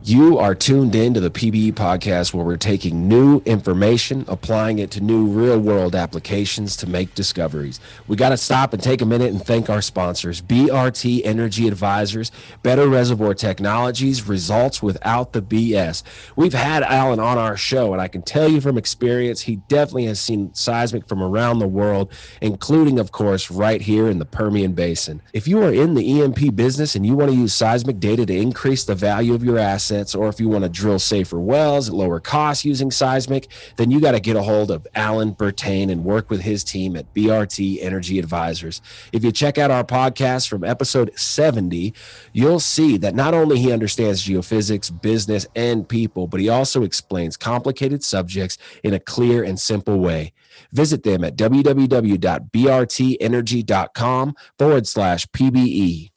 You are tuned in to the PBE podcast where we're taking new information, applying it to new real world applications to make discoveries. We got to stop and take a minute and thank our sponsors, BRT Energy Advisors, Better Reservoir Technologies, results without the BS. We've had Alan on our show, and I can tell you from experience, he definitely has seen seismic from around the world, including, of course, right here in the Permian Basin. If you are in the E&P business and you want to use seismic data to increase the value of your assets, or if you want to drill safer wells at lower costs using seismic, then you got to get a hold of Alan Bertain and work with his team at BRT Energy Advisors. If you check out our podcast from episode 70, you'll see that not only he understands geophysics, business, and people, but he also explains complicated subjects in a clear and simple way. Visit them at www.brtenergy.com/PBE.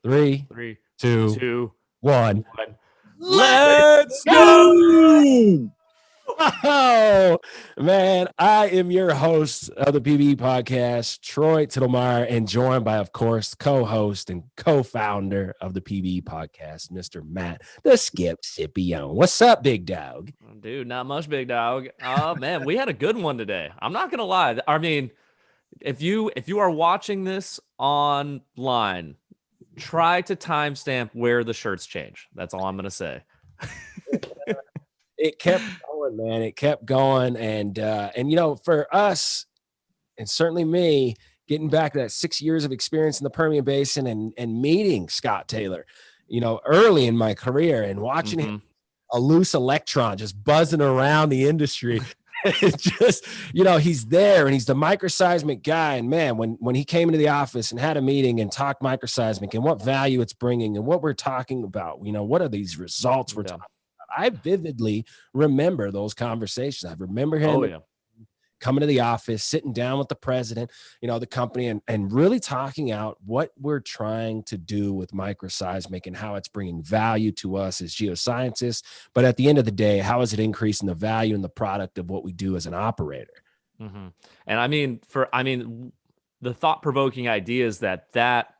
Three, two, one. Let's go! Oh, man, I am your host of the PBE podcast, Troy Tittlemeyer, and joined by, of course, co-host and co-founder of the PBE podcast, Mr. Matt, the Skip Scipione. What's up, big dog? Dude, not much, big dog. Oh, man, we had a good one today. I'm not going to lie. I mean, if you are watching this online, try to timestamp where the shirts change. That's all I'm going to say. It kept going, man. It kept going. And you know, for us, and certainly me, getting back to that 6 years of experience in the Permian Basin and meeting Scott Taylor, you know, early in my career and watching him, a loose electron just buzzing around the industry. It's just, you know, he's there and he's the microseismic guy. And man, when he came into the office and had a meeting and talked microseismic and what value it's bringing and what we're talking about, you know, what are these results we're talking about? I vividly remember those conversations. I remember him coming to the office, sitting down with the president, you know, the company, and really talking out what we're trying to do with microseismic and how it's bringing value to us as geoscientists. But at the end of the day, how is it increasing the value and the product of what we do as an operator? And I mean, the thought-provoking ideas that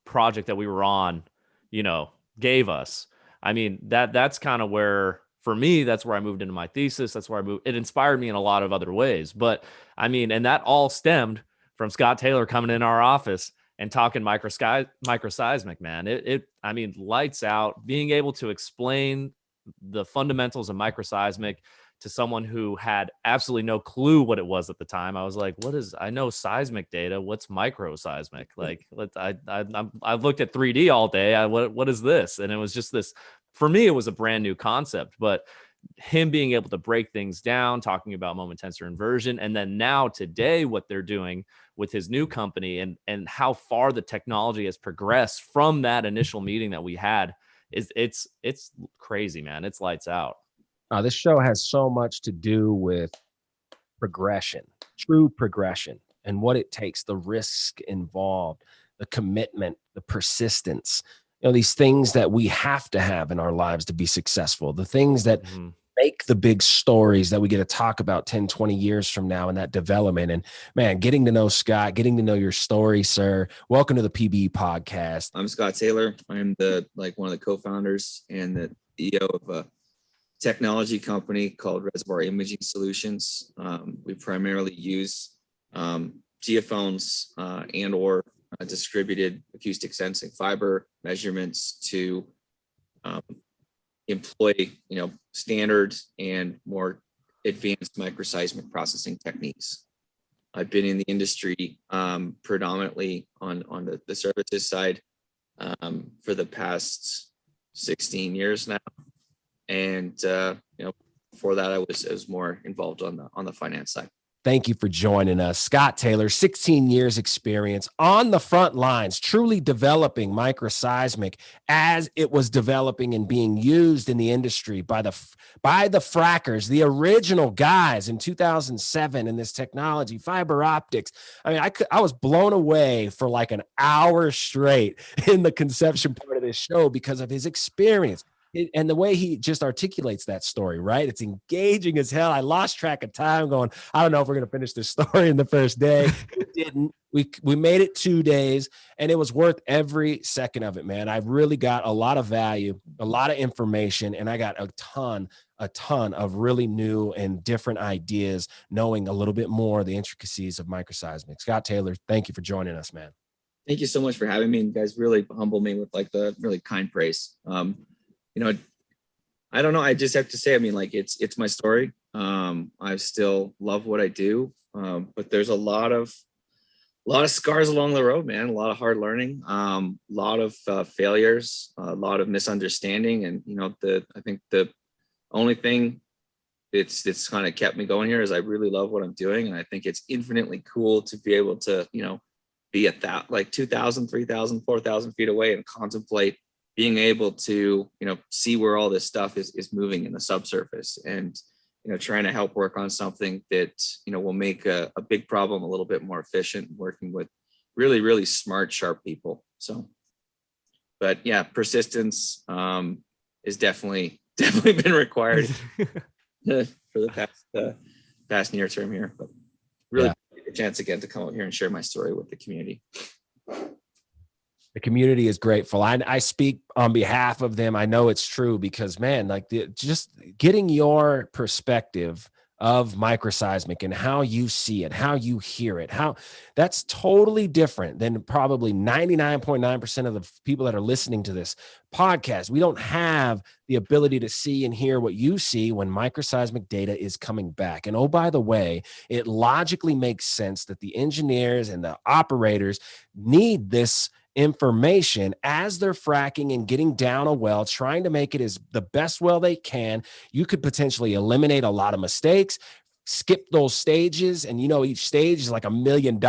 project that we were on, you know, gave us. I mean, that's kind of where, for me, that's where I moved into my thesis. That's where I moved. It inspired me in a lot of other ways. But I mean, and that all stemmed from Scott Taylor coming in our office and talking microseismic, man. I mean, lights out, being able to explain the fundamentals of microseismic to someone who had absolutely no clue what it was at the time. I was like, I know seismic data. What's microseismic? Like, I've looked at 3D all day. What is this? And it was just this, for me, it was a brand new concept, but him being able to break things down, talking about moment tensor inversion. And then now today, what they're doing with his new company and how far the technology has progressed from that initial meeting that we had it's crazy, man. It's lights out. This show has so much to do with progression, true progression, and what it takes, the risk involved, the commitment, the persistence, you know, these things that we have to have in our lives to be successful, the things that make the big stories that we get to talk about 10, 20 years from now in that development. And man, getting to know Scott, getting to know your story, sir. Welcome to the PBE podcast. I'm Scott Taylor. I'm one of the co-founders and the CEO of a technology company called Reservoir Imaging Solutions. We primarily use geophones and or distributed acoustic sensing fiber measurements to employ, you know, standard and more advanced microseismic processing techniques. I've been in the industry predominantly on the services side for the past 16 years now. And you know, before that, I was more involved on the finance side. Thank you for joining us. Scott Taylor, 16 years experience on the front lines, truly developing microseismic as it was developing and being used in the industry by the frackers, the original guys in 2007 in this technology, fiber optics. I mean, I was blown away for like an hour straight in the conception part of this show because of his experience. And the way he just articulates that story, right? It's engaging as hell. I lost track of time going, I don't know if we're going to finish this story in the first day. We didn't. We made it 2 days, and it was worth every second of it, man. I really got a lot of value, a lot of information, and I got a ton of really new and different ideas, knowing a little bit more of the intricacies of microseismic. Scott Taylor, thank you for joining us, man. Thank you so much for having me. You guys really humble me with like the really kind praise. You know, I don't know. I just have to say, I mean, like it's my story. I still love what I do, but there's a lot of scars along the road, man. A lot of hard learning, a lot of failures, a lot of misunderstanding, and you know, I think the only thing it's kind of kept me going here is I really love what I'm doing, and I think it's infinitely cool to be able to, you know, be at that like 2,000, 3,000, 4,000 feet away and contemplate being able to, you know, see where all this stuff is moving in the subsurface, and, you know, trying to help work on something that, you know, will make a big problem a little bit more efficient, working with really, really smart, sharp people. So, but yeah, persistence is definitely been required for the past near term here, but really a chance again to come out here and share my story with the community. The community is grateful. I speak on behalf of them. I know it's true because, man, like just getting your perspective of microseismic and how you see it, how you hear it, how that's totally different than probably 99.9% of the people that are listening to this podcast. We don't have the ability to see and hear what you see when microseismic data is coming back. And oh, by the way, it logically makes sense that the engineers and the operators need this information as they're fracking and getting down a well, trying to make it as the best well they can. You could potentially eliminate a lot of mistakes, skip those stages, and you know, each stage is like $1 million.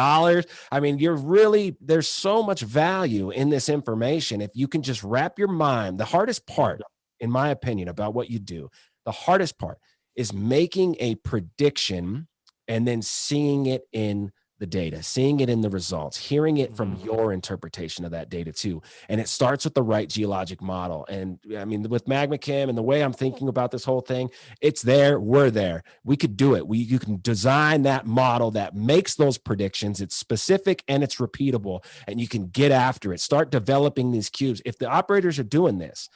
I mean, there's so much value in this information if you can just wrap your mind. The hardest part, in my opinion, about what you do, the hardest part is making a prediction and then seeing it in the data, seeing it in the results, hearing it from your interpretation of that data too. And it starts with the right geologic model. And I mean, with MagmaChem and the way I'm thinking about this whole thing, it's there, we're there. We could do it. You can design that model that makes those predictions. It's specific and it's repeatable, and you can get after it. Start developing these cubes. If the operators are doing this,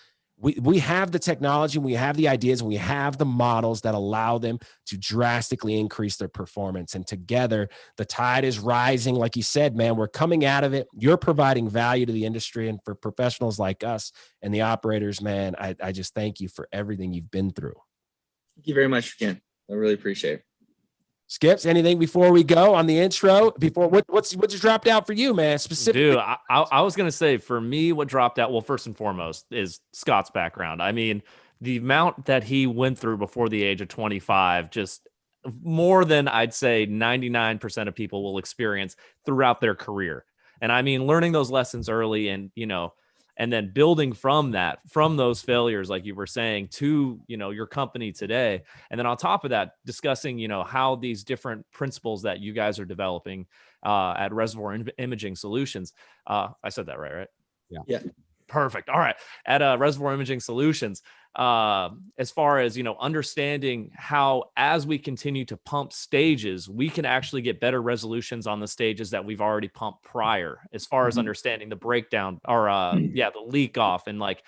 we have the technology, we have the ideas, and we have the models that allow them to drastically increase their performance. And together, the tide is rising. Like you said, man, we're coming out of it. You're providing value to the industry, and for professionals like us and the operators, man, I just thank you for everything you've been through. Thank you very much again. I really appreciate it. Skips, anything before we go on the intro? Before what's just dropped out for you, man? Specifically, dude, I was gonna say, for me, what dropped out, well, first and foremost, is Scott's background. I mean, the amount that he went through before the age of 25, just more than I'd say 99% of people will experience throughout their career. And I mean, learning those lessons early, and you know, and then building from those failures, like you were saying, to, you know, your company today. And then on top of that, discussing, you know, how these different principles that you guys are developing at Reservoir Imaging Solutions. I said that right? Yeah. Perfect. All right. At Reservoir Imaging Solutions, as far as, you know, understanding how, as we continue to pump stages, we can actually get better resolutions on the stages that we've already pumped prior, as far as understanding the breakdown or the leak off, and like,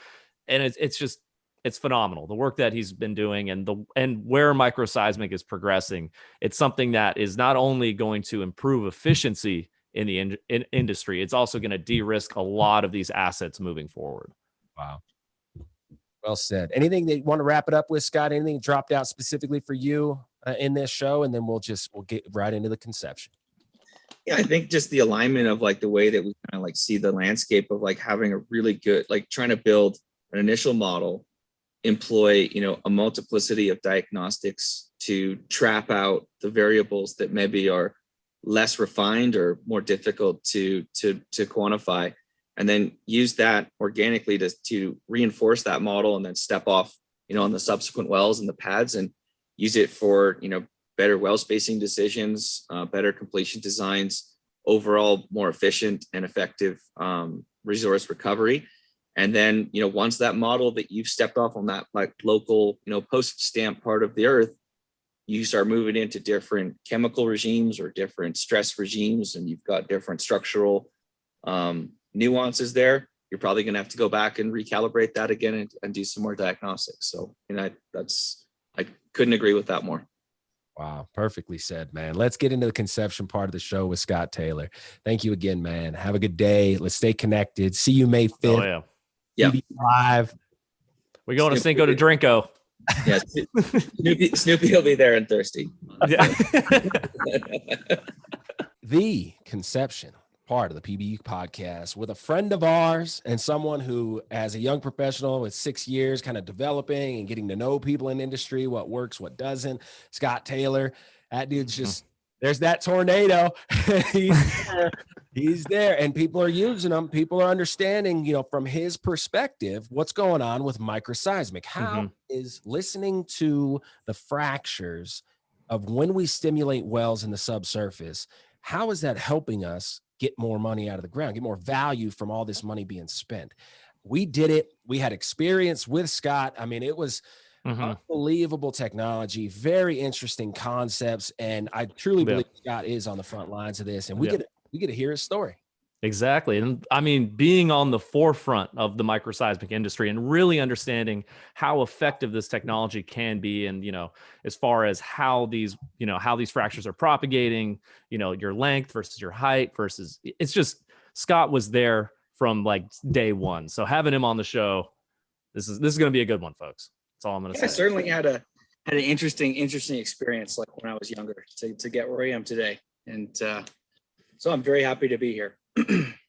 and it's phenomenal, the work that he's been doing, and where microseismic is progressing. It's something that is not only going to improve efficiency in the industry, it's also going to de-risk a lot of these assets moving forward. Wow. Well said. Anything that you want to wrap it up with, Scott? Anything dropped out specifically for you in this show? And then we'll get right into the conception. Yeah, I think just the alignment of like the way that we kind of like see the landscape of like having a really good, like trying to build an initial model, employ, you know, a multiplicity of diagnostics to trap out the variables that maybe are less refined or more difficult to quantify, and then use that organically to reinforce that model, and then step off, you know, on the subsequent wells and the pads, and use it for, you know, better well spacing decisions, better completion designs, overall more efficient and effective resource recovery. And then, you know, once that model that you've stepped off on that like local, you know, postage stamp part of the earth you start moving into different chemical regimes or different stress regimes, and you've got different structural nuances there, you're probably going to have to go back and recalibrate that again and do some more diagnostics. So, I couldn't agree with that more. Wow. Perfectly said, man. Let's get into the conception part of the show with Scott Taylor. Thank you again, man. Have a good day. Let's stay connected. See you May 5th. Yeah. TV Live. We're going to Cinco de Drinko. Yeah. Snoopy will be there and thirsty. Yeah. The conception part of the PBU podcast with a friend of ours and someone who, as a young professional with 6 years, kind of developing and getting to know people in industry, what works, what doesn't. Scott Taylor, that dude's just, there's that tornado. He's there, and people are using him. People are understanding, from his perspective, what's going on with microseismic. How is listening to the fractures of when we stimulate wells in the subsurface, how is that helping us get more money out of the ground, get more value from all this money being spent? We did it. We had experience with Scott. I mean, it was unbelievable technology, very interesting concepts. And I truly believe Scott is on the front lines of this, and we get to hear his story. Exactly. And I mean, being on the forefront of the microseismic industry and really understanding how effective this technology can be. And, as far as how these fractures are propagating, your length versus your height versus, it's just, Scott was there from like day one. So having him on the show, this is going to be a good one, folks. That's all I'm going to say. I certainly had an interesting experience, like when I was younger, to get where I am today. And so I'm very happy to be here.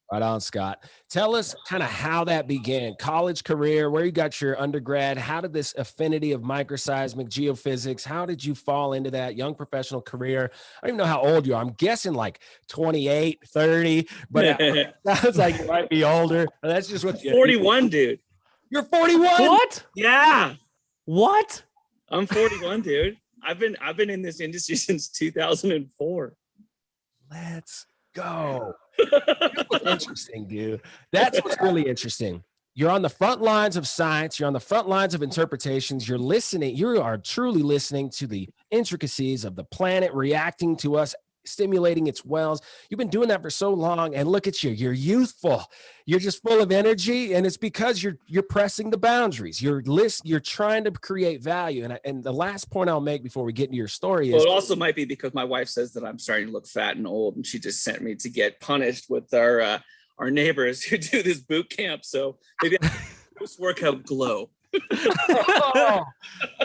Right on, Scott. Tell us kind of how that began. College career, where you got your undergrad. How did this affinity of microseismic geophysics, how did you fall into that young professional career? I don't even know how old you are. I'm guessing like 28, 30, but it sounds like you might be older. That's just what 41, dude. You're 41? What? Yeah. What? I'm 41, dude. I've been in this industry since 2004. Let's go. What's interesting, dude. That's what's really interesting. You're on the front lines of science. You're on the front lines of interpretations. You're listening. You are truly listening to the intricacies of the planet reacting to us, stimulating its wells. You've been doing that for so long, and look at you. You're youthful. You're just full of energy, and it's because you're pressing the boundaries. You're trying to create value. And the last point I'll make before we get into your story is, well, it also might be because my wife says that I'm starting to look fat and old, and she just sent me to get punished with our neighbors who do this boot camp. So maybe post-workout glow.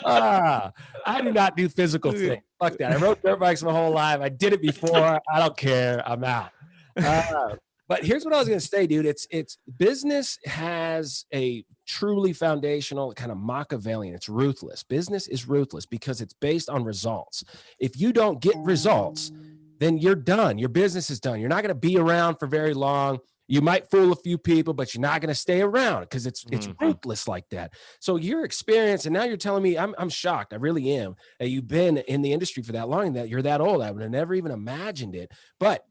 I do not do physical things. Fuck that. I rode dirt bikes my whole life. I did it before. I don't care. I'm out. But here's what I was going to say, dude. It's business has a truly foundational kind of Machiavellian. It's ruthless. Business is ruthless because it's based on results. If you don't get results, then you're done. Your business is done. You're not going to be around for very long. You might fool a few people, but you're not going to stay around because it's ruthless like that. So your experience, and now you're telling me, I'm shocked. I really am that you've been in the industry for that long and that you're that old. I would have never even imagined it. But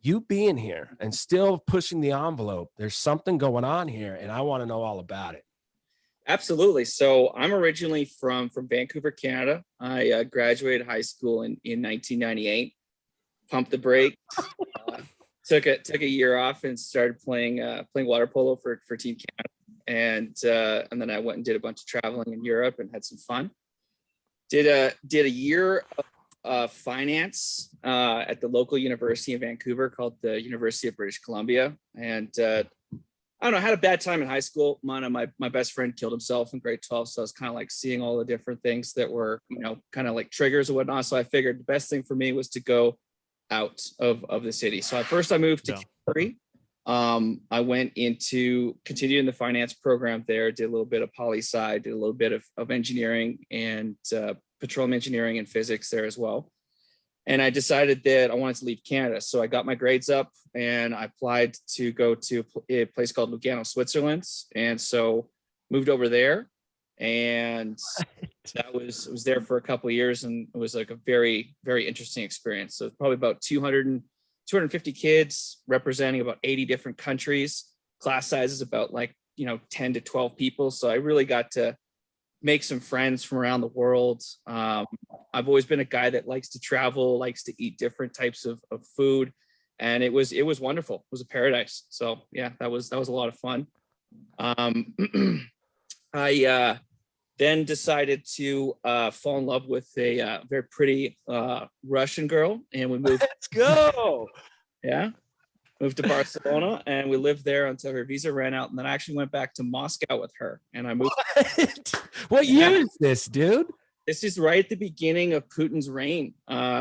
you being here and still pushing the envelope, there's something going on here, and I want to know all about it. Absolutely. So I'm originally from Vancouver, Canada. I graduated high school in 1998. Pumped the brakes. Took a year off and started playing water polo for Team Canada, and then I went and did a bunch of traveling in Europe and had some fun. Did a year of finance at the local university in Vancouver called the University of British Columbia, and I don't know, had a bad time in high school. My best friend killed himself in grade 12, so I was kind of like seeing all the different things that were kind of like triggers and whatnot. So I figured the best thing for me was to go out of the city. So I moved to Calgary. I went into continuing the finance program there, did a little bit of poli-sci, did a little bit of engineering and petroleum engineering and physics there as well. And I decided that I wanted to leave Canada. So I got my grades up and I applied to go to a place called Lugano, Switzerland. And so moved over there, and that was there for a couple of years, and it was like a very, very interesting experience. So probably about 250 kids representing about 80 different countries, class sizes about 10 to 12 people. So I really got to make some friends from around the world. I've always been a guy that likes to travel, likes to eat different types of food. And it was wonderful. It was a paradise. So yeah, that was a lot of fun. I then decided to fall in love with a very pretty Russian girl, and we moved. Let's go. Yeah, moved to Barcelona, and we lived there until her visa ran out. And then I actually went back to Moscow with her, and I moved. What year is this, dude? This is right at the beginning of Putin's reign.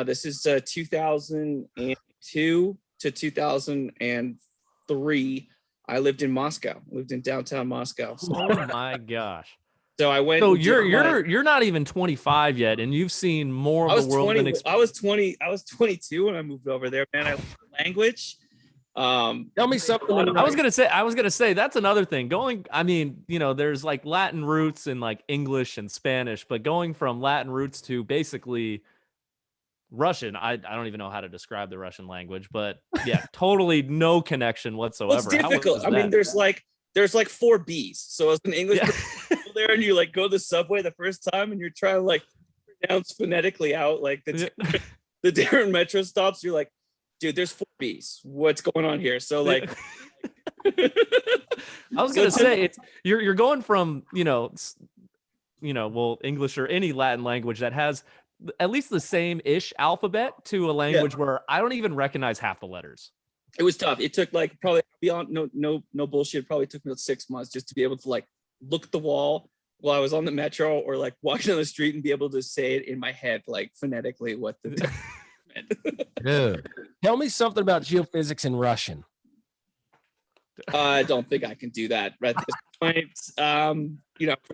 This is 2002 to 2003. I lived in Moscow. Lived in downtown Moscow. So, Oh my gosh. so I went. So and did you're not even 25 yet, and you've seen more I of was the world 20. than I was 20. I was 22 when I moved over there. Man, I learned the language. Tell me something. I was gonna say that's another thing. I mean, there's like Latin roots and like English and Spanish, but going from Latin roots to basically Russian, I don't even know how to describe the Russian language, but yeah, totally no connection whatsoever. Well, it's difficult. I mean, there's like 4 B's. So as an English person, you go there and you like go to the subway the first time and you're trying to like pronounce phonetically out like the different metro stops. You're like, dude, there's 4 B's. What's going on here? So like, I was gonna say you're going from well, English or any Latin language that has at least the same-ish alphabet to a language where I don't even recognize half the letters. It was tough. It took like probably beyond no bullshit. Probably took me about 6 months just to be able to like look at the wall while I was on the metro or like walking down the street and be able to say it in my head like phonetically what the meant. Dude, tell me something about geophysics in Russian. I don't think I can do that right at this point. We're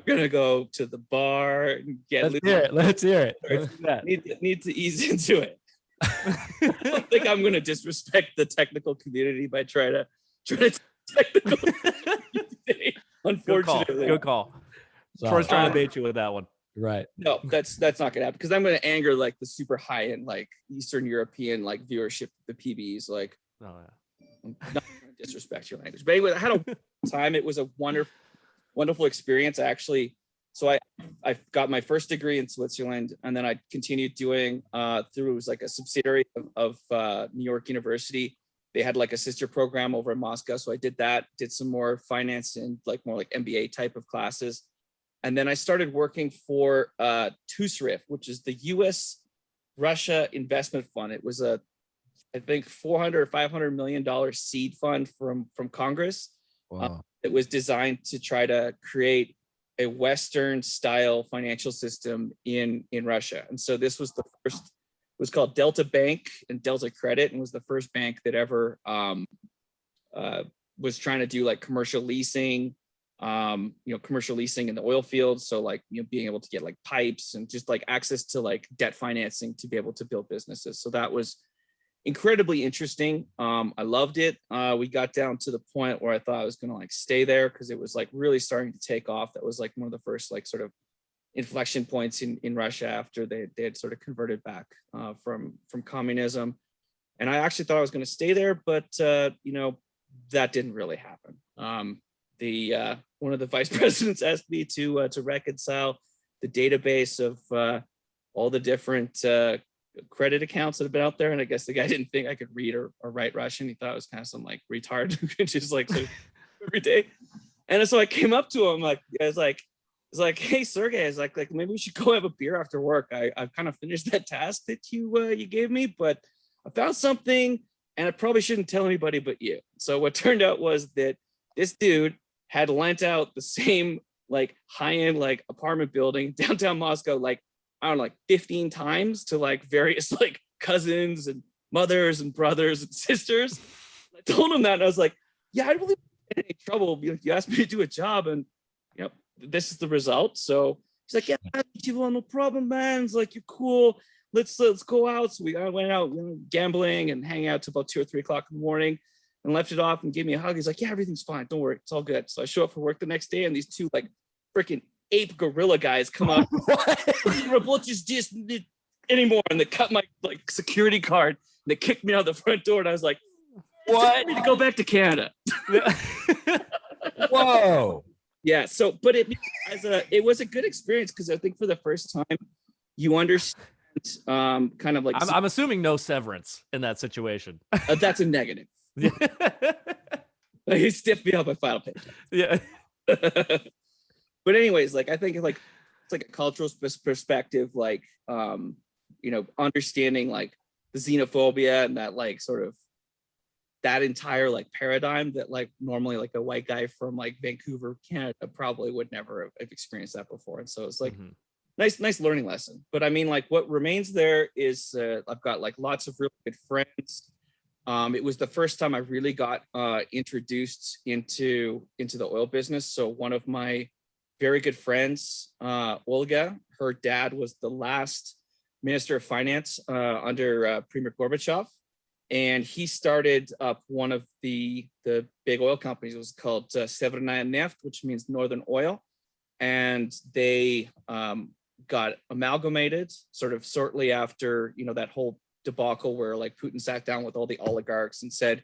gonna go to the bar and get. Let's hear it. Need to ease into it. I don't think I'm gonna disrespect the technical community by trying to technical. Unfortunately, Good call. Troy's trying to bait you with that one. Right. No, that's not gonna happen because I'm gonna anger like the super high end like Eastern European like viewership of the PBs. Like, Oh yeah. I'm not gonna disrespect your language. But anyway, I had a time. It was a wonderful experience. So I got my first degree in Switzerland, and then I continued doing through it was like a subsidiary of New York University. They had like a sister program over in Moscow, so I did that. Did some more finance and like more like MBA type of classes, and then I started working for TUSRIF, which is the U.S. Russia Investment Fund. It was I think $400 or $500 million seed fund from Congress. Wow. It was designed to try to create a Western style financial system in Russia. And so this was the first, it was called Delta Bank and Delta Credit, and was the first bank that ever was trying to do like commercial leasing in the oil fields. So like, being able to get like pipes and just like access to like debt financing to be able to build businesses. So that was incredibly interesting. I loved it. We got down to the point where I thought I was going to like stay there because it was like really starting to take off. That was like one of the first like sort of inflection points in Russia after they had sort of converted back from communism. And I actually thought I was going to stay there, but that didn't really happen. One of the vice presidents asked me to reconcile the database of all the different credit accounts that have been out there, and I guess the guy didn't think I could read or write Russian. He thought I was kind of some like retard who could just like every day. And so I came up to him I was like, hey Sergey, I was like maybe we should go have a beer after work. I've kind of finished that task that you gave me, but I found something and I probably shouldn't tell anybody but you. So what turned out was that this dude had lent out the same like high-end like apartment building downtown Moscow like I don't know, like 15 times to like various like cousins and mothers and brothers and sisters. I told him that, and I was like, yeah, I really don't get any trouble. You asked me to do a job, and this is the result. So he's like, yeah, no problem, man. It's like, you're cool. Let's go out. So we went out gambling and hang out till about 2 or 3 o'clock in the morning, and left it off and gave me a hug. He's like, yeah, everything's fine. Don't worry, it's all good. So I show up for work the next day, and these 2 like freaking ape gorilla guys come up just anymore, and they cut my like security card and they kicked me out the front door, and I was like, what? I need to go back to Canada. Whoa. Yeah. So, but it was a good experience because I think for the first time you understand kind of like I'm assuming no severance in that situation. that's a negative. Yeah. He stiffed me up my final page. Yeah. But anyways, like I think it's like a cultural perspective, like understanding like the xenophobia and that like sort of that entire like paradigm that like normally like a white guy from like Vancouver, Canada probably would never have experienced that before. And so it's like nice learning lesson. But I mean, like what remains there is I've got like lots of really good friends. It was the first time I really got introduced into the oil business. So one of my very good friends, Olga, her dad was the last Minister of Finance under Premier Gorbachev. And he started up one of the big oil companies. It was called Severnaya Neft, which means Northern Oil. And they got amalgamated sort of shortly after, that whole debacle where like Putin sat down with all the oligarchs and said,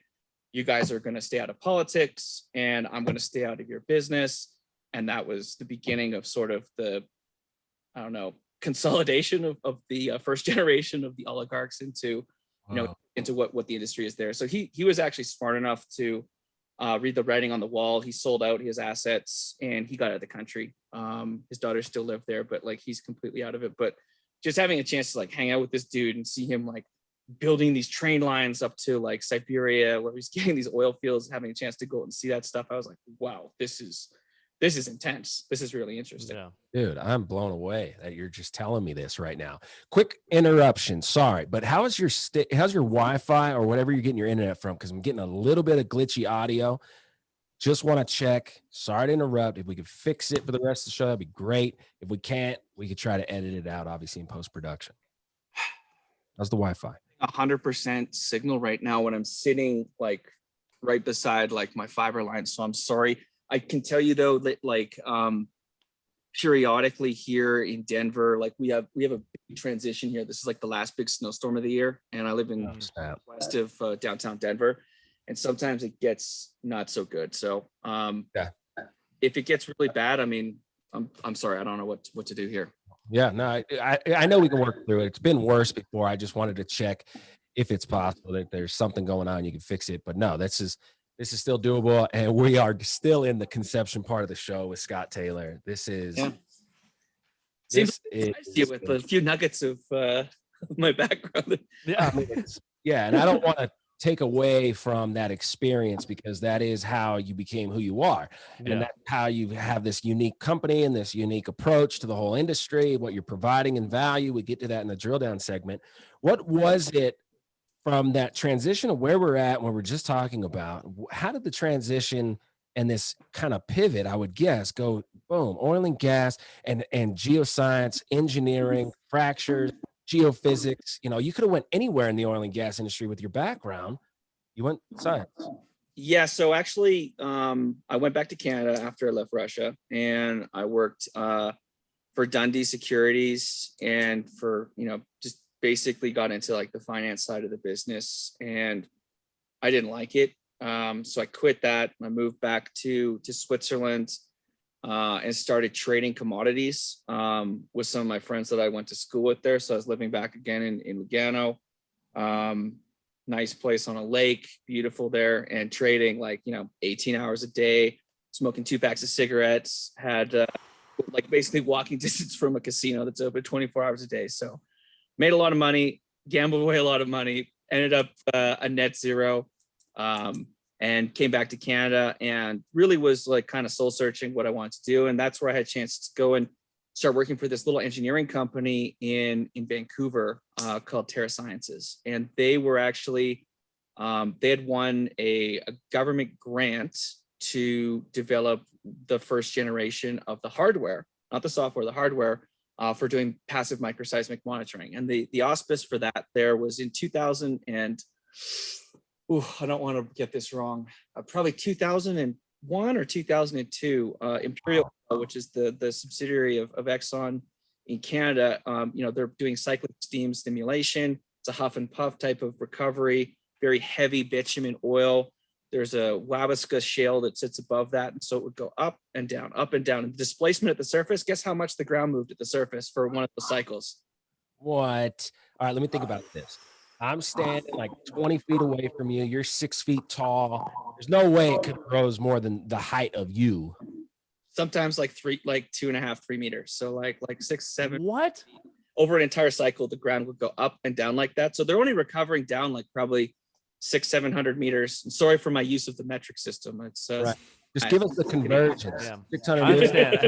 you guys are going to stay out of politics and I'm going to stay out of your business. And that was the beginning of sort of the, I don't know, consolidation of the first generation of the oligarchs into, into what the industry is there. So he was actually smart enough to read the writing on the wall. He sold out his assets and he got out of the country. His daughters still live there, but like he's completely out of it. But just having a chance to like hang out with this dude and see him like building these train lines up to like Siberia where he's getting these oil fields, having a chance to go and see that stuff, I was like, wow, this is intense. This is really interesting. Yeah. Dude, I'm blown away that you're just telling me this right now. Quick interruption. Sorry, but how's your Wi-Fi or whatever you're getting your internet from? Because I'm getting a little bit of glitchy audio. Just want to check. Sorry to interrupt. If we could fix it for the rest of the show, that'd be great. If we can't, we could try to edit it out, obviously, in post-production. How's the Wi-Fi? 100% signal right now when I'm sitting like right beside like my fiber line. So I'm sorry. I can tell you though that like periodically here in Denver, like we have a big transition here. This is like the last big snowstorm of the year, and I live in west of downtown Denver, and sometimes it gets not so good. So if it gets really bad, I mean, I'm sorry, I don't know what to do here. Yeah, no, I know we can work through it. It's been worse before. I just wanted to check if it's possible that there's something going on, you can fix it. But no, this is still doable, and we are still in the conception part of the show with Scott Taylor. This is Seems with a few nuggets of my background. Yeah, and I don't want to take away from that experience because that is how you became who you are, and that's how you have this unique company and this unique approach to the whole industry, what you're providing in value. We get to that in the drill down segment. What was it from that transition of where we're at, what we're just talking about? How did the transition and this kind of pivot, I would guess, go boom, oil and gas and geoscience, engineering, fractures, geophysics? You could have went anywhere in the oil and gas industry with your background. You went science. Yeah. So actually, I went back to Canada after I left Russia, and I worked for Dundee Securities, and for just basically got into like the finance side of the business, and I didn't like it. So I quit that. I moved back to Switzerland and started trading commodities with some of my friends that I went to school with there. So I was living back again in Lugano. Nice place on a lake, beautiful there, and trading 18 hours a day, smoking 2 packs of cigarettes, had like basically walking distance from a casino that's open 24 hours a day. So made a lot of money, gambled away a lot of money, ended up a net zero, and came back to Canada and really was like kind of soul searching what I wanted to do. And that's where I had a chance to go and start working for this little engineering company in Vancouver called Terra Sciences. And they were actually, they had won a government grant to develop the first generation of the hardware, not the software, the hardware, for doing passive microseismic monitoring. And the auspice for that there was in 2000 and, I don't want to get this wrong, probably 2001 or 2002, Imperial, which is the subsidiary of Exxon in Canada, they're doing cyclic steam stimulation. It's a huff and puff type of recovery, very heavy bitumen oil. there's a Wabasca shale that sits above that. And so it would go up and down, up and down. And the displacement at the surface, guess how much the ground moved at the surface for one of those cycles? What? All right, let me think about this. I'm standing like 20 feet away from you. You're 6 feet tall. There's no way it could rose more than the height of you. Sometimes like 2.5, 3 meters. So like 6, 7. What? Over an entire cycle, the ground would go up and down like that. So they're only recovering down like probably 600-700 meters. Sorry for my use of the metric system. It's right. Just give us the conversions. Yeah. 600 I understand.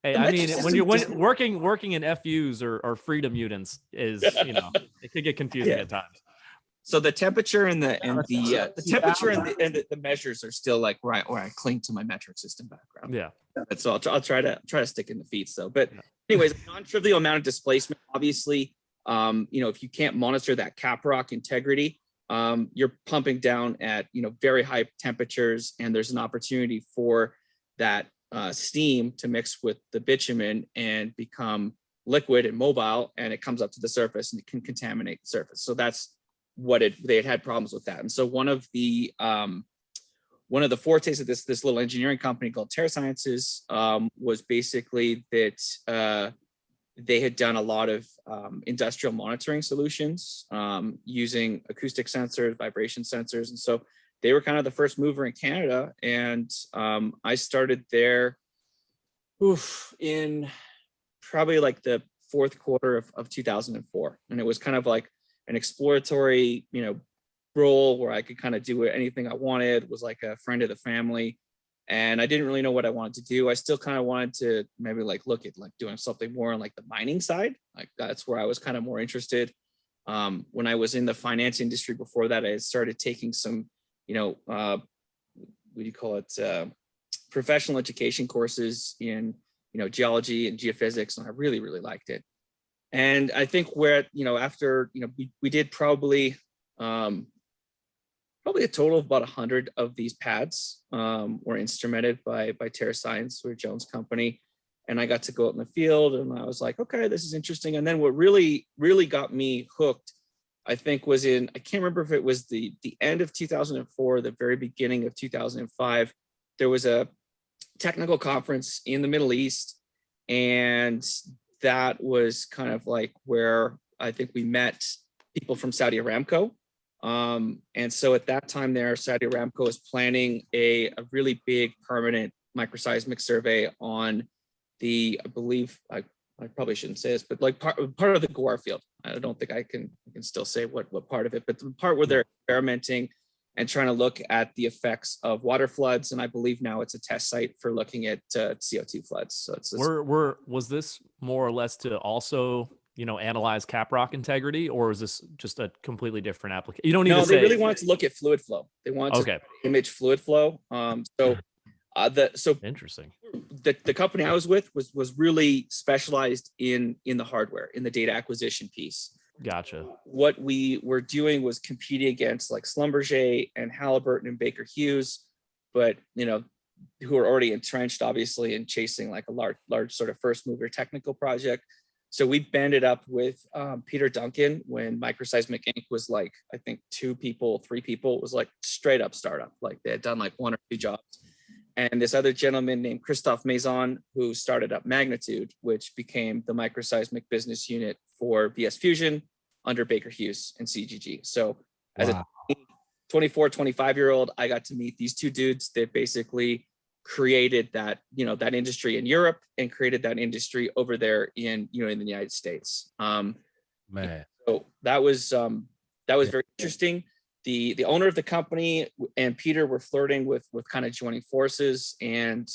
Hey, The I mean, metric when you're system working in FUs or freedom mutants is, you know, it could get confusing at times. So the temperature and the temperature and the measures are still like where I cling to my metric system background. Yeah. So I'll try to stick in the feet though. But anyways, non-trivial amount of displacement. Obviously, you know, if you can't monitor that caprock integrity, you're pumping down at, you know, very high temperatures, and there's an opportunity for that steam to mix with the bitumen and become liquid and mobile, and it comes up to the surface and it can contaminate the surface. So that's what they had problems with that. And so one of the fortes of this little engineering company called Terra Sciences was basically that they had done a lot of industrial monitoring solutions using acoustic sensors, vibration sensors. And so they were kind of the first mover in Canada. And I started there in probably like the fourth quarter of 2004. And it was kind of like an exploratory, you know, role where I could kind of do anything I wanted. It was like a friend of the family. And I didn't really know what I wanted to do. I still kind of wanted to maybe like look at like doing something more on like the mining side. Like that's where I was kind of more interested. When I was in the finance industry before that, I had started taking some, you know, what do you call it? Professional education courses in, you know, geology and geophysics. And I really, really liked it. And I think you know, after, you know, we did probably a total of about 100 of these pads were instrumented by Terra Science, or Jones Company. And I got to go out in the field and I was like, okay, this is interesting. And then what really, really got me hooked, I think was I can't remember if it was the end of 2004, the very beginning of 2005, there was a technical conference in the Middle East. And that was kind of like where I think we met people from Saudi Aramco. And so at that time there, Saudi Aramco was planning a really big permanent microseismic survey on I believe, I probably shouldn't say this, but like part of the Gore field. I don't think I can still say what part of it, but the part where they're experimenting and trying to look at the effects of water floods. And I believe now it's a test site for looking at CO2 floods. So was this more or less to also, you know, analyze caprock integrity, or is this just a completely different application? You don't need to say. They really wanted to look at fluid flow. They wanted to image fluid flow. Interesting. The company I was with was really specialized in the hardware, in the data acquisition piece. Gotcha. What we were doing was competing against like Schlumberger and Halliburton and Baker Hughes, but, you know, who are already entrenched, obviously, in chasing like a large sort of first mover technical project. So we banded up with Peter Duncan when Microseismic Inc. was like, I think 2 people, 3 people. It was like straight up startup. Like they had done like 1 or 2 jobs. And this other gentleman named Christophe Maison, who started up Magnitude, which became the Microseismic business unit for VS Fusion under Baker Hughes and CGG. So as a 24, 25-year-old, I got to meet these 2 dudes. They basically created that, you know, that industry in Europe and created that industry over there in, you know, in the United States. Man. So that was very interesting. The owner of the company and Peter were flirting with kind of joining forces. And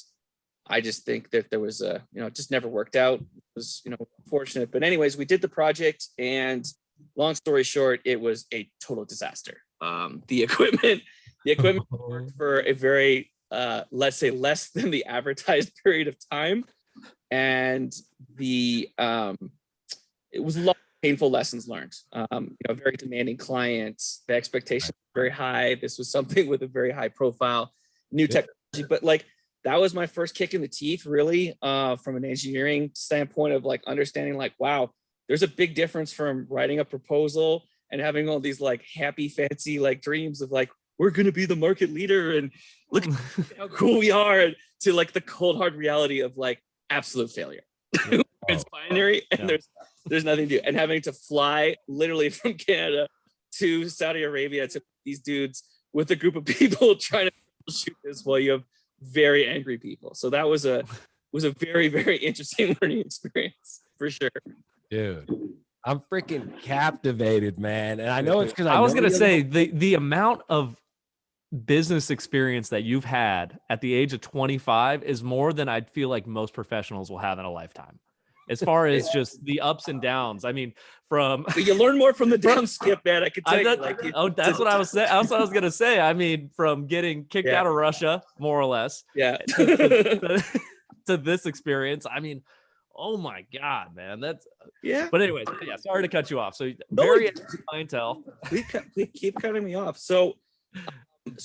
I just think that there was it just never worked out. It was, you know, unfortunate, but anyways, we did the project, and long story short, it was a total disaster. The equipment worked for a very, let's say, less than the advertised period of time. And it was a lot of painful lessons learned. Very demanding clients, the expectations were very high. This was something with a very high profile, new technology, but like, that was my first kick in the teeth, really, from an engineering standpoint of like understanding like, wow, there's a big difference from writing a proposal and having all these like happy, fancy like dreams of like, we're going to be the market leader and look at how cool we are, and to like the cold hard reality of like absolute failure. It's binary, and there's nothing to do. And having to fly literally from Canada to Saudi Arabia to these dudes with a group of people trying to shoot this while you have very angry people. So that was a very, very interesting learning experience for sure. Dude, I'm freaking captivated, man. And I know it's because I was gonna say the amount of business experience that you've had at the age of 25 is more than I feel like most professionals will have in a lifetime. As far as just the ups and downs, I mean, but you learn more from the down skip, man. I could tell you. That's what I was saying. That's what I was gonna say. I mean, from getting kicked out of Russia, more or less, to this experience. I mean, oh my God, man, that's But anyways, sorry to cut you off. So very clientele. Please keep cutting me off. So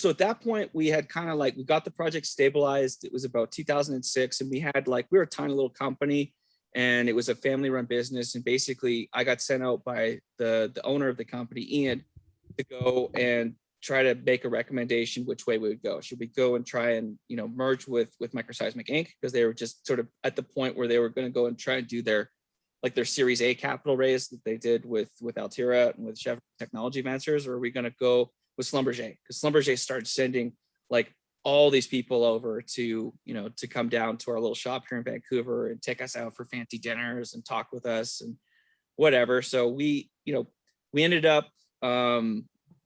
at that point, we had kind of like we got the project stabilized. It was about 2006, and we were a tiny little company. And it was a family-run business. And basically, I got sent out by the owner of the company, Ian, to go and try to make a recommendation which way we would go. Should we go and try and merge with Microseismic Inc. because they were just sort of at the point where they were going to go and try and do their Series A capital raise that they did with Altera and with Chevron Technology Ventures, or are we going to go with Schlumberger? Because Schlumberger started sending like all these people over to come down to our little shop here in Vancouver and take us out for fancy dinners and talk with us and whatever. So we ended up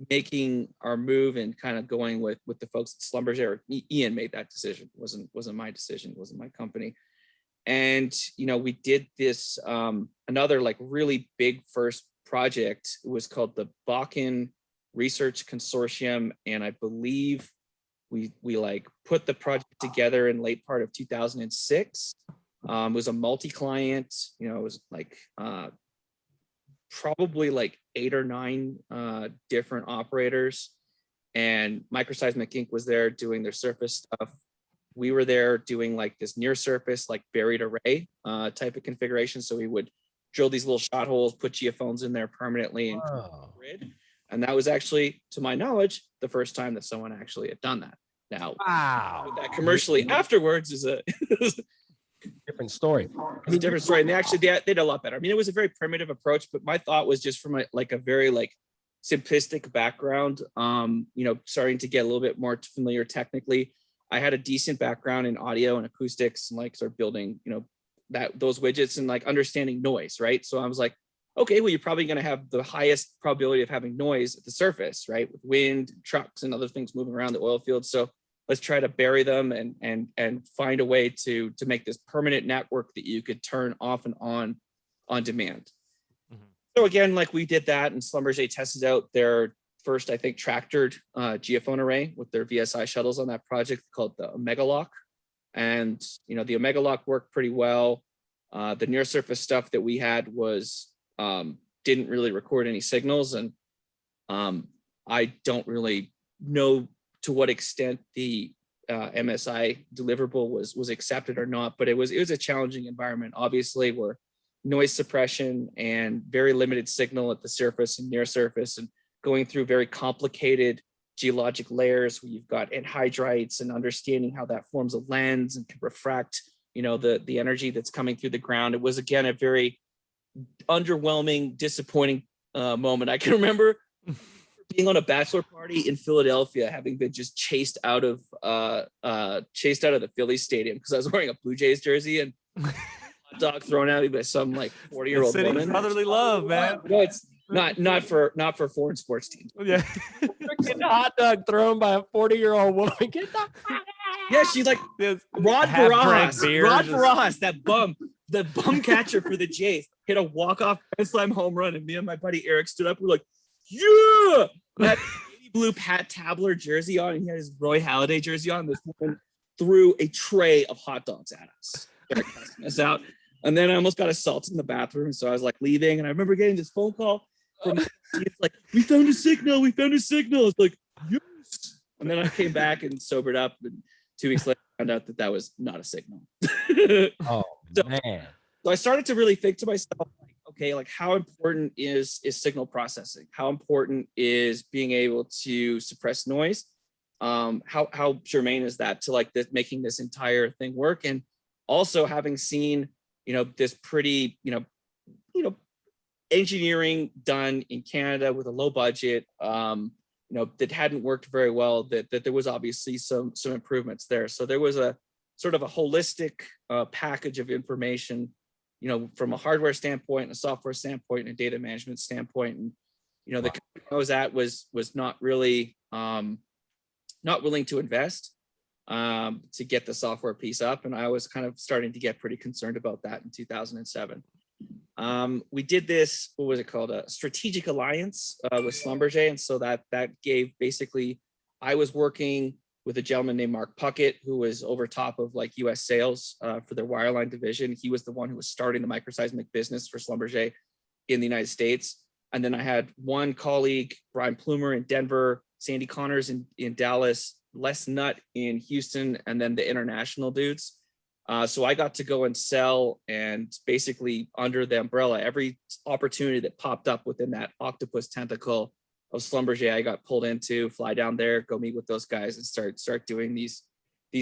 making our move and kind of going with the folks at Schlumberger. Ian made that decision. It wasn't my decision. It wasn't my company. And we did this another like really big first project. It was called the Bakken Research Consortium, and I believe we like put the project together in late part of 2006. It was a multi-client, it was like probably like 8 or 9 different operators, and Microseismic Inc. was there doing their surface stuff. We were there doing like this near surface, like buried array type of configuration. So we would drill these little shot holes, put geophones in there permanently and grid. And that was actually, to my knowledge, the first time that someone actually had done that. Now, that commercially afterwards is a different story. It's a different story. And they did a lot better. I mean, it was a very primitive approach, but my thought was just from a very simplistic background, starting to get a little bit more familiar technically. I had a decent background in audio and acoustics and sort of building, those widgets and understanding noise, right? So I was like, okay, well, you're probably going to have the highest probability of having noise at the surface, right? With wind, trucks, and other things moving around the oil field. So let's try to bury them and find a way to make this permanent network that you could turn off and on demand. Mm-hmm. So again, we did that, and Schlumberger tested out their first, I think, tractored geophone array with their VSI shuttles on that project called the Omega Lock. And, the Omega Lock worked pretty well. The near surface stuff that we had was didn't really record any signals, and I don't really know to what extent the MSI deliverable was accepted or not, but it was a challenging environment, obviously, where noise suppression and very limited signal at the surface and near surface, and going through very complicated geologic layers where you've got anhydrites and understanding how that forms a lens and can refract, the energy that's coming through the ground. It was, again, a very underwhelming, disappointing moment. I can remember being on a bachelor party in Philadelphia, having been just chased out of the Phillies stadium because I was wearing a Blue Jays jersey, and hot dog thrown at me by some 40-year-old woman. Brotherly love, man. No, it's not for foreign sports teams. Yeah, hot dog thrown by a 40-year-old woman. Get the yeah, she's like Rod Barajas, that bum catcher for the Jays, hit a walk-off grand slam home run, and me and my buddy Eric stood up. We're like, yeah! He had baby blue Pat Tabler jersey on, and he had his Roy Halladay jersey on. This woman threw a tray of hot dogs at us. Eric cussing us out. And then I almost got assaulted in the bathroom, so I was leaving, and I remember getting this phone call from it's we found a signal. It's like, yes. And then I came back and sobered up, and 2 weeks later I found out that was not a signal. Oh, man. So I started to really think to myself, okay, like how important is signal processing? How important is being able to suppress noise? How germane is that to like this, making this entire thing work? And also having seen, this pretty, engineering done in Canada with a low budget, that hadn't worked very well, that there was obviously some improvements there. So there was a sort of a holistic package of information, from a hardware standpoint, a software standpoint, and a data management standpoint. And, the company I was at was not really not willing to invest to get the software piece up. And I was kind of starting to get pretty concerned about that in 2007. We did this, what was it called? A strategic alliance with Schlumberger. And so that gave basically, I was working with a gentleman named Mark Puckett, who was over top of like US sales for their wireline division. He was the one who was starting the microseismic business for Schlumberger in the United States. And then I had one colleague, Brian Plumer in Denver, Sandy Connors in Dallas, Les Nutt in Houston, and then the international dudes. So I got to go and sell, and basically under the umbrella, every opportunity that popped up within that octopus tentacle of Schlumberger, I got pulled into, fly down there, go meet with those guys, and start doing these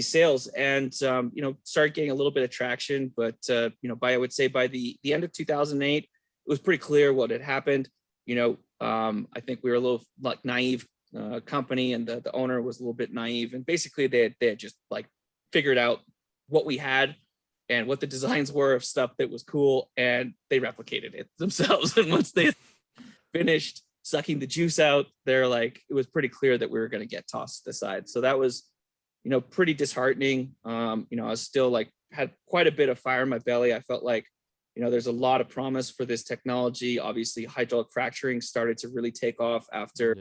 sales, and start getting a little bit of traction. But I would say by the end of 2008, it was pretty clear what had happened. I think we were a little like naive company, and the owner was a little bit naive, and basically they had just like figured out what we had and what the designs were of stuff that was cool, and they replicated it themselves. And once they finished sucking the juice out, they're like, it was pretty clear that we were going to get tossed aside. So that was, pretty disheartening. I was still like, had quite a bit of fire in my belly. I felt like, there's a lot of promise for this technology. Obviously, hydraulic fracturing started to really take off after,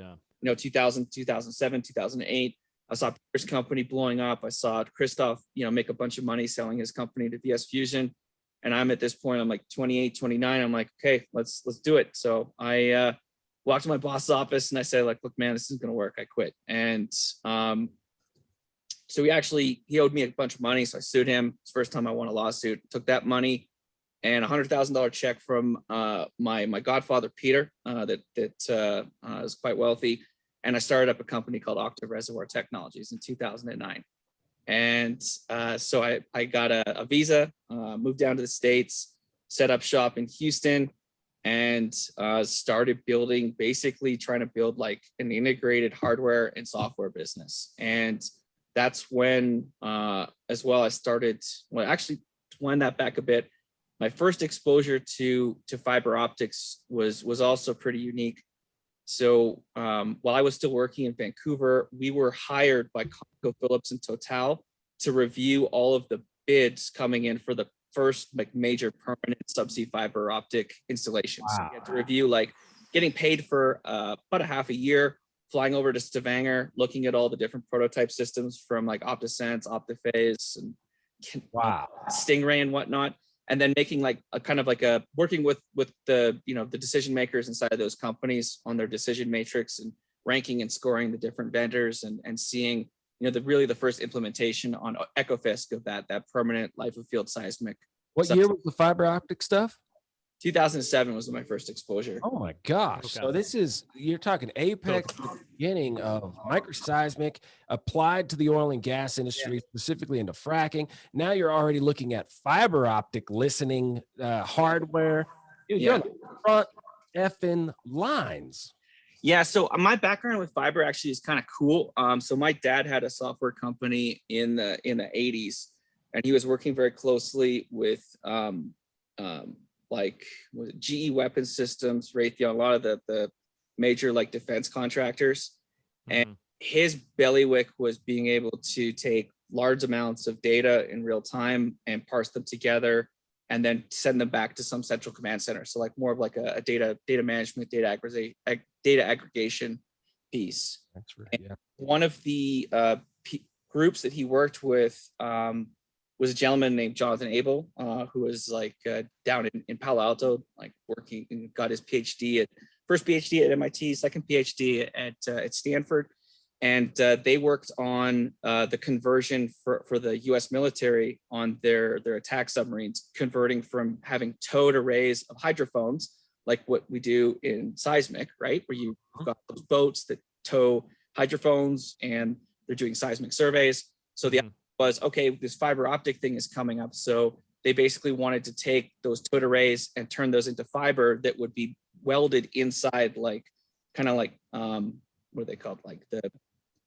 2000, 2007, 2008. I saw Pierce company blowing up. I saw Christoph, make a bunch of money selling his company to VS Fusion. And I'm at this point, I'm like 28, 29. I'm like, okay, let's do it. So I walked to my boss's office and I said, like, look, man, this isn't going to work. I quit. And so he owed me a bunch of money. So I sued him. It's the first time I won a lawsuit. Took that money and $100,000 check from my godfather, Peter, that is quite wealthy. And I started up a company called Octave Reservoir Technologies in 2009. And so I got a visa, moved down to the States, set up shop in Houston, and started basically trying to build like an integrated hardware and software business. And that's when, as well, I started, actually, to wind that back a bit, my first exposure to fiber optics was also pretty unique. So while I was still working in Vancouver, we were hired by ConocoPhillips and Total to review all of the bids coming in for the first like major permanent subsea fiber optic installation. Wow. So we had to review like getting paid for about a half a year, flying over to Stavanger, looking at all the different prototype systems from like OptiSense, OptiPhase, and Stingray and whatnot. And then making like a kind of like working with the, the decision makers inside of those companies on their decision matrix and ranking and scoring the different vendors and seeing, the first implementation on EchoFisk of that permanent life of field seismic. What year was the fiber optic stuff? 2007 was my first exposure. Oh my gosh. Okay. So you're talking apex, the beginning of microseismic applied to the oil and gas industry, specifically into fracking. Now you're already looking at fiber optic listening hardware. You're on the front effing lines. Yeah. So my background with fiber actually is kind of cool. So my dad had a software company in the 80s, and he was working very closely with like GE Weapon Systems, Raytheon, a lot of the major like defense contractors. And his bailiwick was being able to take large amounts of data in real time and parse them together and then send them back to some central command center. So like more of like a data management, data aggregation piece. That's right. Yeah. One of the groups that he worked with was a gentleman named Jonathan Abel, who was like down in Palo Alto, like working and got his PhD first PhD at MIT, second PhD at Stanford. And they worked on the conversion for the U.S. military on their attack submarines, converting from having towed arrays of hydrophones, like what we do in seismic, right? Where you've got those boats that tow hydrophones and they're doing seismic surveys. So the idea was, okay, this fiber optic thing is coming up. So they basically wanted to take those towed arrays and turn those into fiber that would be welded inside, like kind of like what are they called, like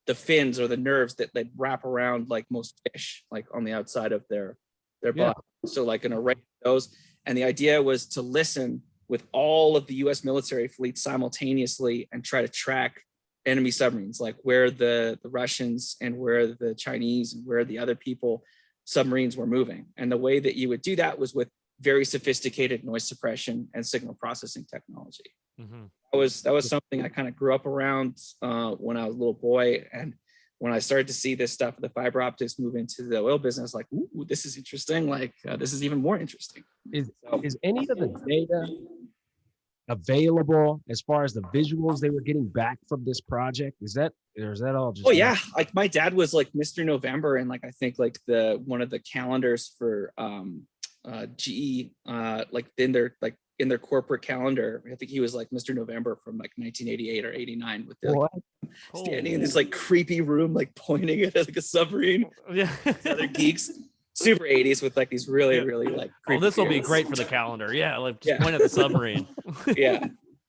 the fins or the nerves that wrap around like most fish, like on the outside of their body. So like an array of those. And the idea was to listen with all of the US military fleet simultaneously and try to track enemy submarines, like where the Russians and where the Chinese and where the other people submarines were moving. And the way that you would do that was with very sophisticated noise suppression and signal processing technology. That was something I kind of grew up around when I was a little boy. And when I started to see this stuff, the fiber optics move into the oil business, like, ooh, this is interesting. Like, this is even more interesting. Is any of the data available as far as the visuals they were getting back from this project? Is that all just? Oh yeah, like my dad was like Mr. November, and like I think like one of the calendars for GE, like in their corporate calendar, I think he was like Mr. November from like 1988 or 89 with the, like, standing in this like creepy room, like pointing at like a submarine. Yeah. Other geeks, super 80s with like these really like. Oh, this will be ears. great for the calendar. Yeah, like just point at the submarine. Yeah.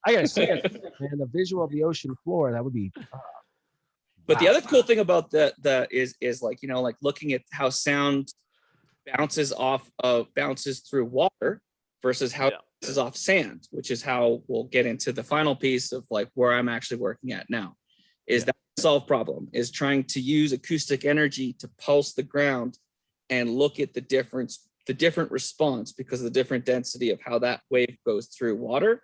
I gotta say it, man. The visual of the ocean floor, that would be. But the other cool thing about the is like, you know, like looking at how sound bounces through water versus how it bounces off sand, which is how we'll get into the final piece of like where I'm actually working at now. Is that solve problem is trying to use acoustic energy to pulse the ground and look at the different response because of the different density of how that wave goes through water,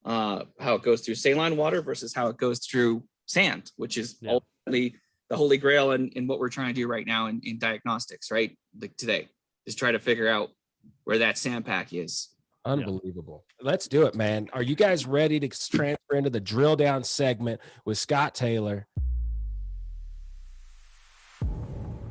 how it goes through saline water versus how it goes through sand, which is ultimately the holy grail in what we're trying to do right now in diagnostics, right? Like today, is try to figure out where that sand pack is. Unbelievable. Let's do it, man. Are you guys ready to transfer into the drill down segment with Scott Taylor?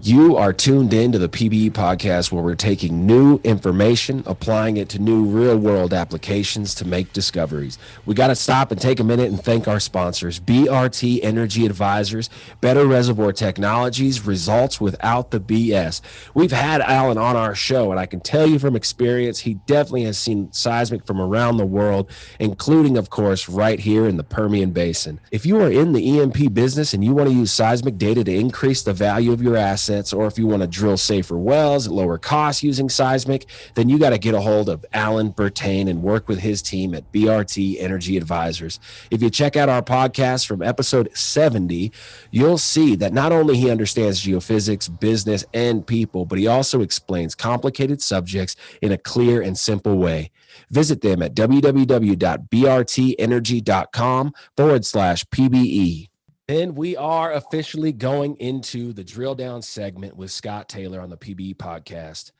You are tuned in to the PBE podcast, where we're taking new information, applying it to new real world applications to make discoveries. We got to stop and take a minute and thank our sponsors, BRT Energy Advisors, Better Reservoir Technologies, results without the BS. We've had Alan on our show, and I can tell you from experience, he definitely has seen seismic from around the world, including, of course, right here in the Permian Basin. If you are in the E&P business and you want to use seismic data to increase the value of your assets, or if you want to drill safer wells at lower costs using seismic, then you got to get a hold of Alan Bertain and work with his team at BRT Energy Advisors. If you check out our podcast from episode 70, you'll see that not only he understands geophysics, business, and people, but he also explains complicated subjects in a clear and simple way. Visit them at www.brtenergy.com/PBE. And we are officially going into the drill down segment with Scott Taylor on the PBE podcast,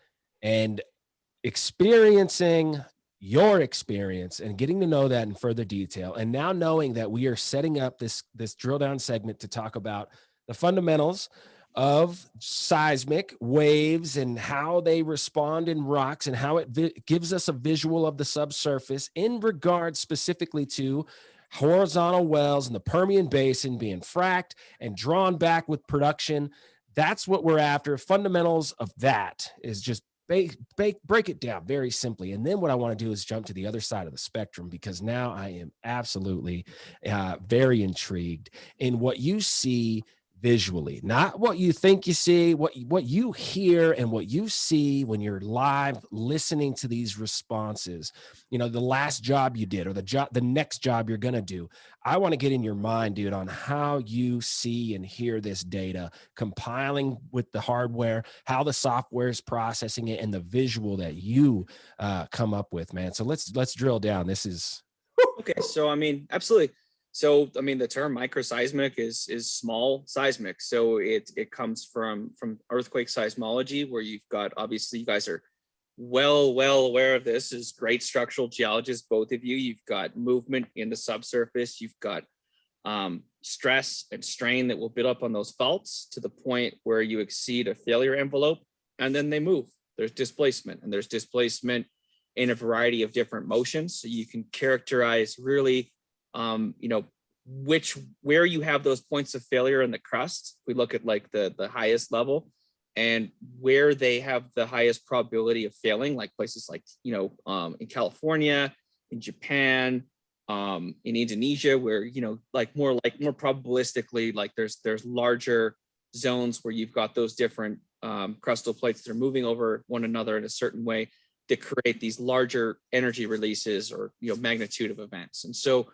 and experiencing your experience and getting to know that in further detail. And now knowing that we are setting up this drill down segment to talk about the fundamentals of seismic waves and how they respond in rocks and how it gives us a visual of the subsurface in regards specifically to horizontal wells in the Permian Basin being fracked and drawn back with production. That's what we're after. Fundamentals of that is just break it down very simply. And then what I want to do is jump to the other side of the spectrum, because now I am absolutely very intrigued in what you see visually, not what you think you see, what you hear and what you see when you're live listening to these responses. You know, the last job you did or the next job you're going to do. I want to get in your mind, dude, on how you see and hear this data, compiling with the hardware, how the software is processing it, and the visual that you come up with, man. So let's drill down. This is okay. So, I mean, absolutely. So, I mean, the term microseismic is small seismic. So it comes from earthquake seismology, where you've got, obviously you guys are well aware of this, as great structural geologists, both of you. You've got movement in the subsurface. You've got stress and strain that will build up on those faults to the point where you exceed a failure envelope, and then they move. There's displacement, and there's displacement in a variety of different motions. So you can characterize really, where you have those points of failure in the crust. We look at like the highest level, and where they have the highest probability of failing, like places like, in California, in Japan, in Indonesia, where, more probabilistically, like there's larger zones where you've got those different crustal plates that are moving over one another in a certain way that create these larger energy releases or, magnitude of events. And so,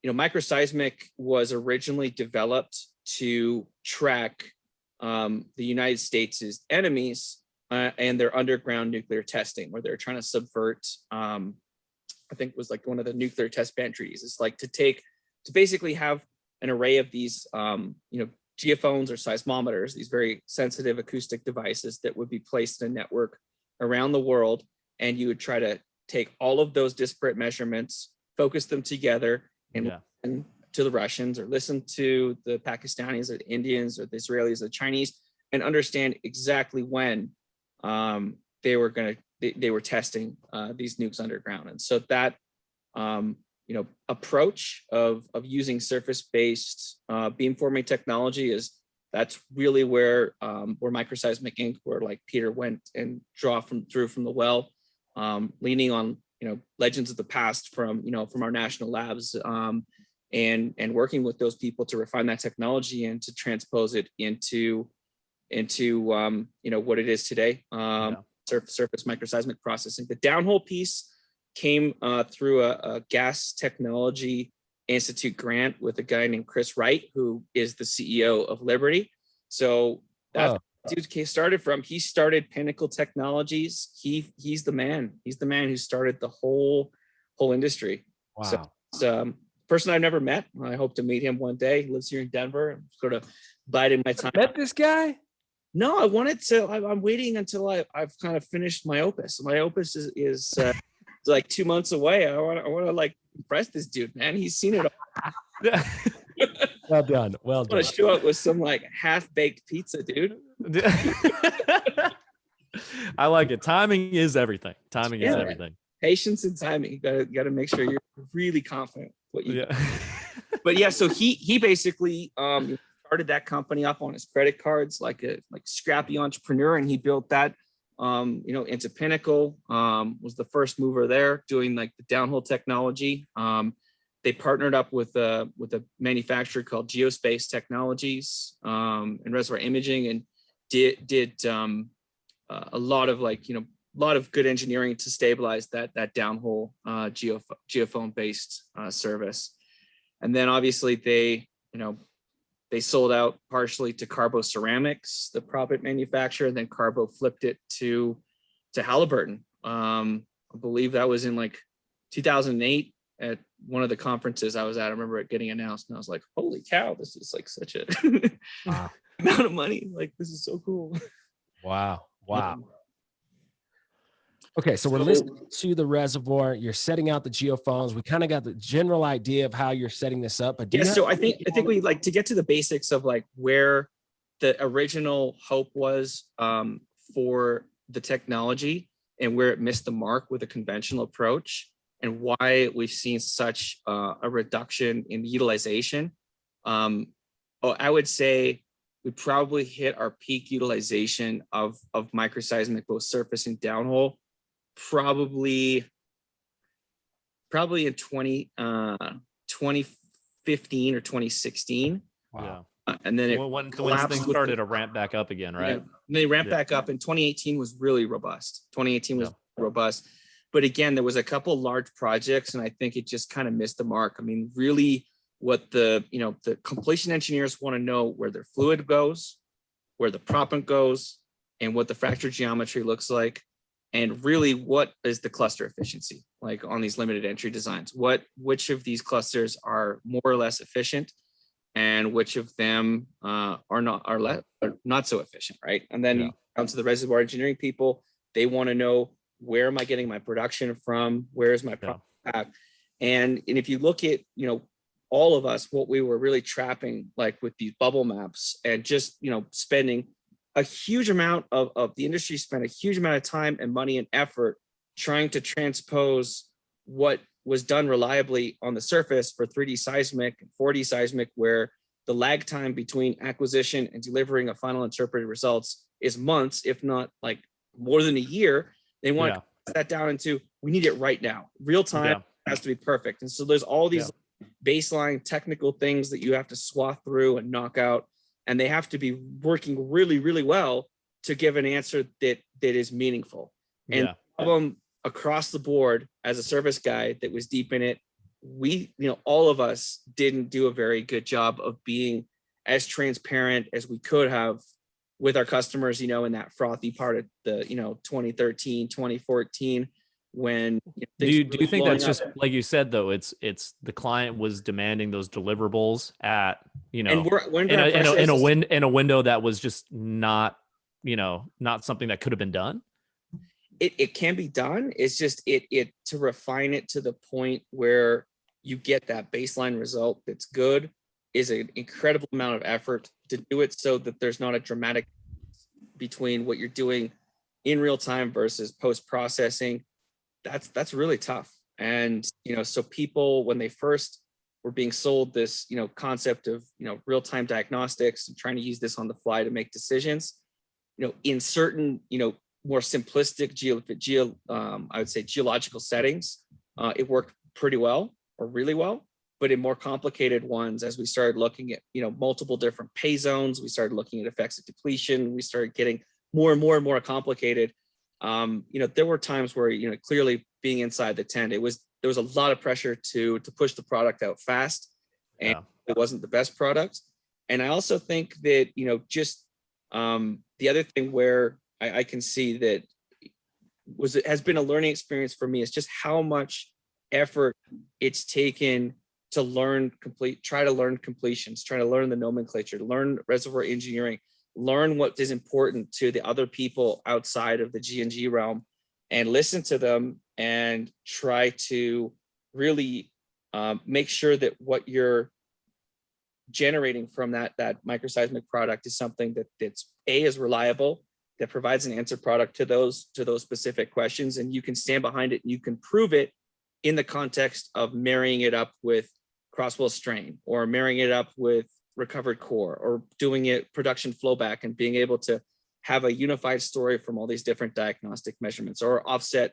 Microseismic was originally developed to track the United States' enemies and their underground nuclear testing, where they're trying to subvert, I think it was like one of the nuclear test ban treaties. It's like to basically have an array of these, geophones or seismometers, these very sensitive acoustic devices that would be placed in a network around the world. And you would try to take all of those disparate measurements, focus them together, and listen to the Russians, or listen to the Pakistanis or the Indians or the Israelis or the Chinese, and understand exactly when they were testing these nukes underground. And so that approach of using surface-based beamforming technology that's really where Microseismic Inc., where like Peter went and drew from the well, leaning on legends of the past from our national labs, and working with those people to refine that technology and to transpose it into what it is today. Surface microseismic processing. The downhole piece came through a Gas Technology Institute grant with a guy named Chris Wright, who is the CEO of Liberty. So that's dude started from. He started Pinnacle Technologies. He's the man. He's the man who started the whole industry. Wow. So it's person I've never met. I hope to meet him one day. He lives here in Denver. I'm sort of biding my time. Met this guy? No, I wanted to. I'm waiting until I've kind of finished my opus. My opus is like 2 months away. I want to like impress this dude, man. He's seen it all. Well done. Well I done. want to show up with some like half-baked pizza, dude. I like it. Timing is everything. Timing is Yeah. everything. Patience and timing. You got to make sure you're really confident what you. Yeah. But yeah, so he basically started that company up on his credit cards, like a scrappy entrepreneur, and he built that into Pinnacle. Was the first mover there, doing like the downhole technology. They partnered up with a manufacturer called Geospace Technologies and Reservoir Imaging, and did a lot of good engineering to stabilize that downhole geophone based service. And then obviously they sold out partially to Carbo Ceramics, the proppant manufacturer, and then Carbo flipped it to Halliburton. I believe that was in like 2008 at one of the conferences I was at. I remember it getting announced, and I was like, holy cow, this is like such a amount of money. Like, this is so cool. Wow. Okay, so we're listening to the reservoir. You're setting out the geophones. We kind of got the general idea of how you're setting this up. But so I think we like to get to the basics of like where the original hope was for the technology and where it missed the mark with a conventional approach, and why we've seen such a reduction in utilization. I would say we probably hit our peak utilization of microseismic, both surface and downhole, probably in 2015 or 2016. Wow. And then when things started to ramp back up again, right? Yeah. And they ramped back up, and 2018 was really robust. 2018 was robust. But again, there was a couple large projects, and I think it just kind of missed the mark. I mean, really what the completion engineers want to know where their fluid goes, where the proppant goes, and what the fracture geometry looks like. And really, what is the cluster efficiency like on these limited entry designs? Which of these clusters are more or less efficient, and which of them are not so efficient, right? And then you come to the reservoir engineering people. They want to know, where am I getting my production from? Where is my product? And if you look at all of us, what we were really trapping, like with these bubble maps, and just, spending a huge amount of the industry spent a huge amount of time and money and effort trying to transpose what was done reliably on the surface for 3D seismic and 4D seismic, where the lag time between acquisition and delivering a final interpreted results is months, if not like more than a year. They want to cut that down into, we need it right now. Real time has to be perfect. And so there's all these baseline technical things that you have to swath through and knock out, and they have to be working really, really well to give an answer that is meaningful. And across the board, as a service guy that was deep in it, we, all of us didn't do a very good job of being as transparent as we could have with our customers, in that frothy part of the, 2013, 2014, when do you think that's just like you said, though, it's the client was demanding those deliverables at, and we're in a window that was just not, not something that could have been done? It can be done. It's just it to refine it to the point where you get that baseline result that's good is an incredible amount of effort. To do it so that there's not a dramatic between what you're doing in real time versus post-processing, that's really tough. And so people, when they first were being sold this concept of real-time diagnostics and trying to use this on the fly to make decisions, in certain more simplistic I would say geological settings, it worked pretty well or really well. But in more complicated ones, as we started looking at multiple different pay zones, we started looking at effects of depletion, we started getting more and more and more complicated. There were times where clearly being inside the tent, there was a lot of pressure to push the product out fast, and it wasn't the best product. And I also think that just the other thing where I can see that has been a learning experience for me is just how much effort it's taken to try to learn completions, try to learn the nomenclature, learn reservoir engineering, learn what is important to the other people outside of the G&G realm, and listen to them and try to really make sure that what you're generating from that microseismic product is something that's is reliable, that provides an answer product to those specific questions, and you can stand behind it and you can prove it in the context of marrying it up with crosswell strain, or marrying it up with recovered core, or doing it production flowback and being able to have a unified story from all these different diagnostic measurements, or offset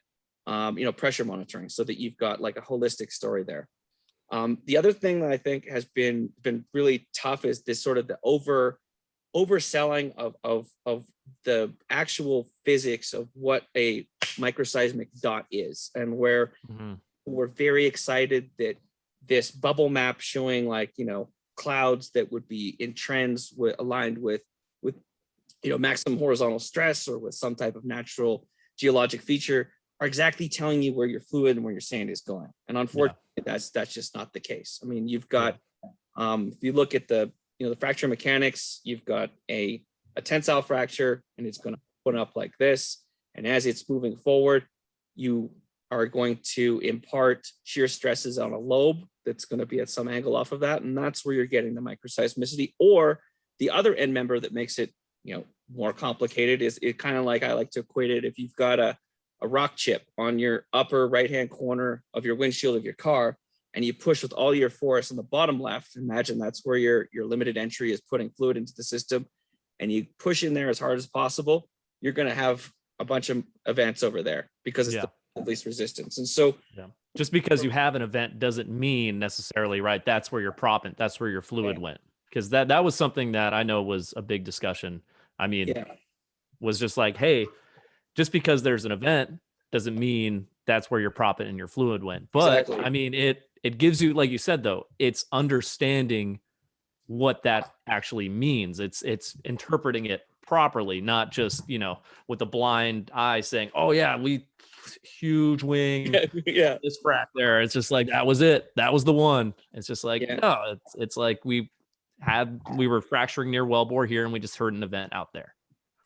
pressure monitoring, so that you've got like a holistic story there. The other thing that I think has been really tough is this sort of the overselling of the actual physics of what a microseismic dot is, and where we're very excited that this bubble map showing clouds that would be in trends aligned with maximum horizontal stress, or with some type of natural geologic feature, are exactly telling you where your fluid and where your sand is going. And unfortunately, that's just not the case. I mean, you've got if you look at the fracture mechanics, you've got a tensile fracture, and it's going to open up like this, and as it's moving forward, you are going to impart shear stresses on a lobe that's going to be at some angle off of that, and that's where you're getting the microseismicity. Or the other end member that makes it more complicated is it kind of like, I like to equate it, if you've got a rock chip on your upper right hand corner of your windshield of your car, and you push with all your force on the bottom left, imagine that's where your limited entry is putting fluid into the system, and you push in there as hard as possible, you're going to have a bunch of events over there because it's the least resistance. And so just because you have an event doesn't mean necessarily, right, that's where your proppant, that's where your fluid went. Because that was something that I know was a big discussion. I mean, was just like, hey, just because there's an event doesn't mean that's where your proppant and your fluid went. But I mean, it gives you, like you said, though, it's understanding what that actually means. It's interpreting it properly, not just, with a blind eye saying, oh yeah, we huge wing, this frac there. It's just like, that was it. That was the one. It's just like, no, it's like we were fracturing near wellbore here, and we just heard an event out there.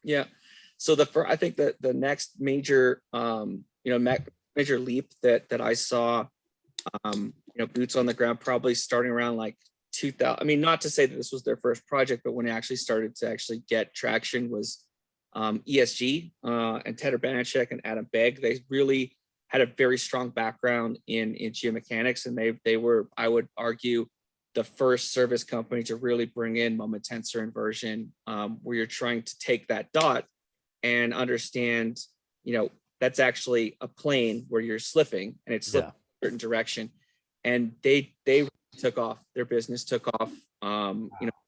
Yeah. So I think that the next major, major leap that I saw boots on the ground, probably starting around like 2000. I mean, not to say that this was their first project, but when it actually started to actually get traction was ESG and Ted Urbanchek and Adam Begg. They really had a very strong background in geomechanics, and they were, I would argue, the first service company to really bring in moment tensor inversion, where you're trying to take that dot and understand, that's actually a plane where you're slipping and it's slipping in a certain direction. And they took off. Their business took off.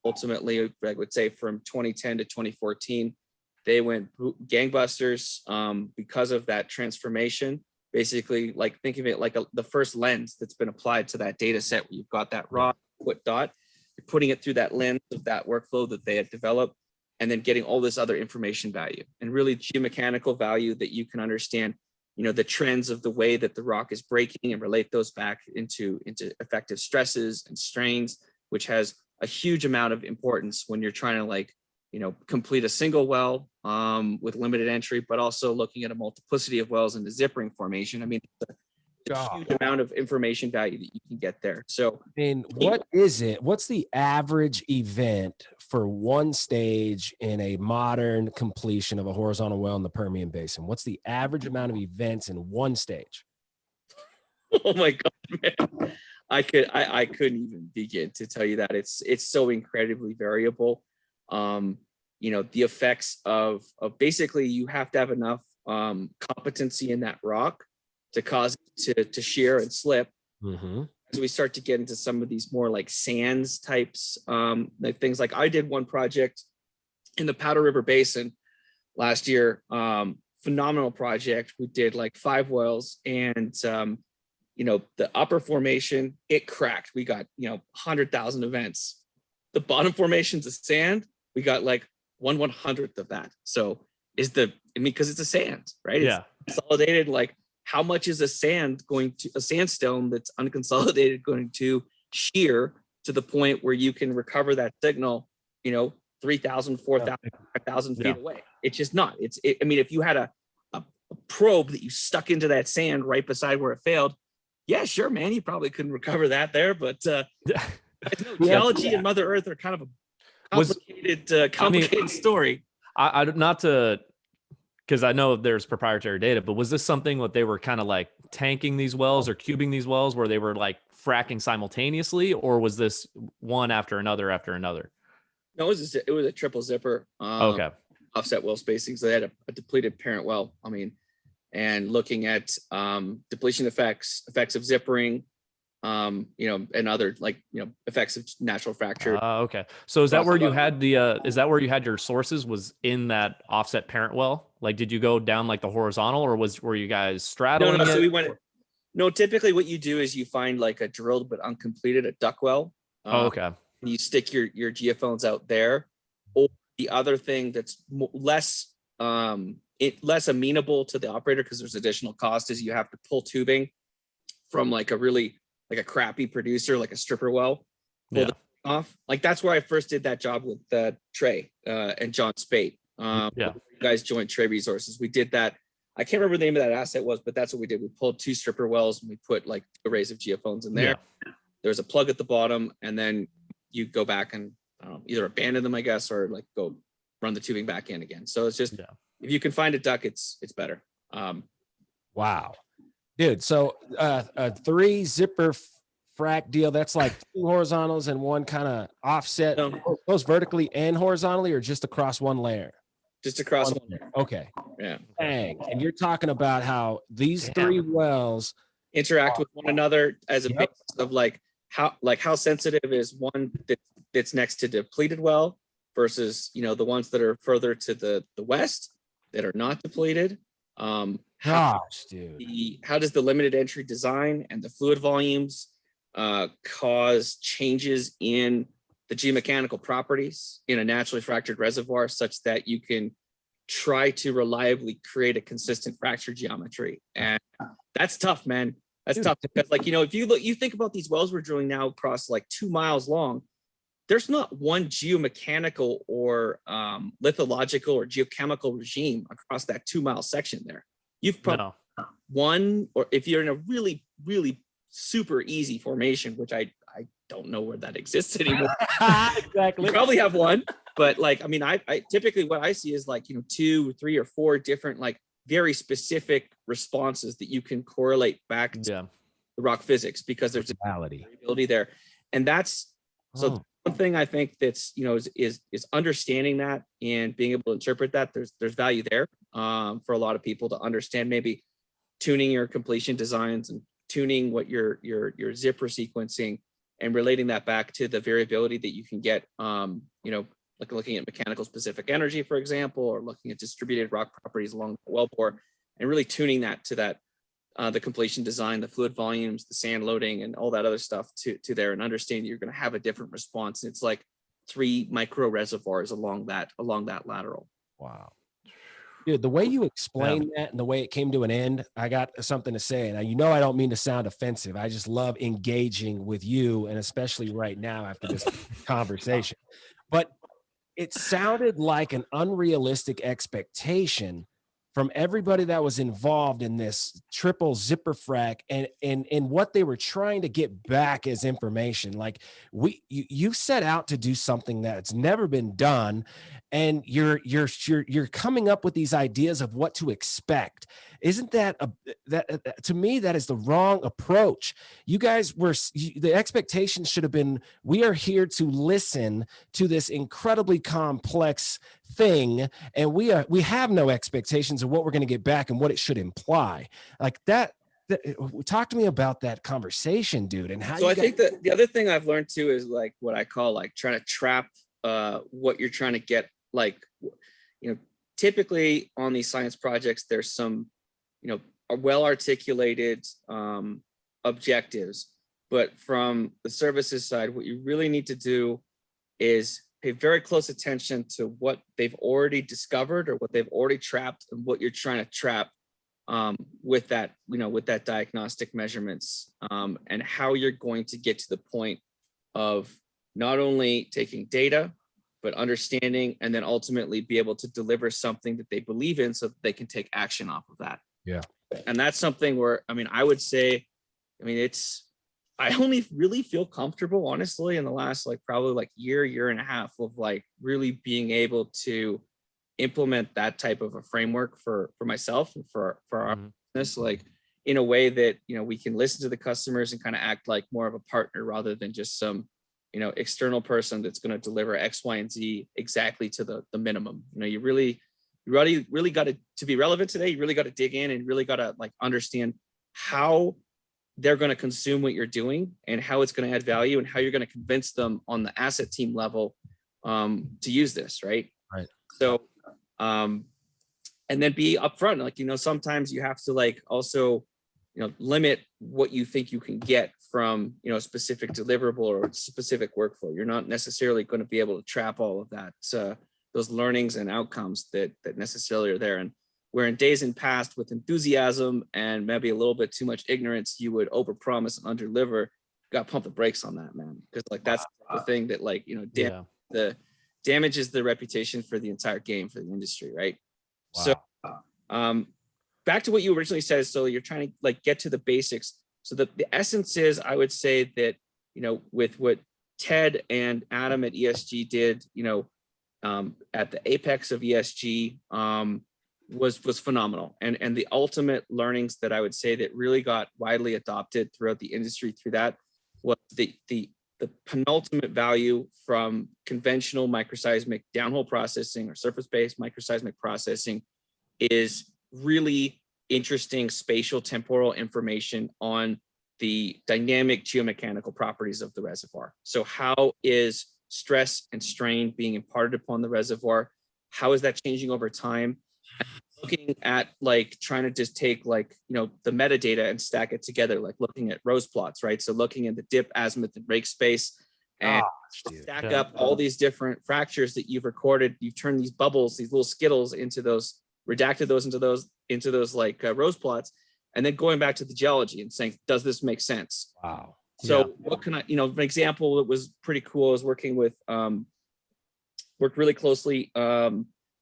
Ultimately, I would say from 2010 to 2014, they went gangbusters because of that transformation. Basically, like think of it like the first lens that's been applied to that data set where you've got that raw input dot, you're putting it through that lens of that workflow that they had developed, and then getting all this other information value and really geomechanical value that you can understand, the trends of the way that the rock is breaking and relate those back into effective stresses and strains, which has a huge amount of importance when you're trying to complete a single well with limited entry, but also looking at a multiplicity of wells in the zippering formation. I mean, it's a huge amount of information value that you can get there. So, I mean, what is it? What's the average event for one stage in a modern completion of a horizontal well in the Permian Basin? What's the average amount of events in one stage? Oh my God, man. I couldn't even begin to tell you that. It's so incredibly variable. The effects of basically you have to have enough competency in that rock to cause it to shear and slip. Mm-hmm. As we start to get into some of these more like sands types, like things like I did one project in the Powder River Basin last year, phenomenal project. We did like 5 wells, and the upper formation, it cracked. We got 100,000 events. The bottom formations of sand, we got like 1/100th of that. So because it's a sand, right? Yeah. It's consolidated. Like, how much is a sandstone that's unconsolidated going to shear to the point where you can recover that signal, 3,000, 4,000, 5,000 feet away? It's just not. I mean, if you had a probe that you stuck into that sand right beside where it failed, yeah, sure, man, you probably couldn't recover that there. But geology and Mother Earth are kind of a complicated story. I not to, because I know there's proprietary data, but was this something that they were kind of like tanking these wells or cubing these wells where they were like fracking simultaneously, or was this one after another after another? No, it was a triple zipper. Okay. Offset well spacing. So they had a depleted parent well. I mean, and looking at depletion effects of zippering, and other effects of natural fracture. Okay. So is that where you had your sources, was in that offset parent well? Like, did you go down like the horizontal, or were you guys straddling? No, so we went. No, typically what you do is you find like a drilled but uncompleted a duck well. Okay. You stick your geophones out there. Or the other thing that's less amenable to the operator, because there's additional cost, is you have to pull tubing from like a crappy producer, like a stripper well, pull the off. Like, that's where I first did that job with Trey and John Spate. You guys joined Trey Resources. We did that. I can't remember the name of that asset was, but that's what we did. We pulled 2 stripper wells and we put like arrays of geophones in there. Yeah. There's a plug at the bottom, and then you go back and either abandon them, I guess, or like go run the tubing back in again. So it's just, if you can find a duck, it's better. Wow, dude. So a 3 zipper frac deal, that's like 2 horizontals and 1 kind of offset, both vertically and horizontally, or just across one layer? Just across one layer. Okay. Yeah. Dang. And you're talking about how these 3 wells interact with one another as a basis of how sensitive is one that's next to depleted well versus the ones that are further to the west that are not depleted. How does the limited entry design and the fluid volumes cause changes in the geomechanical properties in a naturally fractured reservoir, such that you can try to reliably create a consistent fracture geometry? And that's tough, man. That's tough, because if you think about these wells we're drilling now across like 2 miles long, there's not one geomechanical or lithological or geochemical regime across that 2 mile section there. You've probably one, or if you're in a really, really super easy formation, which I don't know where that exists anymore. Exactly. You probably have one, but like, I mean, I typically what I see is like, 2, 3, or 4 different, like very specific responses that you can correlate back to Yeah. the rock physics, because there's a Reality. variability there. And that's, so one thing I think that's, is understanding that and being able to interpret that. There's value there for a lot of people to understand, maybe tuning your completion designs and tuning what your zipper sequencing and relating that back to the variability that you can get, like looking at mechanical specific energy, for example, or looking at distributed rock properties along the wellbore, and really tuning that to that, the completion design, the fluid volumes, the sand loading, and all that other stuff to there, and understanding you're going to have a different response. It's like 3 micro reservoirs along that lateral. Wow. Dude, the way you explained that and the way it came to an end, I got something to say. Now, I don't mean to sound offensive. I just love engaging with you, and especially right now after this conversation. But it sounded like an unrealistic expectation from everybody that was involved in this triple zipper frac, and what they were trying to get back as information. Like you set out to do something that's never been done, and you're coming up with these ideas of what to expect. Isn't that to me, that is the wrong approach? You guys the expectation should have been, we are here to listen to this incredibly complex thing, and we have no expectations of what we're going to get back and what it should imply. Like that. Talk to me about that conversation, dude. And how. So I think that the other thing I've learned too is like what I call like trying to trap what you're trying to get. Like, typically on these science projects, there's some, well articulated objectives, but from the services side, what you really need to do is pay very close attention to what they've already discovered or what they've already trapped, and what you're trying to trap with that, with that diagnostic measurements, and how you're going to get to the point of not only taking data, but understanding, and then ultimately be able to deliver something that they believe in, so that they can take action off of that. Yeah. And that's something where, I would say, I only really feel comfortable, honestly, in the last probably year and a half of really being able to implement that type of a framework for myself and for our business, in a way that, we can listen to the customers and kind of act like more of a partner rather than just some, external person that's going to deliver X, Y, and Z exactly to the minimum. You really got to be relevant today. You really got to dig in and really got to understand how they're going to consume what you're doing and how it's going to add value and how you're going to convince them on the asset team level to use this. Right. So, and then be upfront. Sometimes you have to also, limit what you think you can get from, a specific deliverable or specific workflow. You're not necessarily going to be able to trap all of that, those learnings and outcomes that necessarily are there. And where in days in past, with enthusiasm and maybe a little bit too much ignorance, you would overpromise and underdeliver. Got to pump the brakes on that, man, because that's the thing that damages the reputation for the entire game, for the industry, right? Wow. So, back to what you originally said. So you're trying to get to the basics. So the essence is, I would say that with what Ted and Adam at ESG did, at the apex of ESG, was phenomenal, and the ultimate learnings that I would say that really got widely adopted throughout the industry through that was the penultimate value from conventional microseismic downhole processing or surface-based microseismic processing is really interesting spatial temporal information on the dynamic geomechanical properties of the reservoir. So how is stress and strain being imparted upon the reservoir? How is that changing over time? Looking at trying to just take the metadata and stack it together, looking at rose plots, right? So looking at the dip, azimuth, and rake space, and stack up all these different fractures that you've recorded. You've turned these bubbles, these little skittles, into those, redacted those into those rose plots, and then going back to the geology and saying, does this make sense? Wow. So what can I, an example that was pretty cool is working with, worked really closely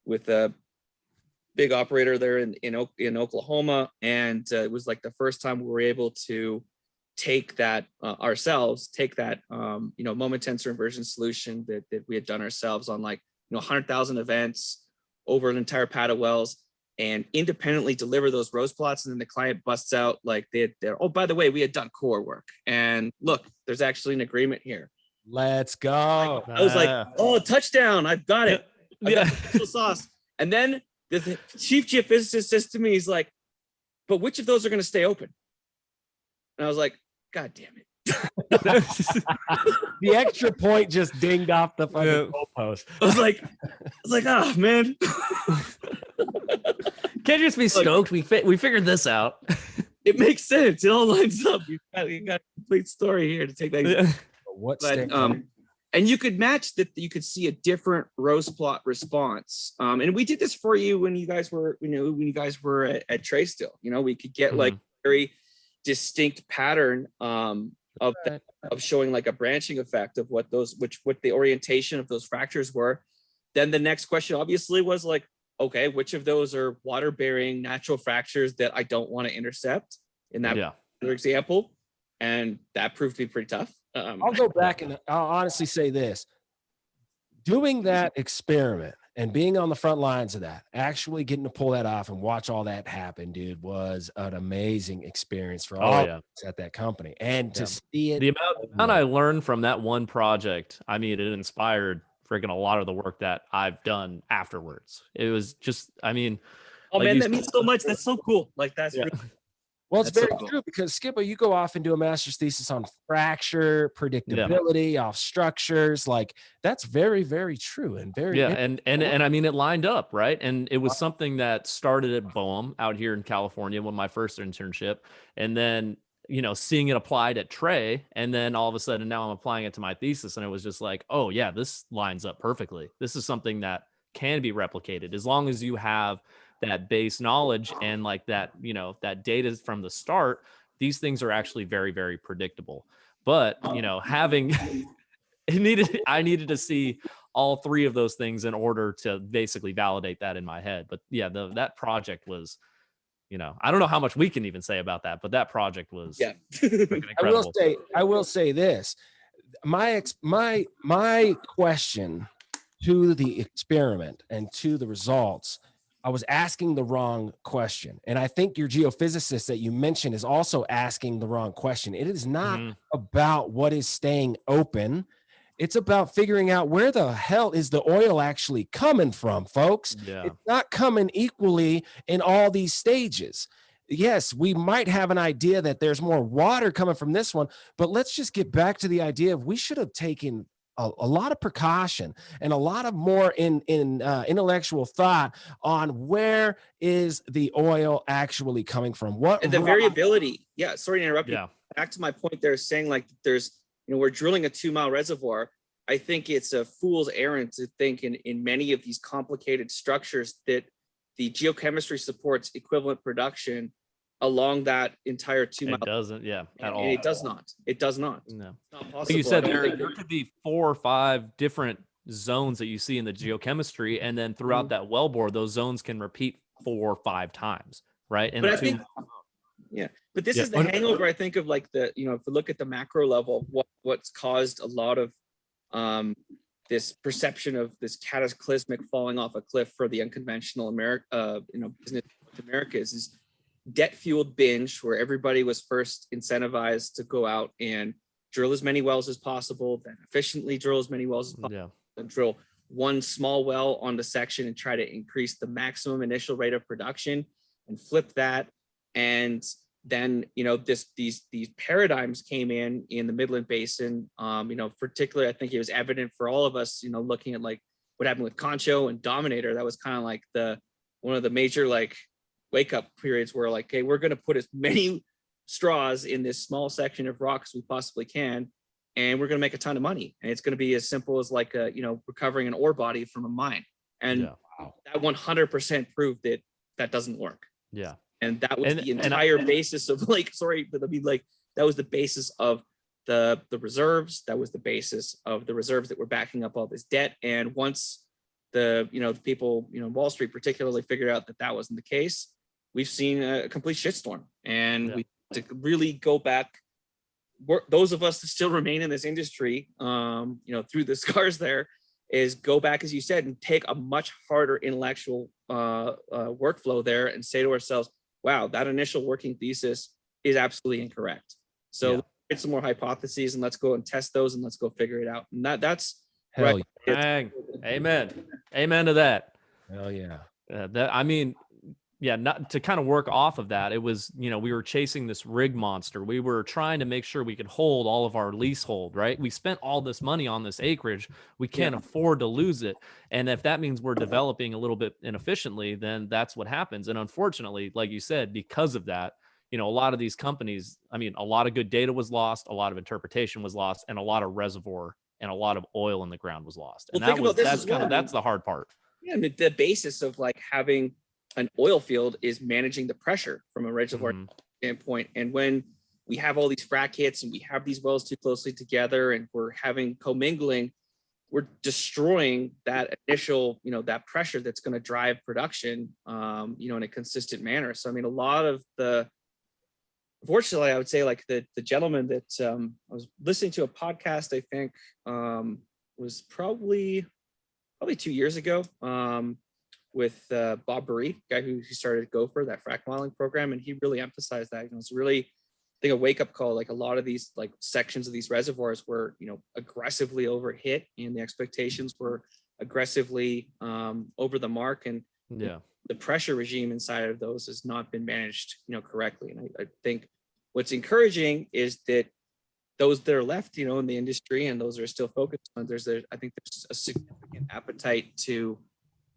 with a big operator there in Oklahoma. And it was the first time we were able to take that take that moment tensor inversion solution that we had done ourselves on 100,000 events over an entire pad of wells, and independently deliver those rose plots. And then the client busts out oh, by the way, we had done core work, and look, there's actually an agreement here. Let's go. I was like, oh, touchdown, I've got it. I got the special sauce. And then the chief geophysicist says to me, he's like, but which of those are going to stay open? And I was like, God damn it. The extra point just dinged off the fucking goalpost. I was like, oh man. Can't just be stoked. We figured this out. It makes sense. It all lines up. You got a complete story here to take that. And you could match that. You could see a different rose plot response. And we did this for you when you guys were, at Trey still. We could get very distinct pattern of showing a branching effect of what the orientation of those fractures were. Then the next question obviously was okay, which of those are water bearing natural fractures that I don't want to intercept in that particular example? And that proved to be pretty tough. I'll go back and I'll honestly say this. Doing that experiment and being on the front lines of that, actually getting to pull that off and watch all that happen, dude, was an amazing experience for all of us at that company. And to see it. The amount I learned from that one project, I mean, it inspired freaking a lot of the work that I've done afterwards. It was just, I mean. Oh man, that means so much. That's so cool. That's really. Well, it's very true because Skipper, you go off and do a master's thesis on fracture, predictability, off structures. That's very, very true and very and I mean it lined up, right? And it was something that started at BOEM out here in California when my first internship, and then seeing it applied at Trey, and then all of a sudden now I'm applying it to my thesis, and it was just like, oh yeah, this lines up perfectly. This is something that can be replicated as long as you have that base knowledge and that data from the start. These things are actually very, very predictable. But having I needed to see all three of those things in order to basically validate that in my head. But yeah, that project was, I don't know how much we can even say about that, but that project was incredible. I will say this. My question to the experiment and to the results, I was asking the wrong question. And I think your geophysicist that you mentioned is also asking the wrong question. It is not about what is staying open. It's about figuring out where the hell is the oil actually coming from, folks. Yeah. It's not coming equally in all these stages. Yes, we might have an idea that there's more water coming from this one, but let's just get back to the idea of we should have taken a lot of precaution and a lot of more intellectual thought on where is the oil actually coming from. And the variability. Yeah, sorry to interrupt you. Back to my point there, saying there's, we're drilling a 2-mile reservoir. I think it's a fool's errand to think in many of these complicated structures that the geochemistry supports equivalent production along that entire 2 mile. It doesn't, at all. It does not. It does not. No. It's not possible. Like you said, there could be 4 or 5 different zones that you see in the geochemistry, and then throughout that wellbore, those zones can repeat 4 or 5 times, right? And but I think, but this is the hangover. I think of if you look at the macro level, what's caused a lot of this perception of this cataclysmic falling off a cliff for the unconventional business in America is debt fueled binge, where everybody was first incentivized to go out and drill as many wells as possible, then efficiently drill as many wells as possible, and drill one small well on the section and try to increase the maximum initial rate of production and flip that. And then, these paradigms came in the Midland Basin. Particularly, I think it was evident for all of us, looking at what happened with Concho and Dominator. That was kind of one of the major wake up periods where hey, we're going to put as many straws in this small section of rock as we possibly can, and we're going to make a ton of money. And it's going to be as simple as recovering an ore body from a mine. And that 100% proved that doesn't work. Yeah. And that was the entire basis of that was the basis of the reserves. That was the basis of the reserves that were backing up all this debt. And once the people, Wall Street particularly, figured out that wasn't the case, we've seen a complete shitstorm. And we to really go back those of us that still remain in this industry, through the scars there, is go back, as you said, and take a much harder intellectual workflow there and say to ourselves, wow, that initial working thesis is absolutely incorrect. So let's get some more hypotheses and let's go and test those and let's go figure it out. And that's Hell right. Dang. Amen to that. Hell yeah. Not to kind of work off of that. It was, we were chasing this rig monster. We were trying to make sure we could hold all of our leasehold, right? We spent all this money on this acreage. We can't afford to lose it. And if that means we're developing a little bit inefficiently, then that's what happens. And unfortunately, like you said, because of that, a lot of these companies, a lot of good data was lost, a lot of interpretation was lost, and a lot of reservoir and a lot of oil in the ground was lost. And that's the hard part. Yeah, and the basis of like having an oil field is managing the pressure from a reservoir standpoint. And when we have all these frac hits and we have these wells too closely together and we're having commingling, we're destroying that initial, that pressure that's going to drive production, in a consistent manner. So, a lot of unfortunately, I would say like the gentleman that I was listening to a podcast, I think was probably 2 years ago, with Bob Burry, guy who started Gopher, that frac modeling program. And he really emphasized that, it's really, I think, a wake up call. Like a lot of these like sections of these reservoirs were, aggressively overhit and the expectations were aggressively over the mark. And the pressure regime inside of those has not been managed, correctly. And I think what's encouraging is that those that are left, in the industry and those that are still focused on, I think there's a significant appetite to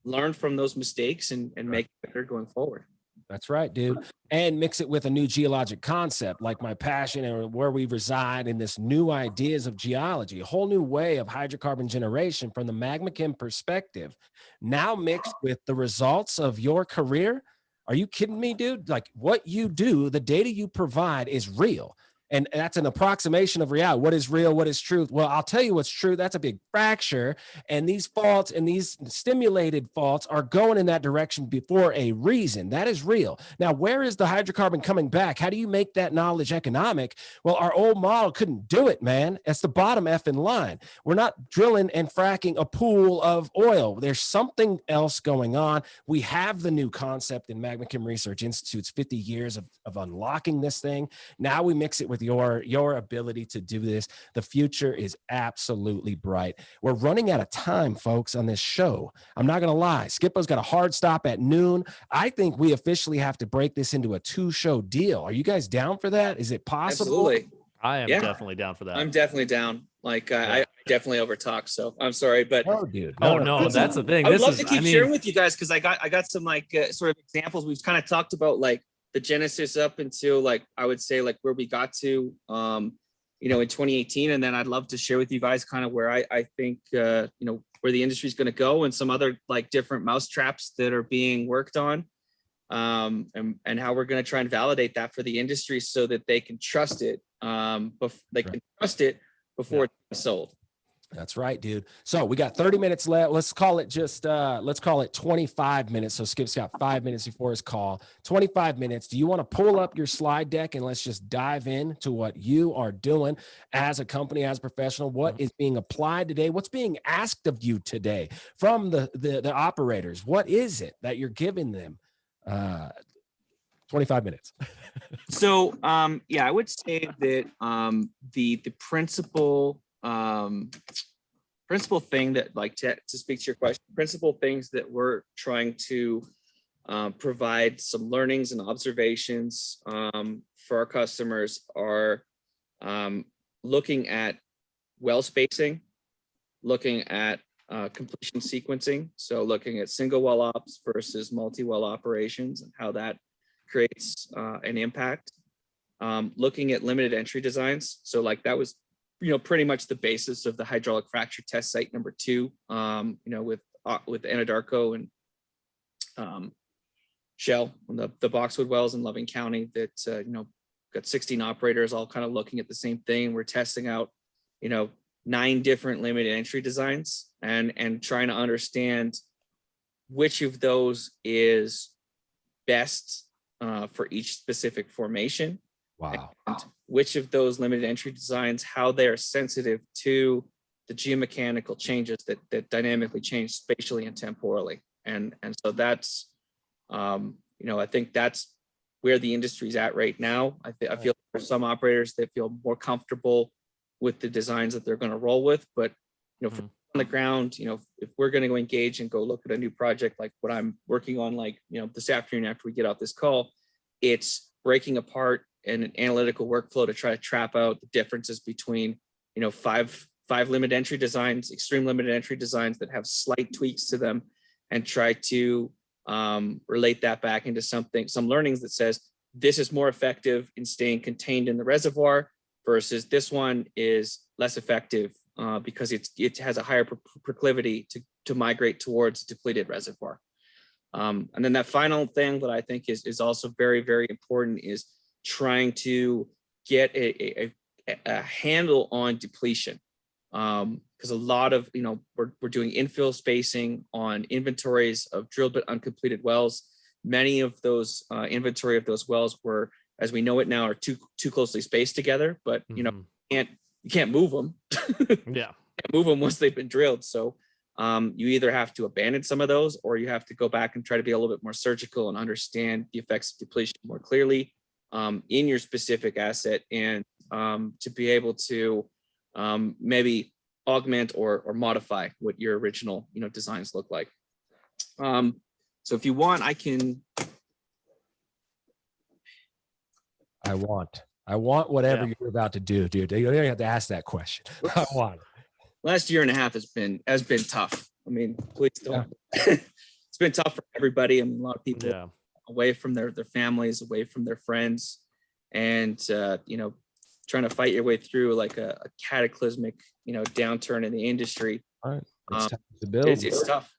learn from those mistakes and make it better going forward. That's right, dude. And mix it with a new geologic concept, like my passion and where we reside in this new ideas of geology, a whole new way of hydrocarbon generation from the MagmaChem perspective. Now mixed with the results of your career. Are you kidding me, dude? Like what you do, the data you provide is real. And that's an approximation of reality. What is real? What is truth? Well, I'll tell you what's true. That's a big fracture. And these faults and these stimulated faults are going in that direction for a reason. That is real. Now, where is the hydrocarbon coming back? How do you make that knowledge economic? Well, our old model couldn't do it, man. That's the bottom effing line. We're not drilling and fracking a pool of oil. There's something else going on. We have the new concept in MagmaChem Research Institute's 50 years of unlocking this thing. Now we mix it with your ability to do this. The future is absolutely bright. We're running out of time, folks, on this show. I'm not going to lie. Skippo's got a hard stop at noon. I think we officially have to break this into a 2-show deal. Are you guys down for that? Is it possible? Absolutely. I am definitely down for that. I'm definitely down. Like I definitely overtalk, so I'm sorry, but dude. No, that's the thing. I would love to keep sharing with you guys because I got some like sort of examples. We've kind of talked about like the genesis up until like I would say like where we got to in 2018, and then I'd love to share with you guys kind of where I think where the industry is going to go and some other like different mousetraps that are being worked on, and how we're going to try and validate that for the industry so that they can trust it, can trust it before it's sold. That's right, dude. So we got 30 minutes left. Let's call it 25 minutes. So Skip's got 5 minutes before his call. 25 minutes. Do you want to pull up your slide deck and let's just dive into what you are doing as a company, as a professional? What is being applied today? What's being asked of you today from the operators? What is it that you're giving them? 25 minutes. So I would say that the principal thing that, like, to speak to your question, principal things that we're trying to provide some learnings and observations for our customers are looking at well spacing, looking at completion sequencing. So looking at single well ops versus multi-well operations and how that creates an impact. Looking at limited entry designs. So like that was pretty much the basis of the hydraulic fracture test site number 2, with Anadarko and Shell on the Boxwood wells in Loving County that, got 16 operators all kind of looking at the same thing. We're testing out, 9 different limited entry designs and trying to understand which of those is best for each specific formation. Wow. and which of those limited entry designs, how they are sensitive to the geomechanical changes that dynamically change spatially and temporally. And so that's, I think that's where the industry's at right now. I feel for some operators, they feel more comfortable with the designs that they're going to roll with, but, for on the ground, if we're going to go engage and go look at a new project, like what I'm working on, like, this afternoon after we get off this call, it's breaking apart an analytical workflow to try to trap out the differences between, five limited entry designs, extreme limited entry designs that have slight tweaks to them, and try to relate that back into some learnings that says this is more effective in staying contained in the reservoir versus this one is less effective because it has a higher proclivity to migrate towards depleted reservoir. And then that final thing that I think is also very, very important is trying to get a handle on depletion. Because a lot of, we're doing infill spacing on inventories of drilled but uncompleted wells. Many of those inventory of those wells were, as we know it now, are too closely spaced together, but you can't move them. Yeah. Can't move them once they've been drilled. So you either have to abandon some of those, or you have to go back and try to be a little bit more surgical and understand the effects of depletion more clearly in your specific asset, and to be able to maybe augment or modify what your original designs look like. So if you want, I can. I want whatever you're about to do, dude. You don't even have to ask that question. I want it. Last year and a half has been tough. I mean, please don't. Yeah. It's been tough for everybody. I mean, a lot of people away from their families, away from their friends, and trying to fight your way through like a cataclysmic downturn in the industry. All right. It's tough to build. It's tough.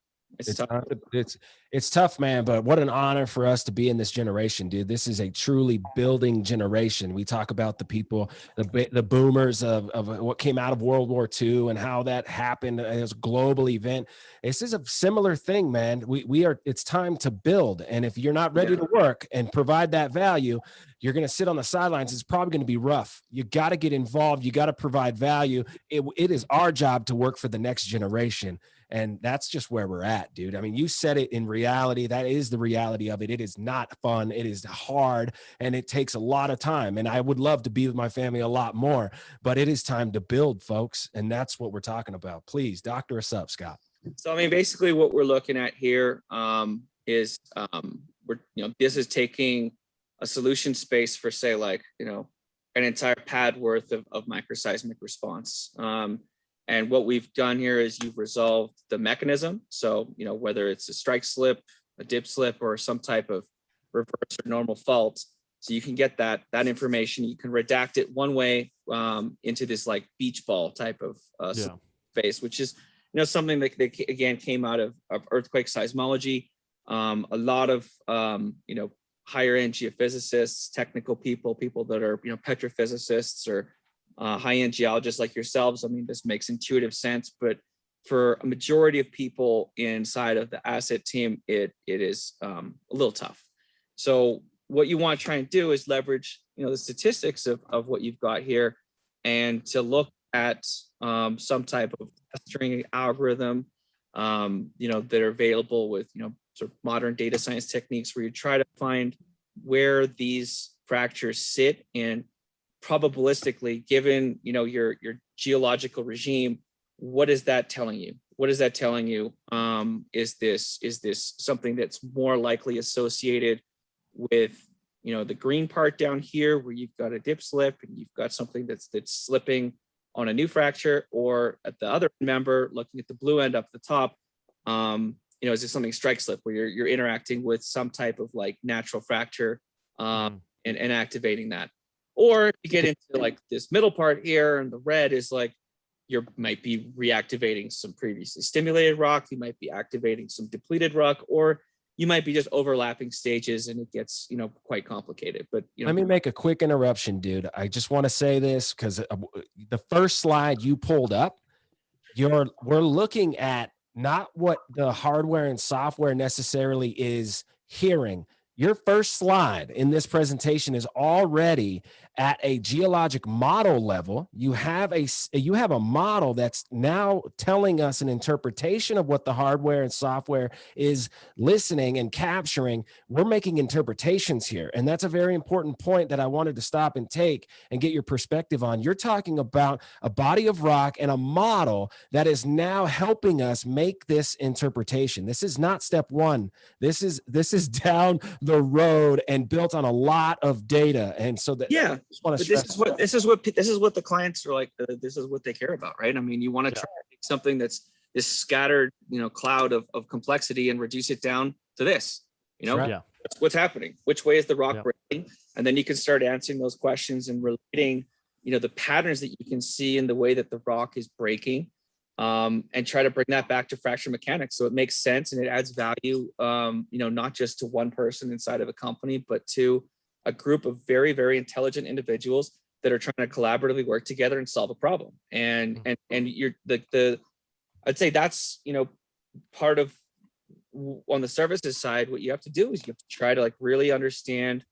It's tough, man, but what an honor for us to be in this generation, dude. This is a truly building generation. We talk about the people, the boomers of what came out of World War II and how that happened as a global event. This is a similar thing, man. It's time to build. And if you're not ready to work and provide that value, you're going to sit on the sidelines. It's probably going to be rough. You got to get involved. You got to provide value. It is our job to work for the next generation. And that's just where we're at, dude. I mean, you said it in reality. That is the reality of it. It is not fun. It is hard, and it takes a lot of time. And I would love to be with my family a lot more, but it is time to build, folks. And that's what we're talking about. Please, doctor us up, Scott. So, I mean, basically what we're looking at here is this is taking a solution space for, say, like, an entire pad worth of microseismic response. And what we've done here is you've resolved the mechanism. So, whether it's a strike slip, a dip slip, or some type of reverse or normal fault. So you can get that information. You can redact it one way into this like beach ball type of space, which is, something that again came out of earthquake seismology. A lot of, higher end geophysicists, technical people that are, petrophysicists or high-end geologists like yourselves. I mean, this makes intuitive sense, but for a majority of people inside of the asset team, it is a little tough. So what you want to try and do is leverage, the statistics of what you've got here, and to look at some type of clustering algorithm, that are available with, sort of modern data science techniques, where you try to find where these fractures sit, and probabilistically, given your geological regime, what is that telling you? What is that telling you? Is this something that's more likely associated with the green part down here, where you've got a dip slip and you've got something that's slipping on a new fracture, or at the other member, looking at the blue end up the top, is this something strike slip, where you're interacting with some type of like natural fracture and activating that? Or you get into like this middle part here, and the red is like you might be reactivating some previously stimulated rock, you might be activating some depleted rock, or you might be just overlapping stages, and it gets quite complicated. But let me make a quick interruption, dude. I just want to say this because the first slide you pulled up, we're looking at not what the hardware and software necessarily is hearing. your first slide in this presentation is already at a geologic model level. You have a model that's now telling us an interpretation of what the hardware and software is listening and capturing. We're making interpretations here. And that's a very important point that I wanted to stop and take and get your perspective on. You're talking about a body of rock and a model that is now helping us make this interpretation. This is not step one. This is down the road and built on a lot of data. And so that, Yeah, but this is what the clients are like. This is what they care about, right? I mean, you want to try to take something that's this scattered, cloud of complexity and reduce it down to this. That's what's happening. Which way is the rock breaking? And then you can start answering those questions and relating, the patterns that you can see in the way that the rock is breaking, and try to bring that back to fracture mechanics. So it makes sense and it adds value, not just to one person inside of a company, but to a group of very, very intelligent individuals that are trying to collaboratively work together and solve a problem. And you're I'd say that's, part of, on the services side, what you have to do is you have to try to really understand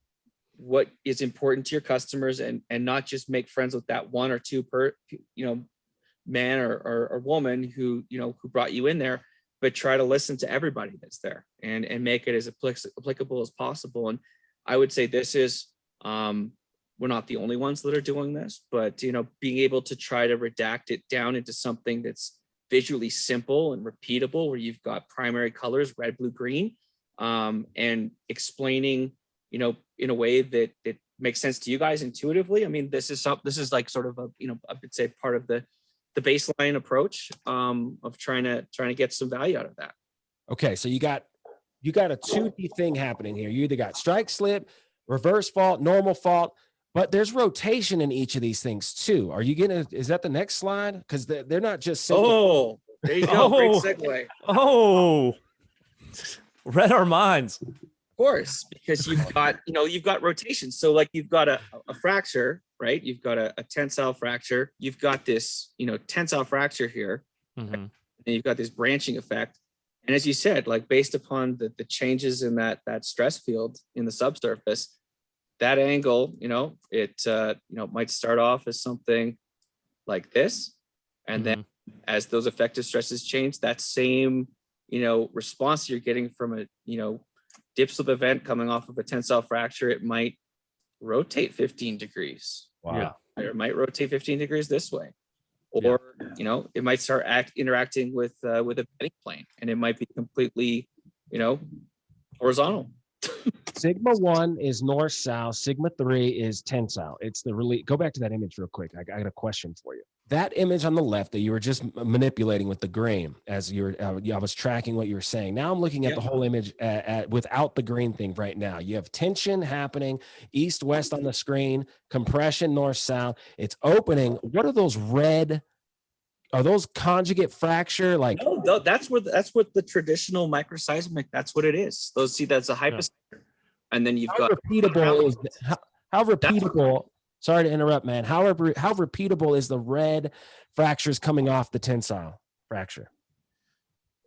what is important to your customers and not just make friends with that one or two man or woman who brought you in there, but try to listen to everybody that's there and make it as applicable as possible. And I would say this is, we're not the only ones that are doing this, but being able to try to redact it down into something that's visually simple and repeatable, where you've got primary colors, red, blue, green, and explaining, in a way that it makes sense to you guys intuitively. I mean, this is like sort of a, I would say part of the baseline approach, of trying to get some value out of that. Okay. So you got a 2D thing happening here. You either got strike slip, reverse fault, normal fault, but there's rotation in each of these things too. Is that the next slide? Because they're not just simple. Oh, there you go. Great segue. Oh, read our minds. Of course, because you've got rotation. So like you've got a fracture, right? You've got a tensile fracture. You've got this, tensile fracture here. Mm-hmm. And you've got this branching effect. And as you said, like based upon the changes in that stress field in the subsurface, that angle, it might start off as something like this. And then as those effective stresses change, that same, response you're getting from a, dip slip event coming off of a tensile fracture, it might rotate 15 degrees. Wow. Or it might rotate 15 degrees this way. Or, it might start interacting with a bedding plane, and it might be completely, horizontal. Sigma 1 is north south. Sigma 3 is tensile. It's the release. Go back to that image real quick. I got a question for you. That image on the left that you were just manipulating with the green, as I was tracking what you were saying. Now I'm looking at the whole image without the green thing right now. You have tension happening east west on the screen, compression north south. It's opening. What are those red? Are those conjugate fracture? Like no, that's what the traditional microseismic. That's what it is. That's a hypocenter, and then you've got how repeatable. Sorry to interrupt, man. How repeatable is the red fractures coming off the tensile fracture?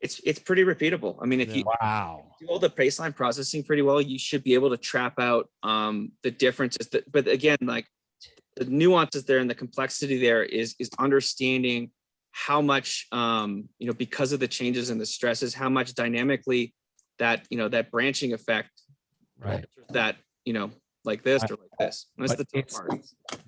It's pretty repeatable. I mean, if you do all the baseline processing pretty well, you should be able to trap out the differences. But again, like the nuances there and the complexity there is understanding how much, because of the changes in the stresses, how much dynamically that, that branching effect, right, that, like this or like this. That's the tough part.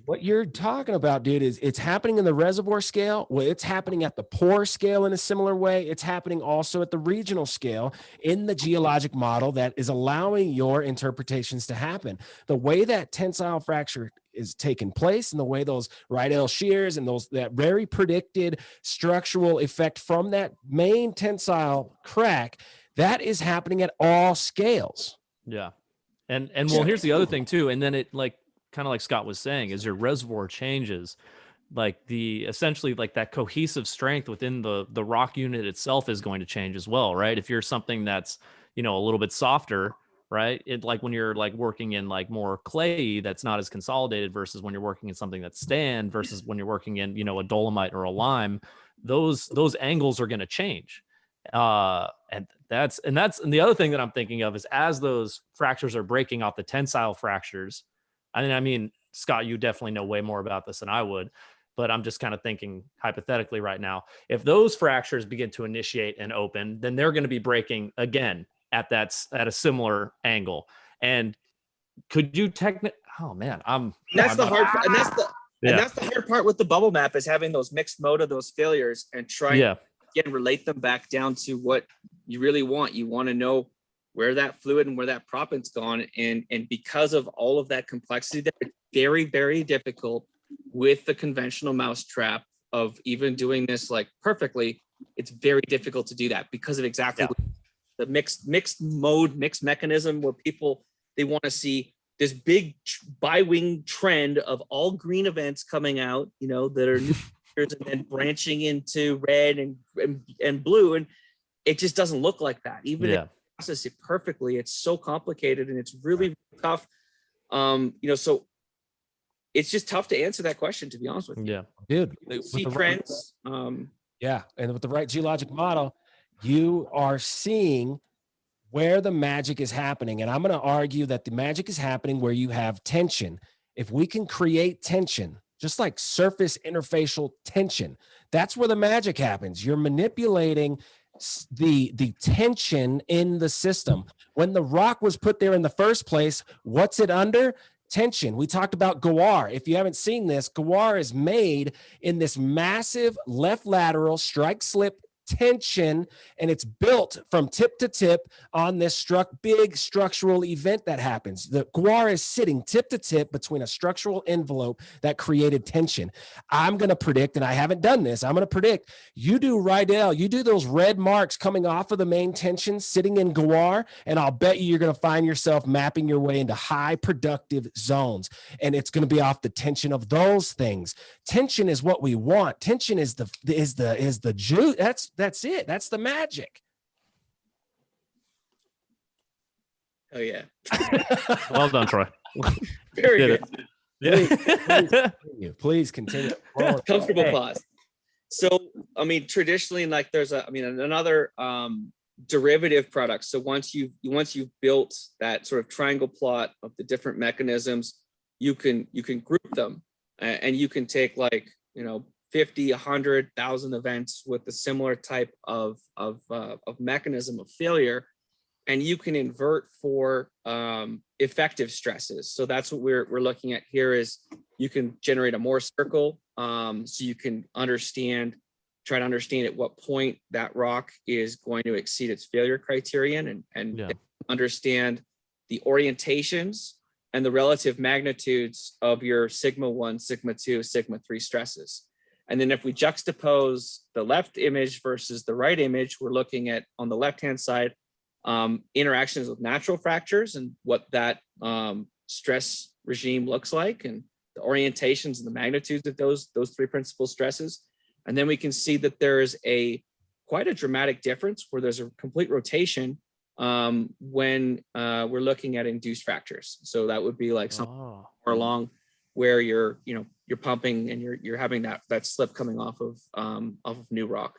What you're talking about, dude, is it's happening in the reservoir scale. Well, it's happening at the pore scale in a similar way. It's happening also at the regional scale in the geologic model that is allowing your interpretations to happen. The way that tensile fracture is taking place and the way those right L shears and that very predicted structural effect from that main tensile crack, that is happening at all scales. Yeah. And well, here's the other thing too. And then it kind of like Scott was saying, is your reservoir changes, like essentially like that cohesive strength within the rock unit itself is going to change as well, right? If you're something that's, a little bit softer, right? It like when you're like working in like more clay that's not as consolidated versus when you're working in something that's stand versus when you're working in, a dolomite or a lime, those angles are going to change. And And the other thing that I'm thinking of is as those fractures are breaking off, the tensile fractures. I mean, Scott, you definitely know way more about this than I would, but I'm just kind of thinking hypothetically right now. If those fractures begin to initiate and open, then they're going to be breaking again at a similar angle. And could you oh man, That's the hard part. And that's the hard part with the bubble map is having those mixed mode of those failures and trying to again relate them back down to what you really want. You want to know where that fluid and where that propant's gone. And because of all of that complexity, that it's very, very difficult with the conventional mousetrap of even doing this like perfectly. It's very difficult to do that because of exactly the mixed mode, mixed mechanism where people, they want to see this big bi-wing trend of all green events coming out, you know, that are and then branching into red and blue. And it just doesn't look like that. Even if you process it perfectly, it's so complicated and it's really tough. You know, so it's just tough to answer that question, to be honest with you. Yeah, dude. See trends. Yeah. And with the right geologic model, you are seeing where the magic is happening. And I'm going to argue that the magic is happening where you have tension. If we can create tension, just like surface interfacial tension, that's where the magic happens. You're manipulating the tension in the system. When the rock was put there in the first place, what's it under? Tension. We talked about Gawar. If you haven't seen this, Gawar is made in this massive left lateral strike slip tension, and it's built from tip to tip on this big structural event that happens. The Gawar is sitting tip to tip between a structural envelope that created tension. I'm going to predict, and I haven't done this, I'm going to predict you do Rydell, you do those red marks coming off of the main tension sitting in Gawar, and I'll bet you're going to find yourself mapping your way into high productive zones, and it's going to be off the tension of those things. Tension is what we want. Tension is the juice. That's it. That's the magic. Oh yeah. Well done, Troy. Very good. Please continue. Comfortable pause. So, I mean, traditionally, like there's another derivative product. So once you've built that sort of triangle plot of the different mechanisms, you can group them and you can take 50, 100, 1,000 events with a similar type of mechanism of failure, and you can invert for effective stresses. So that's what we're looking at here is you can generate a Moore circle, so you can try to understand at what point that rock is going to exceed its failure criterion and understand the orientations and the relative magnitudes of your sigma 1, sigma 2, sigma 3 stresses. And then if we juxtapose the left image versus the right image, we're looking at, on the left-hand side, interactions with natural fractures and what that stress regime looks like and the orientations and the magnitudes of those three principal stresses. And then we can see that there is quite a dramatic difference where there's a complete rotation when we're looking at induced fractures. So that would be like something more along where you're pumping and you're having that slip coming off of new rock.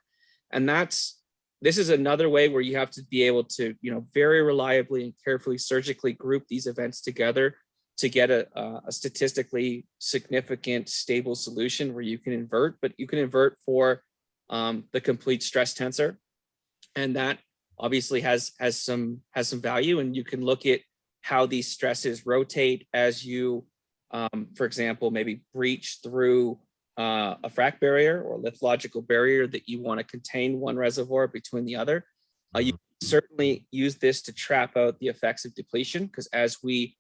And this is another way where you have to be able to, very reliably and carefully surgically group these events together to get a statistically significant stable solution where you can invert, but you can invert for the complete stress tensor. And that obviously has some value, and you can look at how these stresses rotate as you, for example, maybe breach through a frac barrier or lithological barrier that you want to contain one reservoir between the other. You can certainly use this to trap out the effects of depletion, because as we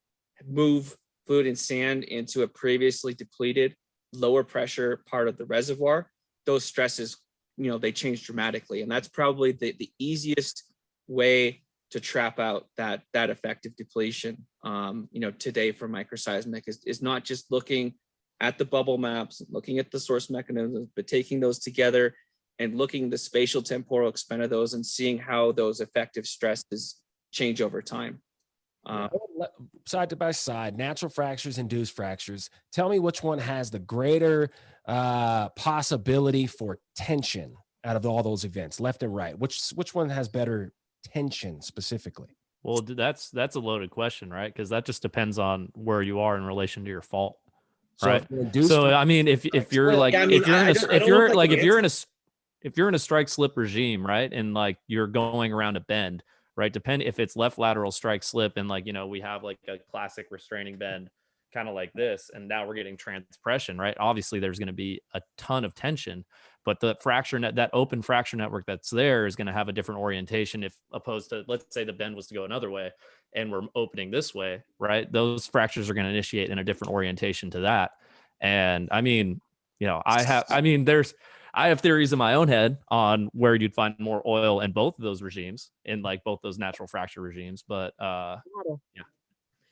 move fluid and sand into a previously depleted lower pressure part of the reservoir, those stresses, they change dramatically. And that's probably the easiest way to trap out that effective depletion, today for microseismic is not just looking at the bubble maps, looking at the source mechanisms, but taking those together and looking at the spatial temporal extent of those and seeing how those effective stresses change over time. Side by side, natural fractures, induced fractures. Tell me which one has the greater possibility for tension out of all those events, left and right. Which one has better tension specifically? Well, that's a loaded question, right? Because that just depends on where you are in relation to your fault, So right? if you're induced So to- I mean, if you're Well, like yeah, I mean, if you're in I a don't- I if don't know you're if I like can if you're in answer. a if you're in a strike slip regime, right, and like you're going around a bend, right? Depend if it's left lateral strike slip, and like we have like a classic restraining bend, kind of like this, and now we're getting transpression, right? Obviously, there's going to be a ton of tension, but the fracture net, that open fracture network that's there, is going to have a different orientation if opposed to, let's say the bend was to go another way and we're opening this way, right? Those fractures are going to initiate in a different orientation to that. And I mean, I have theories in my own head on where you'd find more oil in both of those regimes, in like both those natural fracture regimes. But yeah,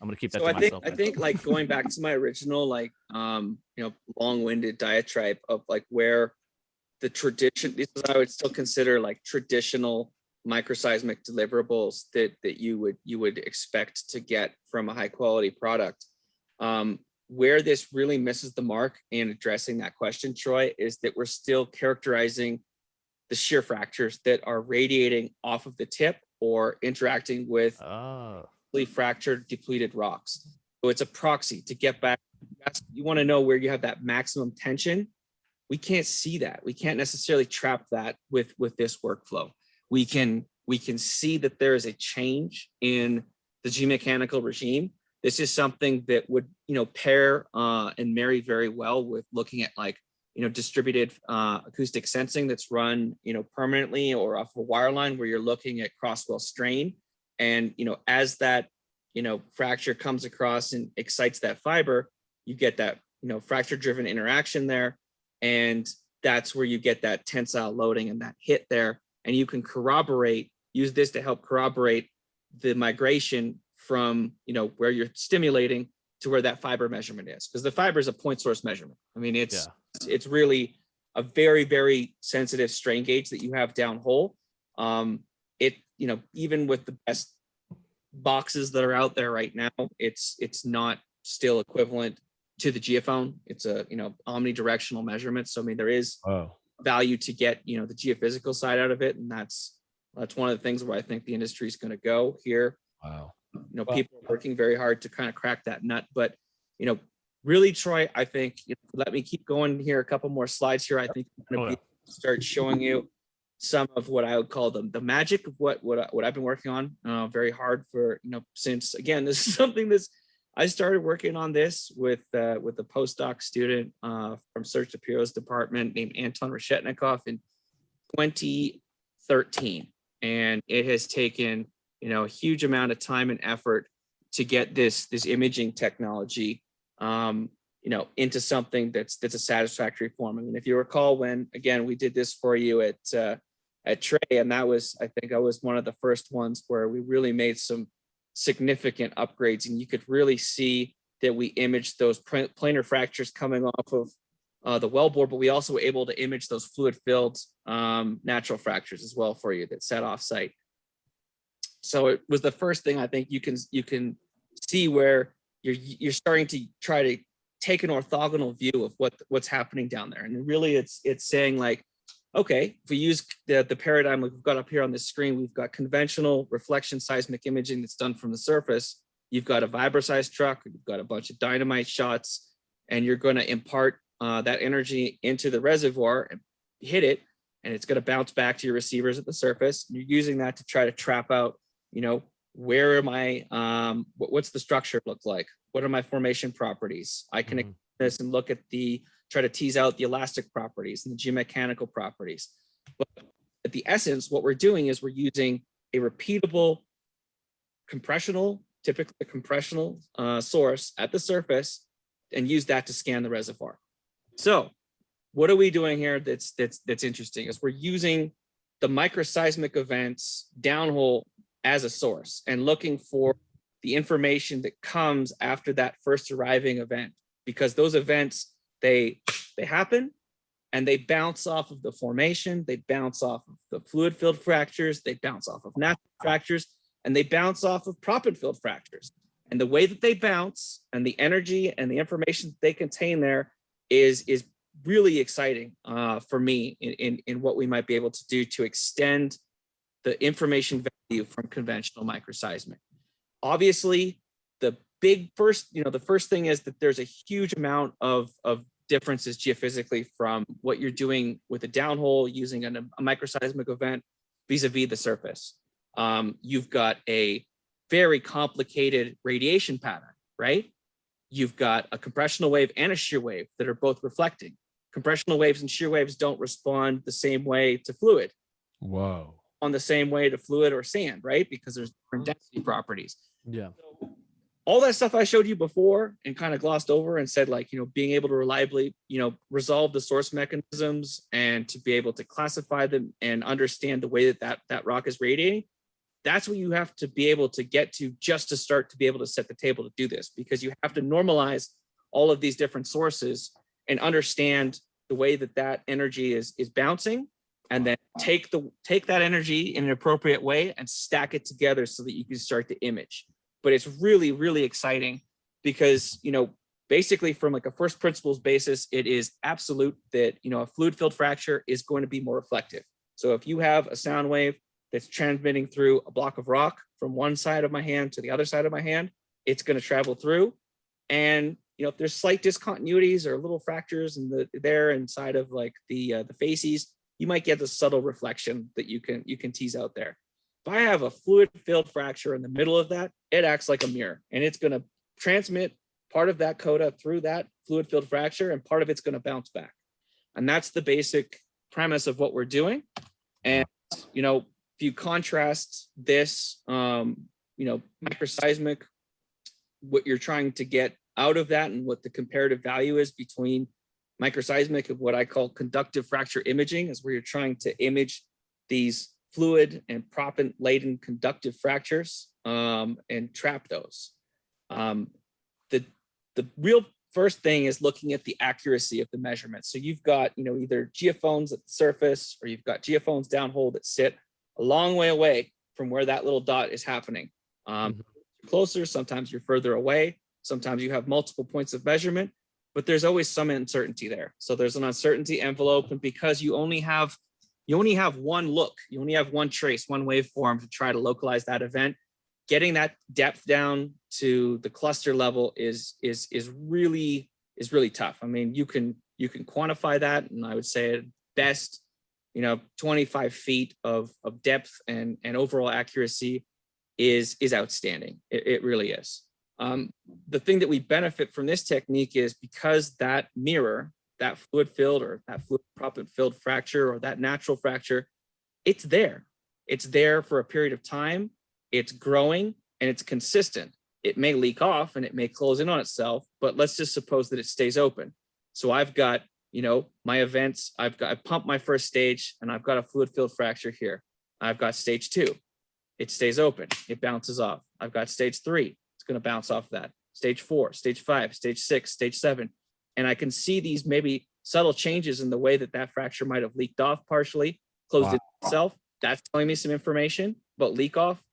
I'm gonna keep that So to I think myself. I think like going back to my original like long-winded diatribe of like where the tradition, this is I would still consider like traditional microseismic deliverables that you would expect to get from a high quality product. Where this really misses the mark in addressing that question, Troy, is that we're still characterizing the shear fractures that are radiating off of the tip or interacting with fractured, depleted rocks. So it's a proxy to get back. You want to know where you have that maximum tension. We can't see that. We can't necessarily trap that with this workflow. We can see that there is a change in the geomechanical regime. This is something that would pair and marry very well with looking at like distributed acoustic sensing that's run permanently or off a wire line, where you're looking at crosswell strain. And as that fracture comes across and excites that fiber, you get that fracture driven interaction there, and that's where you get that tensile loading and that hit there. And you can use this to help corroborate the migration from where you're stimulating to where that fiber measurement is, because the fiber is a point source measurement. I mean, it's really a very, very sensitive strain gauge that you have downhole. Even with the best boxes that are out there right now, it's not still equivalent to the geophone. It's a omnidirectional measurement. So I mean, there is value to get the geophysical side out of it, and that's one of the things where I think the industry is going to go here. Wow. People are working very hard to kind of crack that nut, but really, Troy, I think let me keep going here. A couple more slides here. I think I'm going to start showing you some of what I would call the magic of what I've been working on very hard for since, again, this is something I started working on this with a postdoc student from Serge Shapiro's department named Anton Reshetnikov in 2013, and it has taken a huge amount of time and effort to get this imaging technology into something that's a satisfactory form. I mean, if you recall, when again we did this for you at Trey, and I think I was one of the first ones where we really made some significant upgrades, and you could really see that we imaged those planar fractures coming off of the wellbore, but we also were able to image those fluid filled natural fractures as well for you that sat off site. So it was the first thing I think you can see where you're starting to try to take an orthogonal view of what's happening down there. And really it's saying like, okay, if we use the paradigm like we've got up here on the screen, we've got conventional reflection seismic imaging that's done from the surface. You've got a vibro-sized truck, you've got a bunch of dynamite shots, and you're going to impart that energy into the reservoir and hit it, and it's going to bounce back to your receivers at the surface. And you're using that to try to trap out, where am I, what's the structure look like? What are my formation properties? I can this and look at try to tease out the elastic properties and the geomechanical properties. But at the essence, what we're doing is we're using a repeatable typically a compressional source at the surface, and use that to scan the reservoir. So what are we doing here that's interesting is we're using the microseismic events downhole as a source and looking for the information that comes after that first arriving event, because those events, they happen and they bounce off of the formation, they bounce off of the fluid filled fractures, they bounce off of natural fractures, and they bounce off of proppant filled fractures. And the way that they bounce and the energy and the information that they contain there is really exciting for me in what we might be able to do to extend the information value from conventional microseismic. Obviously, the first thing is that there's a huge amount of differences geophysically from what you're doing with a downhole using a microseismic event vis-a-vis the surface. You've got a very complicated radiation pattern, right? You've got a compressional wave and a shear wave that are both reflecting. Compressional waves and shear waves don't respond the same way to fluid. Whoa. On the same way to fluid or sand, right? Because there's different density properties. Yeah. So all that stuff I showed you before and kind of glossed over and said, like, being able to reliably, resolve the source mechanisms and to be able to classify them and understand the way that rock is radiating. That's what you have to be able to get to just to start to be able to set the table to do this, because you have to normalize all of these different sources and understand the way that energy is bouncing, and then take that energy in an appropriate way and stack it together so that you can start to image. But it's really, really exciting because, basically from like a first principles basis, it is absolute that, a fluid filled fracture is going to be more reflective. So if you have a sound wave that's transmitting through a block of rock from one side of my hand to the other side of my hand, it's going to travel through. And, if there's slight discontinuities or little fractures there inside of like the facies, you might get the subtle reflection that you can tease out there. If I have a fluid filled fracture in the middle of that, it acts like a mirror, and it's going to transmit part of that coda through that fluid filled fracture, and part of it's going to bounce back. And that's the basic premise of what we're doing. And, if you contrast this, microseismic, what you're trying to get out of that and what the comparative value is between microseismic and what I call conductive fracture imaging, is where you're trying to image these fluid and proppant laden conductive fractures and trap those. The real first thing is looking at the accuracy of the measurements. So you've got, either geophones at the surface, or you've got geophones downhole that sit a long way away from where that little dot is happening. Closer, sometimes you're further away. Sometimes you have multiple points of measurement, but there's always some uncertainty there. So there's an uncertainty envelope, and because you only have one look, you only have one trace, one waveform to try to localize that event, getting that depth down to the cluster level is really tough. I mean, you can quantify that, and I would say at best, 25 feet of depth and overall accuracy is outstanding. It really is. The thing that we benefit from this technique is because that mirror, that fluid filled or that fluid proppant filled fracture or that natural fracture, it's there. It's there for a period of time. It's growing and it's consistent. It may leak off and it may close in on itself, but let's just suppose that it stays open. So I've got, my events, I pumped my first stage and I've got a fluid filled fracture here. I've got stage 2. It stays open. It bounces off. I've got stage 3. It's going to bounce off that. Stage 4, stage 5, stage 6, stage 7. And I can see these maybe subtle changes in the way that fracture might have leaked off partially, closed in itself. That's telling me some information about leak off,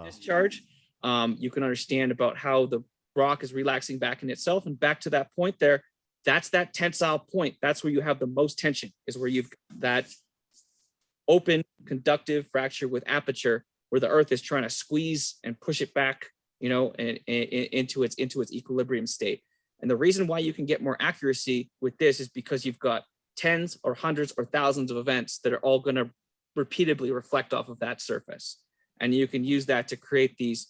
discharge. You can understand about how the rock is relaxing back in itself. And back to that point there, that's that tensile point. That's where you have the most tension, is where you've got that open conductive fracture with aperture, where the earth is trying to squeeze and push it back, and into its equilibrium state. And the reason why you can get more accuracy with this is because you've got tens or hundreds or thousands of events that are all going to repeatedly reflect off of that surface. And you can use that to create these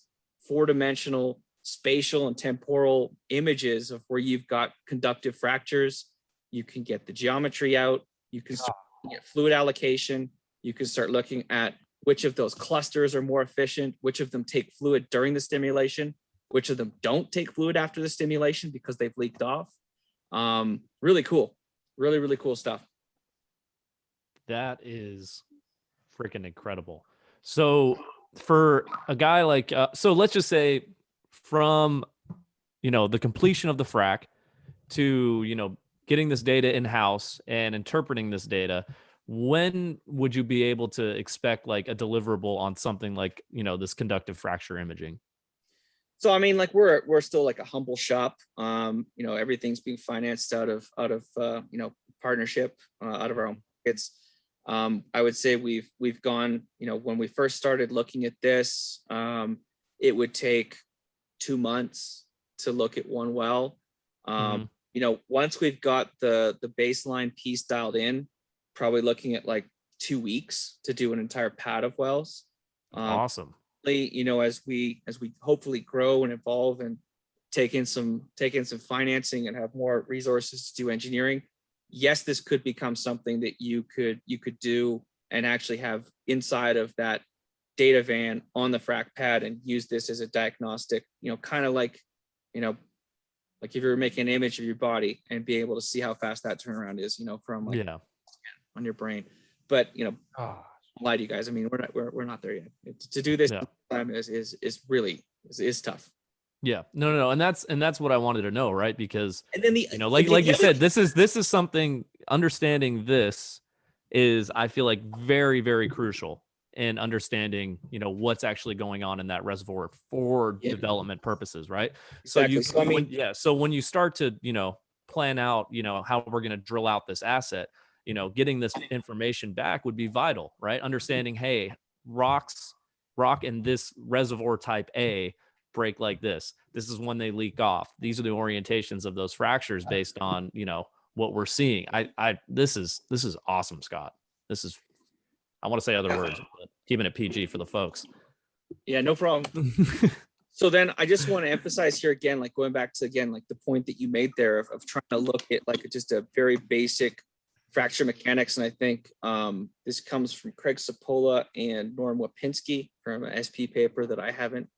4-dimensional spatial and temporal images of where you've got conductive fractures. You can get the geometry out. You can start looking at fluid allocation. You can start looking at which of those clusters are more efficient, which of them take fluid during the stimulation, which of them don't take fluid after the stimulation because they've leaked off. Really cool. Really, really cool stuff. That is freaking incredible. So for a guy like, so let's just say from, the completion of the frac to, getting this data in-house and interpreting this data, when would you be able to expect like a deliverable on something like, this conductive fracture imaging? So, I mean, like we're still like a humble shop. Everything's being financed out of partnership, out of our own pockets. I would say we've gone, when we first started looking at this, it would take 2 months to look at one well. Once we've got the baseline piece dialed in, probably looking at like 2 weeks to do an entire pad of wells. Awesome. As we hopefully grow and evolve and take in some financing and have more resources to do engineering, yes, this could become something that you could do and actually have inside of that data van on the frac pad and use this as a diagnostic, kind of like if you were making an image of your body and be able to see how fast that turnaround is, from like on your brain. But I'll lie to you guys. I mean, we're not there yet. To do this time is really tough. Yeah, no, and that's what I wanted to know, right? Because and then like you said, this is something. Understanding this is, I feel like, very, very crucial in understanding, what's actually going on in that reservoir for development purposes, right? Exactly. So when you start to plan out how we're going to drill out this asset, getting this information back would be vital, right? Understanding, hey, rock in this reservoir type A break like this. This is when they leak off. These are the orientations of those fractures based on, what we're seeing. This is awesome, Scott. I want to say other words, but keeping it PG for the folks. Yeah, no problem. So then I just want to emphasize here again, like going back to, like the point that you made there of trying to look at like just a very basic fracture mechanics. And I think this comes from Craig Sapola and Norm Wapinski from an SP paper that I haven't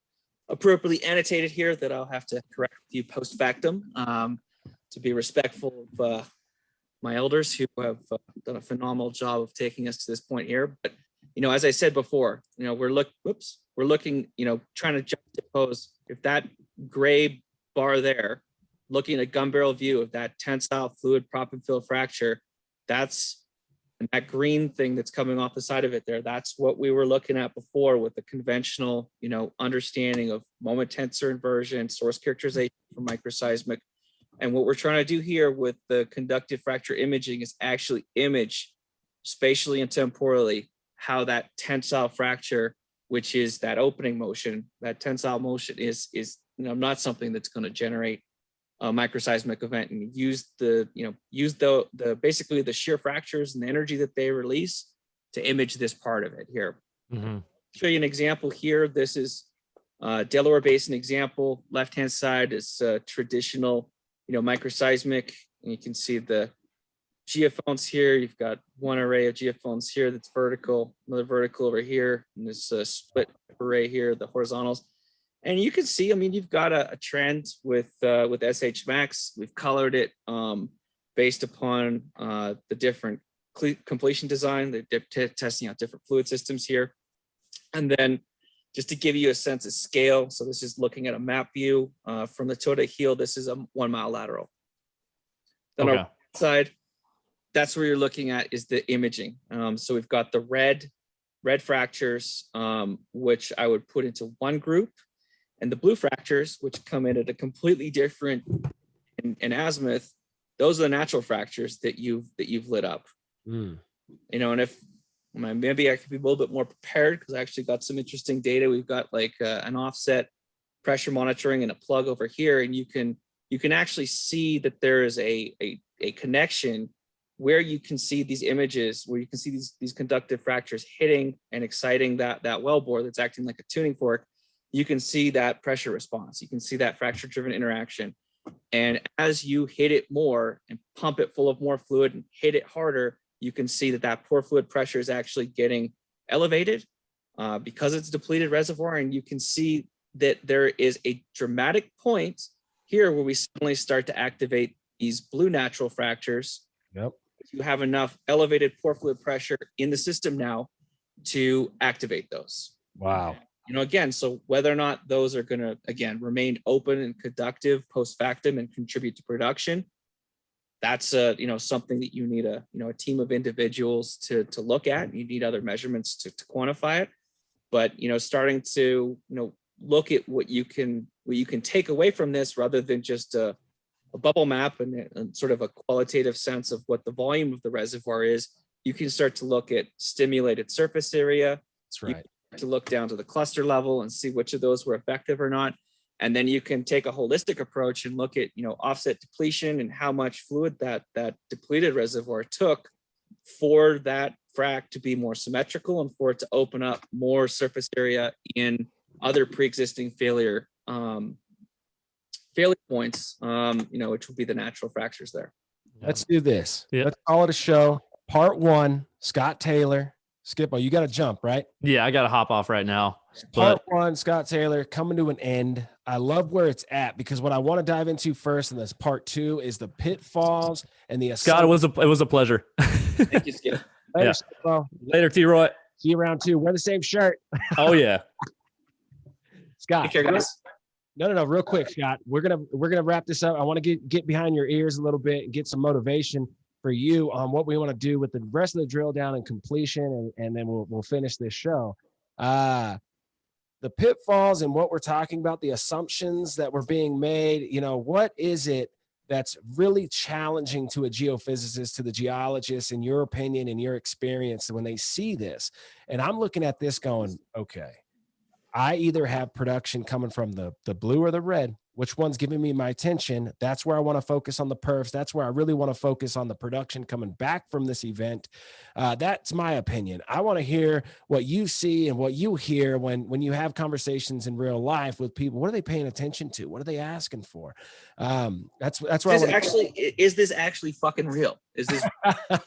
appropriately annotated here, that I'll have to correct you post factum to be respectful of my elders who have done a phenomenal job of taking us to this point here. But as I said before, we're looking, trying to juxtapose, if that gray bar there, looking at a gun barrel view of that tensile fluid prop and fill fracture, and that green thing that's coming off the side of it there, that's what we were looking at before with the conventional, understanding of moment tensor inversion, source characterization for microseismic. And what we're trying to do here with the conductive fracture imaging is actually image spatially and temporally how that tensile fracture, which is that opening motion, that tensile motion is not something that's going to generate a microseismic event, and use the basically the shear fractures and the energy that they release to image this part of it here. Show you an example here. This is Delaware Basin example. Left-hand side is traditional, microseismic, and you can see the geophones here. You've got one array of geophones here that's vertical, another vertical over here, and this split array here, the horizontals. And you can see, you've got a trend with SH Max. We've colored it based upon the different completion design, the testing out different fluid systems here. And then just to give you a sense of scale, so this is looking at a map view from the toe to heel. This is a 1 mile lateral. Then on our side, that's where you're looking at is the imaging. So we've got the red fractures, which I would put into one group, and the blue fractures, which come in at a completely different in azimuth. Those are the natural fractures that you've lit up. And if maybe I could be a little bit more prepared, because I actually got some interesting data. We've got like an offset pressure monitoring and a plug over here, and you can actually see that there is a connection where you can see these images, where you can see these conductive fractures hitting and exciting that wellbore that's acting like a tuning fork. You can see that pressure response. You can see that fracture-driven interaction. And as you hit it more and pump it full of more fluid and hit it harder, you can see that pore fluid pressure is actually getting elevated because it's a depleted reservoir. And you can see that there is a dramatic point here where we suddenly start to activate these blue natural fractures. Yep. You have enough elevated pore fluid pressure in the system now to activate those. Wow. Again, so whether or not those are going to, again, remain open and conductive post factum and contribute to production, that's something that you need a team of individuals to look at. You need other measurements to quantify it. But starting to look at what you can take away from this, rather than just a bubble map and sort of a qualitative sense of what the volume of the reservoir is. you can start to look at stimulated surface area. That's right. To look down to the cluster level and see which of those were effective or not. And then you can take a holistic approach and look at, offset depletion and how much fluid that depleted reservoir took for that frac to be more symmetrical and for it to open up more surface area in other pre-existing failure points, which would be the natural fractures there. Let's do this. Yeah. Let's call it a show. Part 1, Scott Taylor. Skippo, you got to jump, right? Yeah, I got to hop off right now. Part 1, Scott Taylor, coming to an end. I love where it's at because what I want to dive into first in this part 2 is the pitfalls and the Scott, it was a pleasure. Thank you, Skip. Later, Yeah. Skippo. Later, T-Roy. See you around 2. Wear the same shirt. Oh yeah. Scott. Take care, guys. No, real quick, Scott. We're gonna wrap this up. I want to get behind your ears a little bit and get some motivation for you on what we want to do with the rest of the drill down and completion, and then we'll finish this show. The pitfalls and what we're talking about, the assumptions that were being made. What is it that's really challenging to a geophysicist, to the geologist, in your opinion, in your experience, when they see this? And I'm looking at this going, okay, I either have production coming from the blue or the red. Which one's giving me my attention? That's where I want to focus on the perfs. That's where I really want to focus on the production coming back from this event. That's my opinion. I want to hear what you see and what you hear when you have conversations in real life with people. What are they paying attention to? What are they asking for? That's where Is this actually fucking real? Is this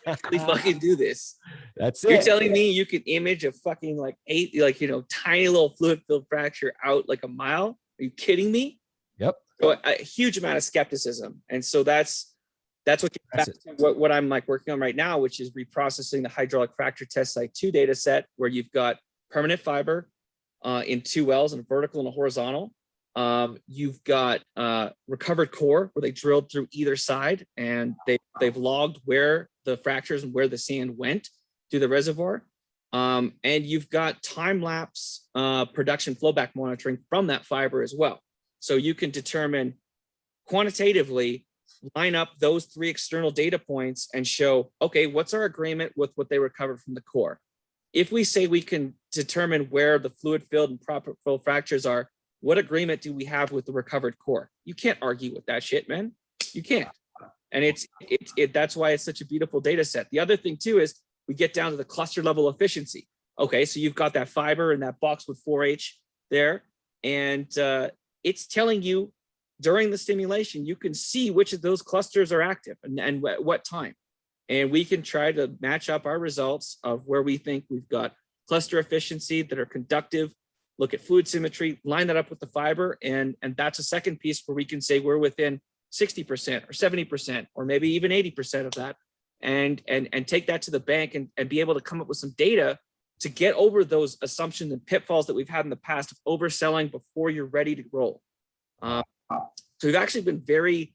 actually fucking do this? That's You're it. telling me you can image a fucking tiny little fluid filled fracture out like a mile? Are you kidding me? Yep. So a huge amount of skepticism. And so that's what I'm working on right now, which is reprocessing the hydraulic fracture test site 2 data set, where you've got permanent fiber in 2 wells, and a vertical and a horizontal. You've got recovered core where they drilled through either side, and they've logged where the fractures and where the sand went through the reservoir. And you've got time-lapse production flowback monitoring from that fiber as well. So you can determine quantitatively, line up those 3 external data points and show, okay, what's our agreement with what they recovered from the core? If we say we can determine where the fluid filled and proper flow fractures are, what agreement do we have with the recovered core? You can't argue with that shit, man. You can't. And that's why it's such a beautiful data set. The other thing too is we get down to the cluster level efficiency. Okay, so you've got that fiber and that box with 4H there, and it's telling you during the stimulation, you can see which of those clusters are active and what time. And we can try to match up our results of where we think we've got cluster efficiency that are conductive, look at fluid symmetry, line that up with the fiber. And that's a second piece where we can say we're within 60% or 70%, or maybe even 80% of that. And take that to the bank and be able to come up with some data to get over those assumptions and pitfalls that we've had in the past of overselling before you're ready to roll. So we've actually been very,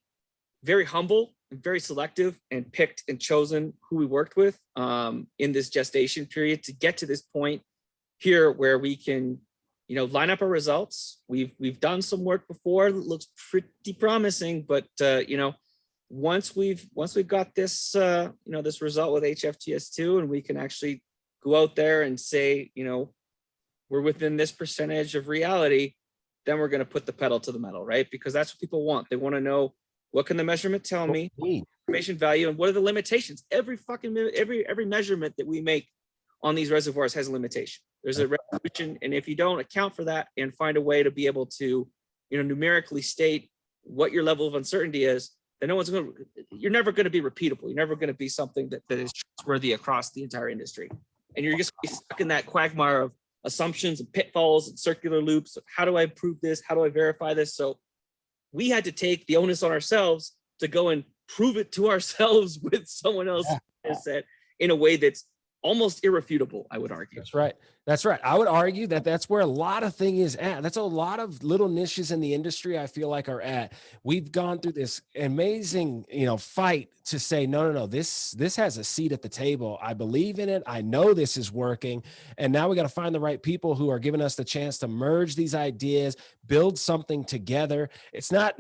very humble and very selective, and picked and chosen who we worked with in this gestation period to get to this point here where we can, line up our results. We've done some work before. It looks pretty promising, but once we've got this this result with HFTS2, and we can actually go out there and say, we're within this percentage of reality, then we're going to put the pedal to the metal, right? Because that's what people want. They want to know, what can the measurement tell me, information value, and what are the limitations? Every measurement that we make on these reservoirs has a limitation. There's a resolution, and if you don't account for that and find a way to be able to, numerically state what your level of uncertainty is, then you're never going to be repeatable. You're never going to be something that is trustworthy across the entire industry. And you're just stuck in that quagmire of assumptions and pitfalls and circular loops of how do I prove this? How do I verify this? So we had to take the onus on ourselves to go and prove it to ourselves with someone else in a way that's almost irrefutable, I would argue. That's right. That's right. I would argue that that's where a lot of thing is at. That's a lot of little niches in the industry I feel like are at. We've gone through this amazing, fight to say, no, this has a seat at the table. I believe in it. I know this is working. And now we got to find the right people who are giving us the chance to merge these ideas, build something together. It's not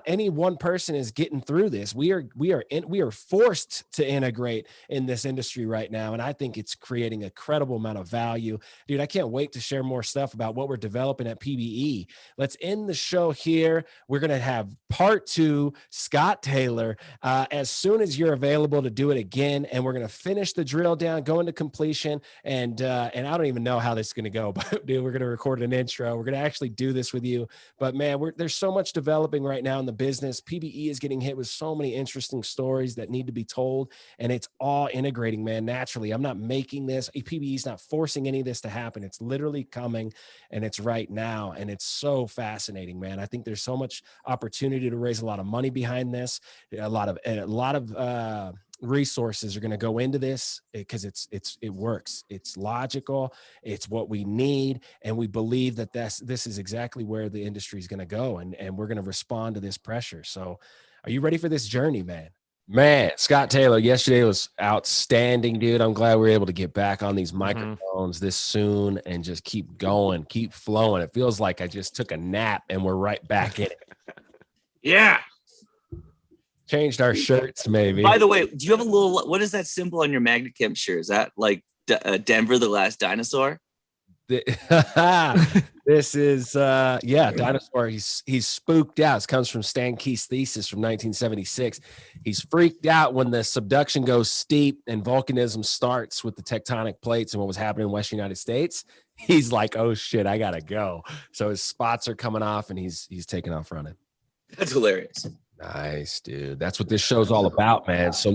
any one person is getting through this. We are forced to integrate in this industry right now. And I think it's creating a credible amount of value. Dude, I can't wait to share more stuff about what we're developing at PBE. Let's end the show here. We're going to have part 2, Scott Taylor, as soon as you're available to do it again. And we're going to finish the drill down, go into completion. And I don't even know how this is going to go, but dude, we're going to record an intro. We're going to actually do this with you. But man, there's so much developing right now in the business. PBE is getting hit with so many interesting stories that need to be told. And it's all integrating, man, naturally. I'm not making this. PBE is not forcing any of this to happen. It's literally coming, and it's right now. And it's so fascinating, man. I think there's so much opportunity to raise a lot of money behind this. A lot of resources are going to go into this because it works. It's logical. It's what we need. And we believe that this is exactly where the industry is going to go. And we're going to respond to this pressure. So are you ready for this journey, man? Man, Scott Taylor, yesterday was outstanding, dude. I'm glad we were able to get back on these microphones this soon and just keep going, keep flowing. It feels like I just took a nap and we're right back in it. Yeah. Changed our shirts, maybe. By the way, do you have a little, what is that symbol on your MagnaChem shirt? Is that like Denver, the last dinosaur? This is dinosaur. He's spooked out. This comes from Stan Key's thesis from 1976. He's freaked out when the subduction goes steep and volcanism starts with the tectonic plates and what was happening in the Western United States. He's like, oh shit, I gotta go. So his spots are coming off and he's taking off running. That's hilarious. Nice, dude. That's what this show's all about, man. So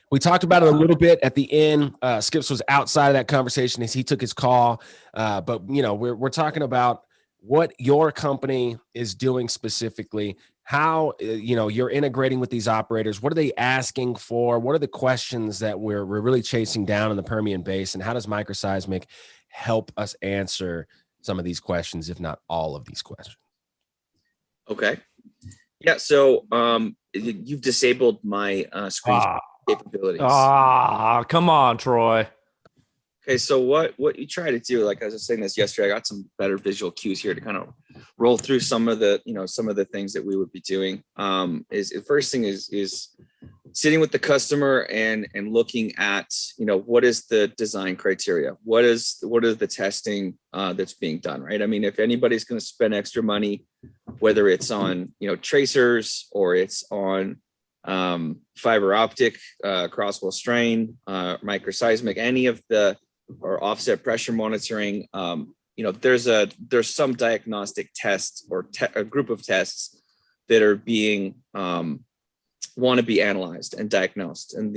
we talked about it a little bit at the end. Skips was outside of that conversation as he took his call. But we're talking about what your company is doing specifically, how, you're integrating with these operators. What are they asking for? What are the questions that we're really chasing down in the Permian Basin? How does Microseismic help us answer some of these questions, if not all of these questions? Okay. Yeah, so you've disabled my screen capabilities. Come on, Troy. Okay, so what you try to do, like I was saying this yesterday, I got some better visual cues here to kind of roll through some of the things that we would be doing. Is the first thing is sitting with the customer and looking at, what is the design criteria? What is the testing that's being done, right? I mean, if anybody's going to spend extra money, whether it's on, tracers or it's on fiber optic, crosswell strain, microseismic, any of or offset pressure monitoring, there's some diagnostic tests or a group of tests that are being want to be analyzed and diagnosed. And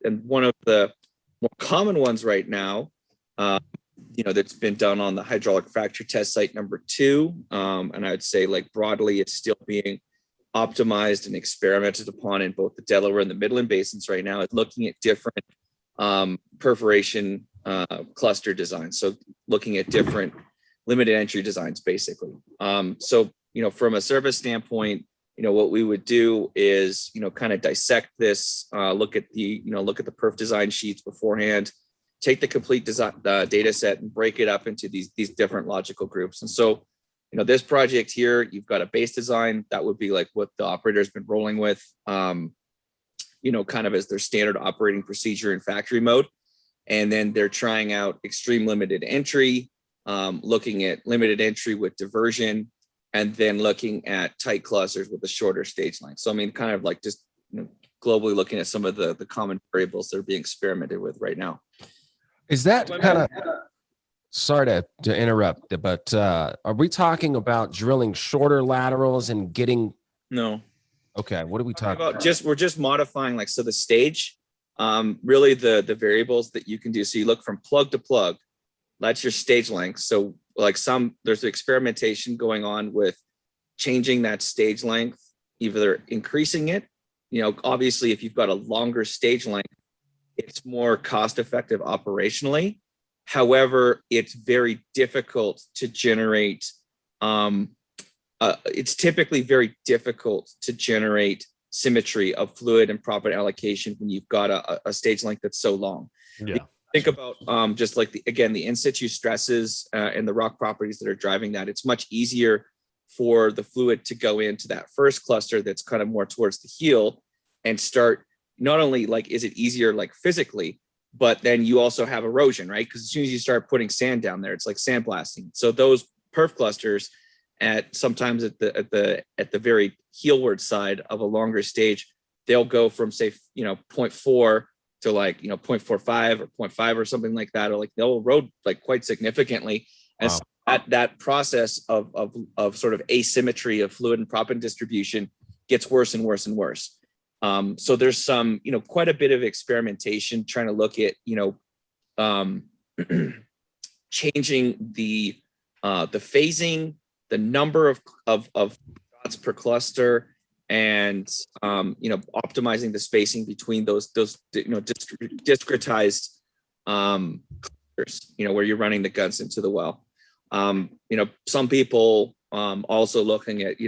and one of the more common ones right now, that's been done on the hydraulic fracture test site number 2. And I would say, like, broadly, it's still being optimized and experimented upon in both the Delaware and the Midland basins right now, is looking at different perforation cluster designs. So looking at different limited entry designs, basically. So, from a service standpoint, what we would do is, kind of dissect this, look at the perf design sheets beforehand, take the complete design data set and break it up into these different logical groups. And so, this project here, you've got a base design that would be like what the operator's been rolling with, kind of as their standard operating procedure in factory mode. And then they're trying out extreme limited entry, looking at limited entry with diversion, and then looking at tight clusters with a shorter stage length. So, I mean, kind of like just globally looking at some of the common variables that are being experimented with right now. Is that kind of, sorry to interrupt, but are we talking about drilling shorter laterals and getting? No. Okay, what are we talking about? We're just modifying, like, so the stage, really the variables that you can do. So you look from plug to plug, that's your stage length. So like there's experimentation going on with changing that stage length, either increasing it, obviously if you've got a longer stage length, it's more cost effective operationally. However, it's very difficult to generate. It's typically very difficult to generate symmetry of fluid and proppant allocation when you've got a stage length that's so long. Yeah. Think about just like the in situ stresses and the rock properties that are driving that. It's much easier for the fluid to go into that first cluster that's kind of more towards the heel and start. Not only like is it easier like physically, but then you also have erosion, right? Because as soon as you start putting sand down there, it's like sandblasting. So those perf clusters sometimes at the very heelward side of a longer stage, they'll go from say 0.4 to like 0.45 or 0.5 or something like that, or like they'll erode like quite significantly. And Wow. so that process of sort of asymmetry of fluid and proppant distribution gets worse and worse and worse. So there's some quite a bit of experimentation trying to look at changing the phasing, the number of shots per cluster, and optimizing the spacing between those discretized clusters, where you're running the guns into the well. Some people also looking at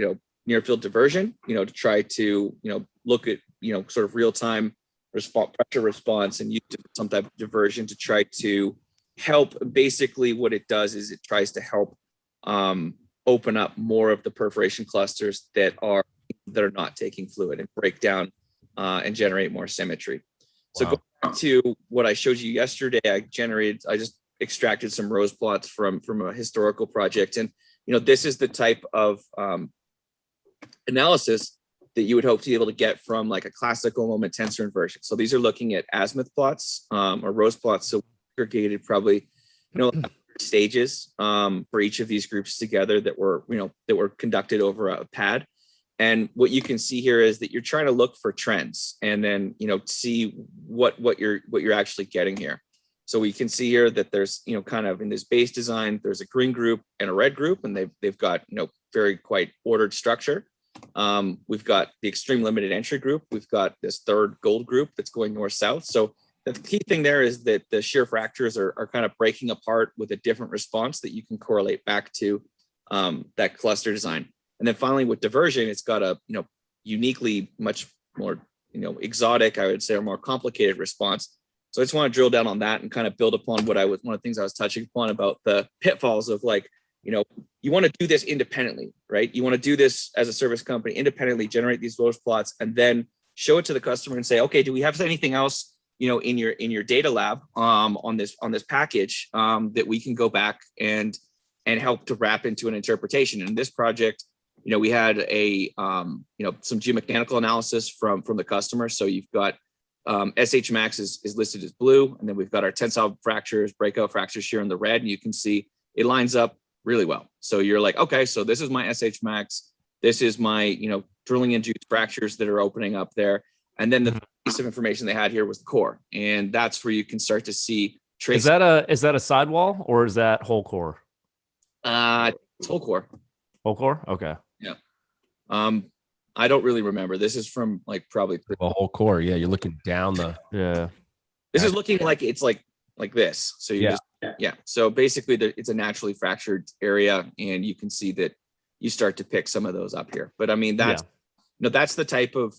near field diversion, to try to look at sort of real time pressure response and use some type of diversion to try to help. Basically, what it does is it tries to help open up more of the perforation clusters that are not taking fluid and break down and generate more symmetry. So Wow. going back to what I showed you yesterday, I just extracted some rose plots from a historical project. And, this is the type of analysis that you would hope to be able to get from like a classical moment tensor inversion. So these are looking at azimuth plots or rose plots. So aggregated probably, stages for each of these groups together that were conducted over a pad. And what you can see here is that you're trying to look for trends and then, see what you're actually getting here. So we can see here that there's, kind of in this base design, there's a green group and a red group, and they've got, very quite ordered structure. We've got the extreme limited entry group. We've got this third gold group that's going north-south. So the key thing there is that the shear fractures are kind of breaking apart with a different response that you can correlate back to that cluster design. And then finally with diversion, it's got a, uniquely much more, exotic, I would say, or more complicated response. So I just want to drill down on that and kind of build upon one of the things I was touching upon about the pitfalls of like, you want to do this independently, right? You want to do this as a service company independently, generate these rose plots, and then show it to the customer and say, okay, do we have anything else, in your data lab on this package that we can go back and help to wrap into an interpretation. And in this project, we had some geomechanical analysis from the customer. So you've got SH max is listed as blue, and then we've got our tensile fractures, breakout fractures here in the red, and you can see it lines up really well. So you're like, okay, so this is my SH max. This is my, drilling induced fractures that are opening up there. And then the piece of information they had here was the core. And that's where you can start to see trace. Is that a sidewall or is that whole core? It's whole core. Whole core? Okay. Yeah. I don't really remember. This is from like probably The whole core. Yeah, you're looking down the. Yeah. this is looking like it's like this. So you So basically it's a naturally fractured area, and you can see that you start to pick some of those up here. But I mean, that's that's the type of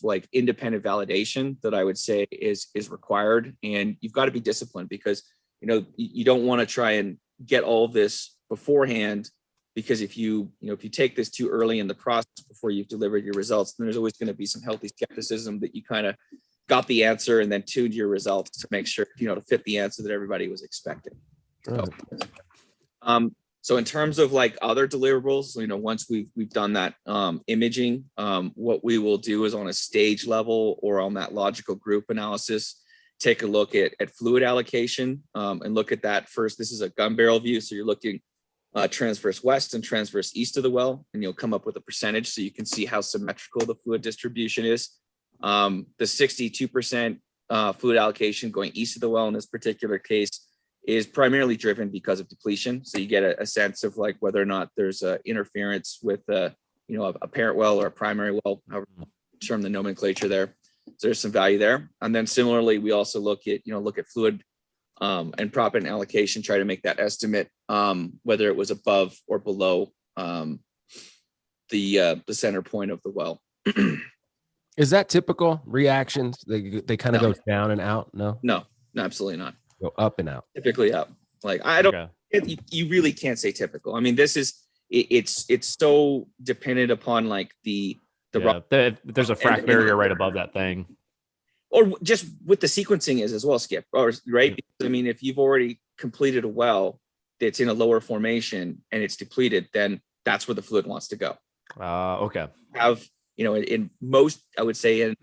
like independent validation that I would say is required. And you've got to be disciplined because, you don't want to try and get all this beforehand, because if you take this too early in the process before you've delivered your results, then there's always going to be some healthy skepticism that you kind of got the answer and then tuned your results to make sure, to fit the answer that everybody was expecting. So in terms of like other deliverables, once we've done that imaging, what we will do is on a stage level or on that logical group analysis, take a look at fluid allocation and look at that first. This is a gun barrel view. So you're looking transverse west and transverse east of the well, and you'll come up with a percentage so you can see how symmetrical the fluid distribution is. The 62% fluid allocation going east of the well in this particular case is primarily driven because of depletion. So you get a sense of like whether or not there's interference with a parent well or a primary well, however you term the nomenclature there. So there's some value there. And then similarly, we also look at fluid and proppant allocation, try to make that estimate, whether it was above or below the center point of the well. Is that typical reactions? They kind of No. go down and out? No, No, absolutely not. go up and out. Typically up. Like I don't. Okay. You really can't say typical. I mean, this is it's so dependent upon like the Yeah, there's a frac barrier right above that thing. or just what the sequencing is as well, Skip. Or right? Because, I mean, if you've already completed a well that's in a lower formation and it's depleted, then that's where the fluid wants to go. Okay. Have in most, I would say, in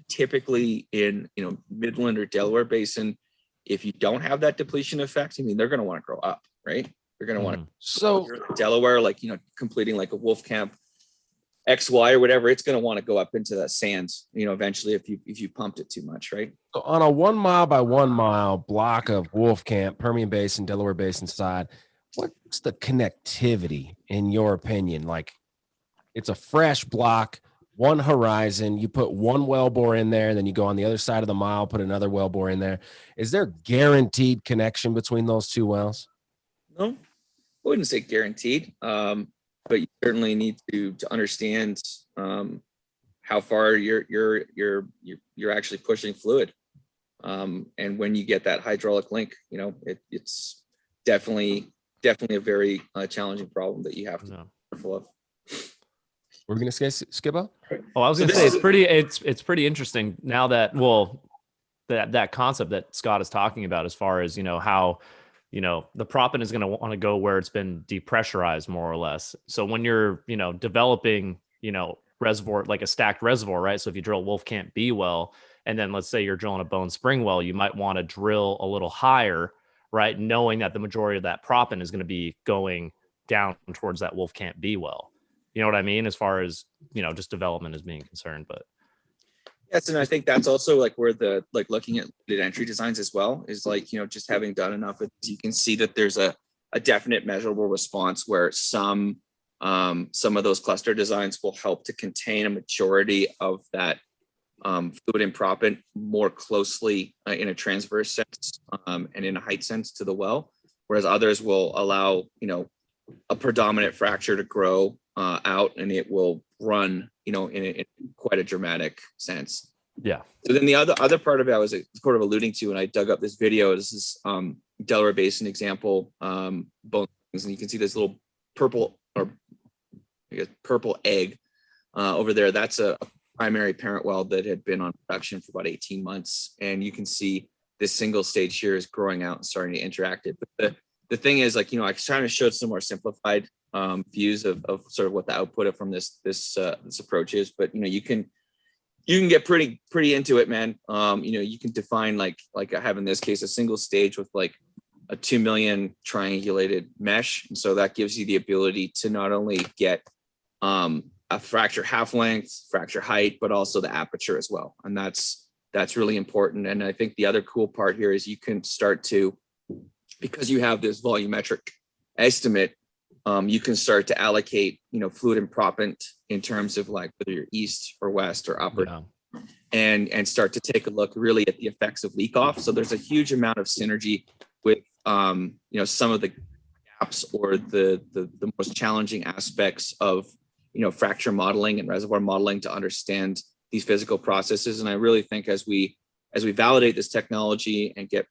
typically in Midland or Delaware Basin, if you don't have that depletion effect, I mean, they're going to want to grow up, right? They're going to want to. So Delaware, like completing like a Wolfcamp XY or whatever, it's going to want to go up into that sands, eventually if you pumped it too much, right? on a 1 mile by 1 mile block of Wolfcamp, Permian Basin, Delaware Basin side, what's the connectivity in your opinion? Like, it's a fresh block, one horizon. You put one wellbore in there, and then you go on the other side of the mile, put another wellbore in there. Is there guaranteed connection between those two wells? No, I wouldn't say guaranteed, but you certainly need to understand how far you're actually pushing fluid, and when you get that hydraulic link, it's definitely a very challenging problem that you have to be careful of. We're gonna say Skibbo? Oh, I was gonna say it's pretty interesting now that that concept that Scott is talking about, as far as how the proppant is going to want to go where it's been depressurized, more or less. So when you're developing reservoir, like a stacked reservoir, right? So if you drill Wolfcamp B well, and then let's say you're drilling a Bone Spring well, you might want to drill a little higher, right? Knowing that the majority of that proppant is going to be going down towards that Wolfcamp B well. You know what I mean? As far as, just development is being concerned, but. Yes. And I think that's also like where the, looking at entry designs as well is just having done enough of this, you can see that there's a definite measurable response where some of those cluster designs will help to contain a majority of that fluid and proppant more closely in a transverse sense and in a height sense to the well, whereas others will allow, a predominant fracture to grow out, and it will run, in quite a dramatic sense. Yeah. So then the other part of it I was sort of alluding to, and I dug up this video. This is Delaware Basin example, bone springs, and you can see this little purple egg over there. That's a primary parent well that had been on production for about 18 months, and you can see this single stage here is growing out and starting to interact it. But the thing is, I kind of showed some more simplified views of sort of what the output from this approach is. But you can get pretty into it, man. You can define like I have in this case a single stage with like a 2 million triangulated mesh, and so that gives you the ability to not only get a fracture half length, fracture height, but also the aperture as well, and that's really important. And I think the other cool part here is you can start to, because you have this volumetric estimate, you can start to allocate, fluid and proppant in terms of like whether you're east or west or upper, and start to take a look really at the effects of leak off. So there's a huge amount of synergy with, some of the gaps or the most challenging aspects of, fracture modeling and reservoir modeling to understand these physical processes. And I really think as we validate this technology and get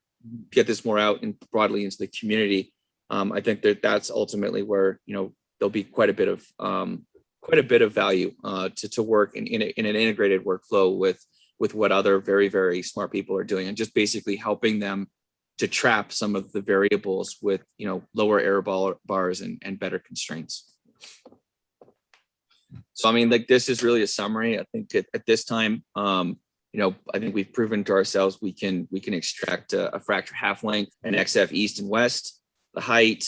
this more out and broadly into the community, I think that's ultimately where there'll be quite a bit of value to work in an integrated workflow with what other very, very smart people are doing, and just basically helping them to trap some of the variables with lower error bars and better constraints. So I mean, this is really a summary. I think at this time, I think we've proven to ourselves we can extract a fracture half length and XF east and west. The height,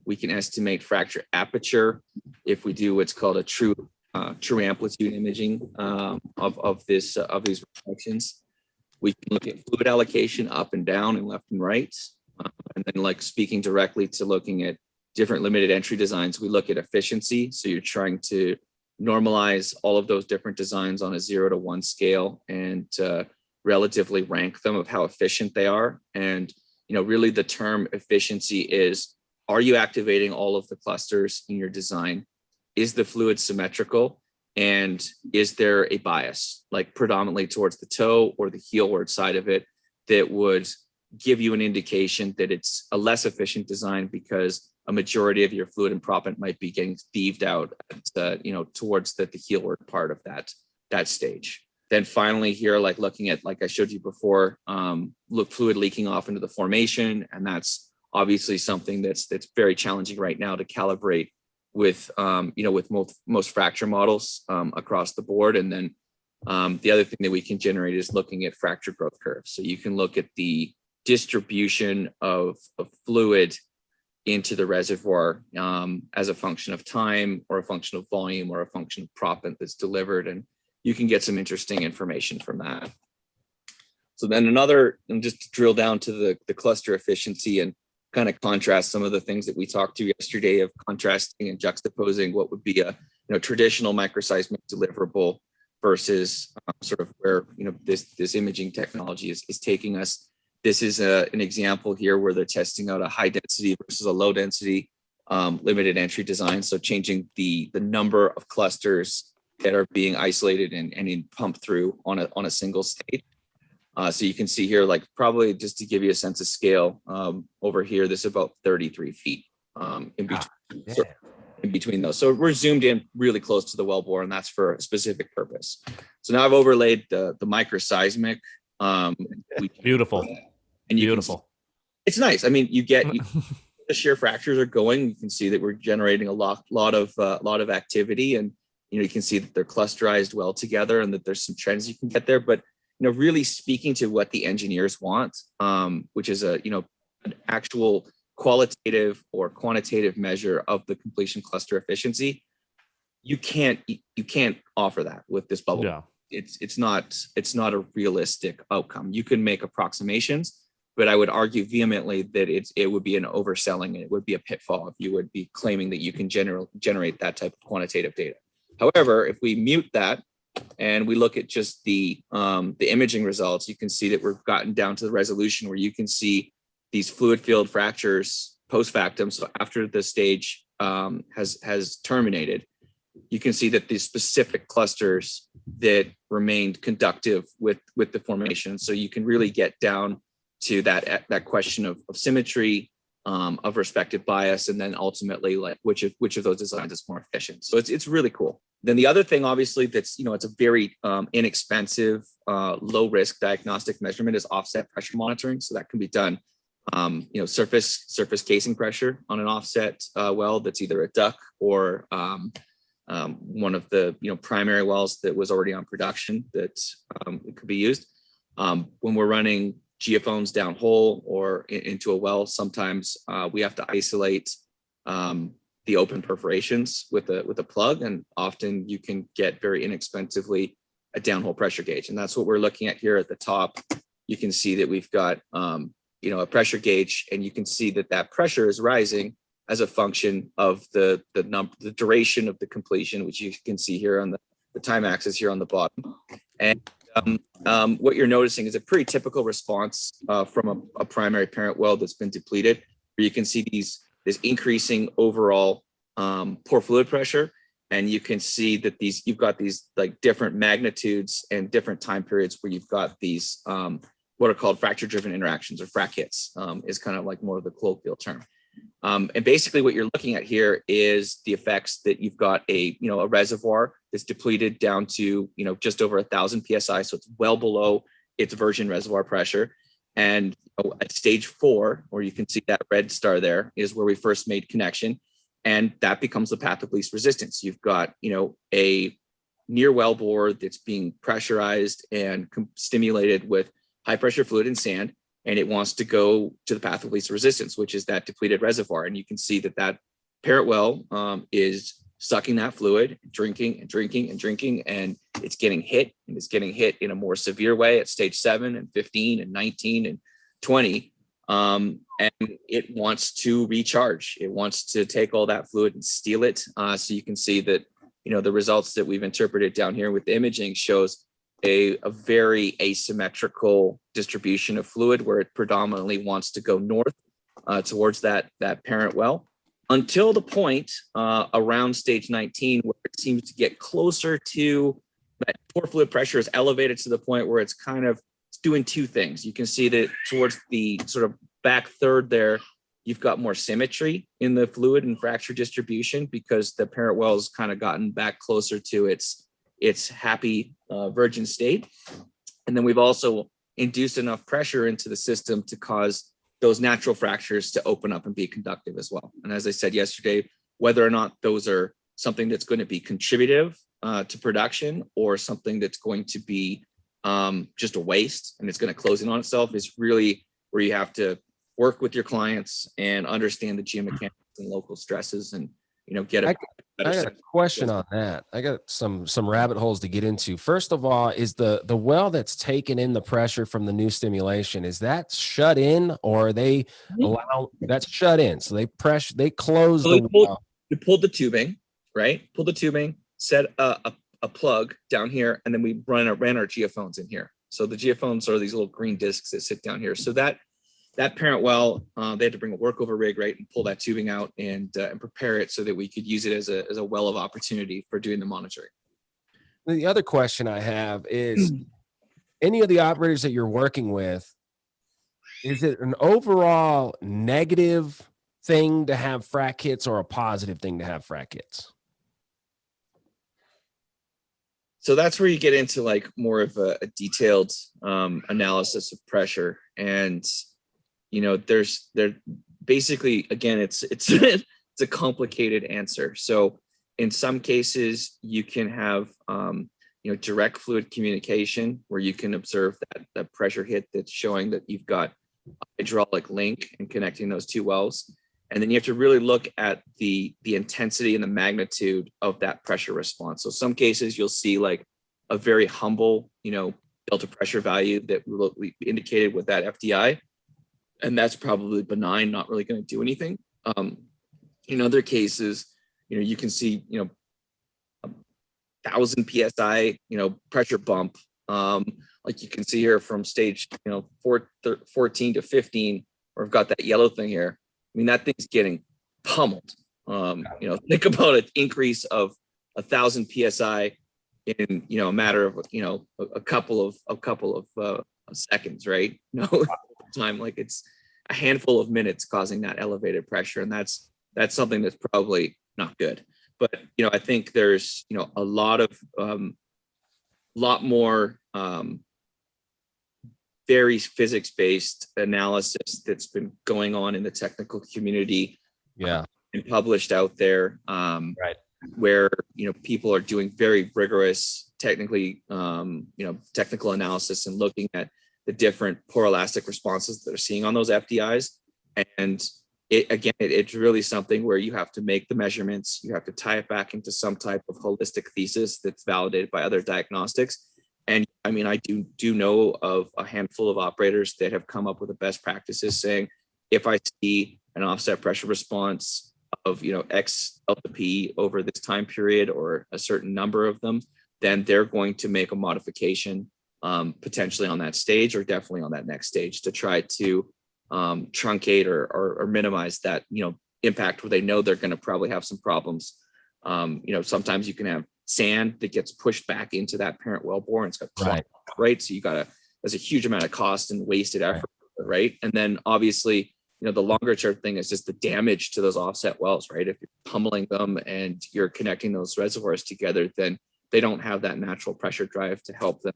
we can estimate fracture aperture if we do what's called a true amplitude imaging of these reflections. We can look at fluid allocation up and down and left and right, and then speaking directly to looking at different limited entry designs, we look at efficiency. So you're trying to normalize all of those different designs on a 0 to 1 scale and relatively rank them of how efficient they are. And really the term efficiency is, are you activating all of the clusters in your design? Is the fluid symmetrical? And is there a bias, like predominantly towards the toe or the heelward side of it, that would give you an indication that it's a less efficient design because a majority of your fluid and proppant might be getting thieved out at, towards the heelward part of that stage. Then finally here, like looking at, like I showed you before, fluid leaking off into the formation. And that's obviously something that's very challenging right now to calibrate with, with most fracture models across the board. And then the other thing that we can generate is looking at fracture growth curves. So you can look at the distribution of fluid into the reservoir as a function of time or a function of volume or a function of proppant that's delivered. And you can get some interesting information from that. So then and just to drill down to the cluster efficiency and kind of contrast some of the things that we talked to yesterday of contrasting and juxtaposing what would be a traditional microseismic deliverable versus sort of where this imaging technology is taking us. This is an example here where they're testing out a high density versus a low density limited entry design. So changing the number of clusters that are being isolated and pumped through on a single stage. So you can see here, like probably just to give you a sense of scale, over here, this is about 33 feet in between those. So we're zoomed in really close to the wellbore, and that's for a specific purpose. So now I've overlaid the microseismic. Beautiful. And beautiful. It's nice. I mean, the shear fractures are going. You can see that we're generating a lot of activity, and you can see that they're clusterized well together, and that there's some trends you can get there. But really speaking to what the engineers want, which is an actual qualitative or quantitative measure of the completion cluster efficiency, you can't offer that with this bubble. Yeah. It's not a realistic outcome. You can make approximations, but I would argue vehemently that it would be an overselling. It would be a pitfall if you would be claiming that you can generate that type of quantitative data. However, if we mute that and we look at just the imaging results, you can see that we've gotten down to the resolution where you can see these fluid field fractures post factum. So after the stage has terminated, you can see that these specific clusters that remained conductive with the formation. So you can really get down to that question of symmetry, of respective bias, and then ultimately like which of those designs is more efficient. So it's really cool. Then the other thing, obviously, that's it's a very inexpensive, low risk diagnostic measurement is offset pressure monitoring. So that can be done, surface casing pressure on an offset well that's either a duct or one of the primary wells that was already on production that it could be used. When we're running geophones down hole or into a well, sometimes we have to isolate the open perforations with a plug, and often you can get very inexpensively a downhole pressure gauge, and that's what we're looking at here at the top. You can see that we've got a pressure gauge, and you can see that pressure is rising as a function of the duration of the completion, which you can see here on the time axis here on the bottom. And what you're noticing is a pretty typical response from a primary parent well that's been depleted, where you can see this increasing overall pore fluid pressure, and you can see that you've got these like different magnitudes and different time periods where you've got these what are called fracture driven interactions, or frac hits, is kind of like more of the colloquial term. And basically what you're looking at here is the effects that you've got a reservoir that's depleted down to, just over 1,000 PSI. So it's well below its virgin reservoir pressure. And at stage 4, where you can see that red star there, is where we first made connection. And that becomes the path of least resistance. You've got, a near wellbore that's being pressurized and stimulated with high pressure fluid and sand, and it wants to go to the path of least resistance, which is that depleted reservoir. And you can see that parent well is sucking that fluid, drinking and drinking and drinking, and it's getting hit, and it's getting hit in a more severe way at stage 7 and 15 and 19 and 20. And it wants to recharge. It wants to take all that fluid and steal it. So you can see that, the results that we've interpreted down here with the imaging shows a very asymmetrical distribution of fluid where it predominantly wants to go north towards that parent well, until the point around stage 19 where it seems to get closer to that pore fluid pressure is elevated to the point where it's kind of doing two things. You can see that towards the sort of back third there, you've got more symmetry in the fluid and fracture distribution because the parent well has kind of gotten back closer to its happy virgin state. And then we've also induced enough pressure into the system to cause those natural fractures to open up and be conductive as well. And as I said yesterday, whether or not those are something that's going to be contributive to production or something that's going to be just a waste and it's going to close in on itself is really where you have to work with your clients and understand the geomechanics and local stresses and, get a better I got a question on that. I got some rabbit holes to get into. First of all, is the well that's taken in the pressure from the new stimulation, is that shut in or are they allow that's shut in? So they close So the well. we pulled the tubing, right? Pulled the tubing, set a plug down here, and then we ran our geophones in here. So the geophones are these little green discs that sit down here. So that parent well, they had to bring a workover rig, right, and pull that tubing out and prepare it so that we could use it as a well of opportunity for doing the monitoring. The other question I have is, any of the operators that you're working with, is it an overall negative thing to have frac kits or a positive thing to have frac kits? So that's where you get into like more of a detailed analysis of pressure. And, there basically, again, it's it's a complicated answer. So in some cases you can have, direct fluid communication where you can observe that pressure hit that's showing that you've got a hydraulic link and connecting those two wells. And then you have to really look at the intensity and the magnitude of that pressure response. So some cases you'll see like a very humble, delta pressure value that we indicated with that FDI. And that's probably benign, not really going to do anything. In other cases, you can see, 1,000 PSI, pressure bump. Like you can see here from stage, 14 to 15, where I've got that yellow thing here. I mean, that thing's getting pummeled. Think about an increase of 1,000 PSI in, a matter of, a couple of seconds, right? Time, like it's a handful of minutes causing that elevated pressure. And that's something that's probably not good. But, I think there's, a lot more very physics-based analysis that's been going on in the technical community, and published out there, Right. where people are doing very rigorous technical analysis and looking at the different poroelastic responses that they're seeing on those FDIs. And it's really something where you have to make the measurements, you have to tie it back into some type of holistic thesis that's validated by other diagnostics. And I mean, I do know of a handful of operators that have come up with the best practices saying, if I see an offset pressure response of, X delta P over this time period or a certain number of them, then they're going to make a modification potentially on that stage or definitely on that next stage to try to truncate or minimize that, impact where they know they're going to probably have some problems. Sometimes you can have sand that gets pushed back into that parent wellbore and it's got clogged, right? So there's a huge amount of cost and wasted effort, right? And then obviously, the longer term thing is just the damage to those offset wells, right? If you're pummeling them and you're connecting those reservoirs together, then they don't have that natural pressure drive to help them,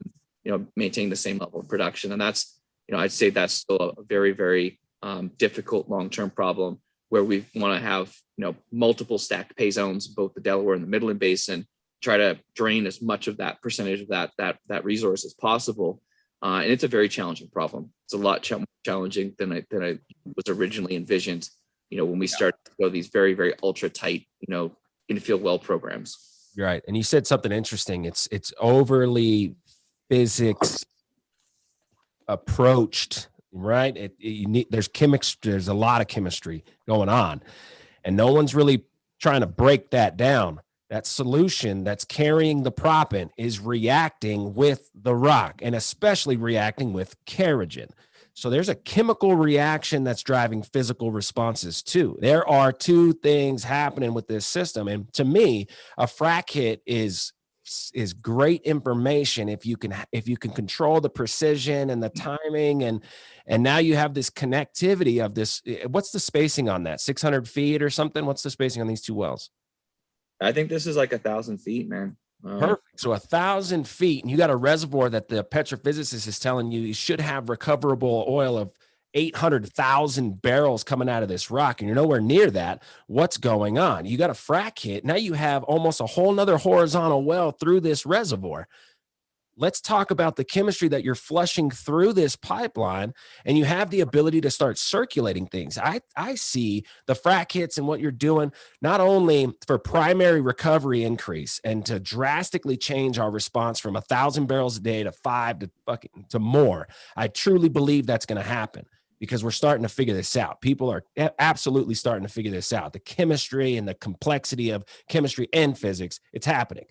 maintain the same level of production. And that's, I'd say that's still a very, very difficult long-term problem where we want to have, multiple stacked pay zones, both the Delaware and the Midland Basin, try to drain as much of that percentage of that resource as possible. And it's a very challenging problem. It's a lot more challenging than I was originally envisioned, when we started to go these very, very ultra tight, infield well programs. Right. And you said something interesting. It's overly physics approached, right? There's a lot of chemistry going on, and no one's really trying to break that down that solution that's carrying the proppant is reacting with the rock, and especially reacting with kerogen. So there's a chemical reaction that's driving physical responses too. There are two things happening with this system. And to me, a frac hit is great information if you can control the precision and the timing, and now you have this connectivity of this. What's the spacing on that? 600 feet or something? What's the spacing on these two wells? I think this is like 1,000 feet, man. Perfect. So 1,000 feet, and you got a reservoir that the petrophysicist is telling you should have recoverable oil of 800,000 barrels coming out of this rock, and you're nowhere near that. What's going on? You got a frac hit. Now you have almost a whole nother horizontal well through this reservoir. Let's talk about the chemistry that you're flushing through this pipeline, and you have the ability to start circulating things. I see the frac hits and what you're doing, not only for primary recovery increase and to drastically change our response from 1,000 barrels a day to 5 to more. I truly believe that's going to happen, because we're starting to figure this out. People are absolutely starting to figure this out. The chemistry and the complexity of chemistry and physics, it's happening.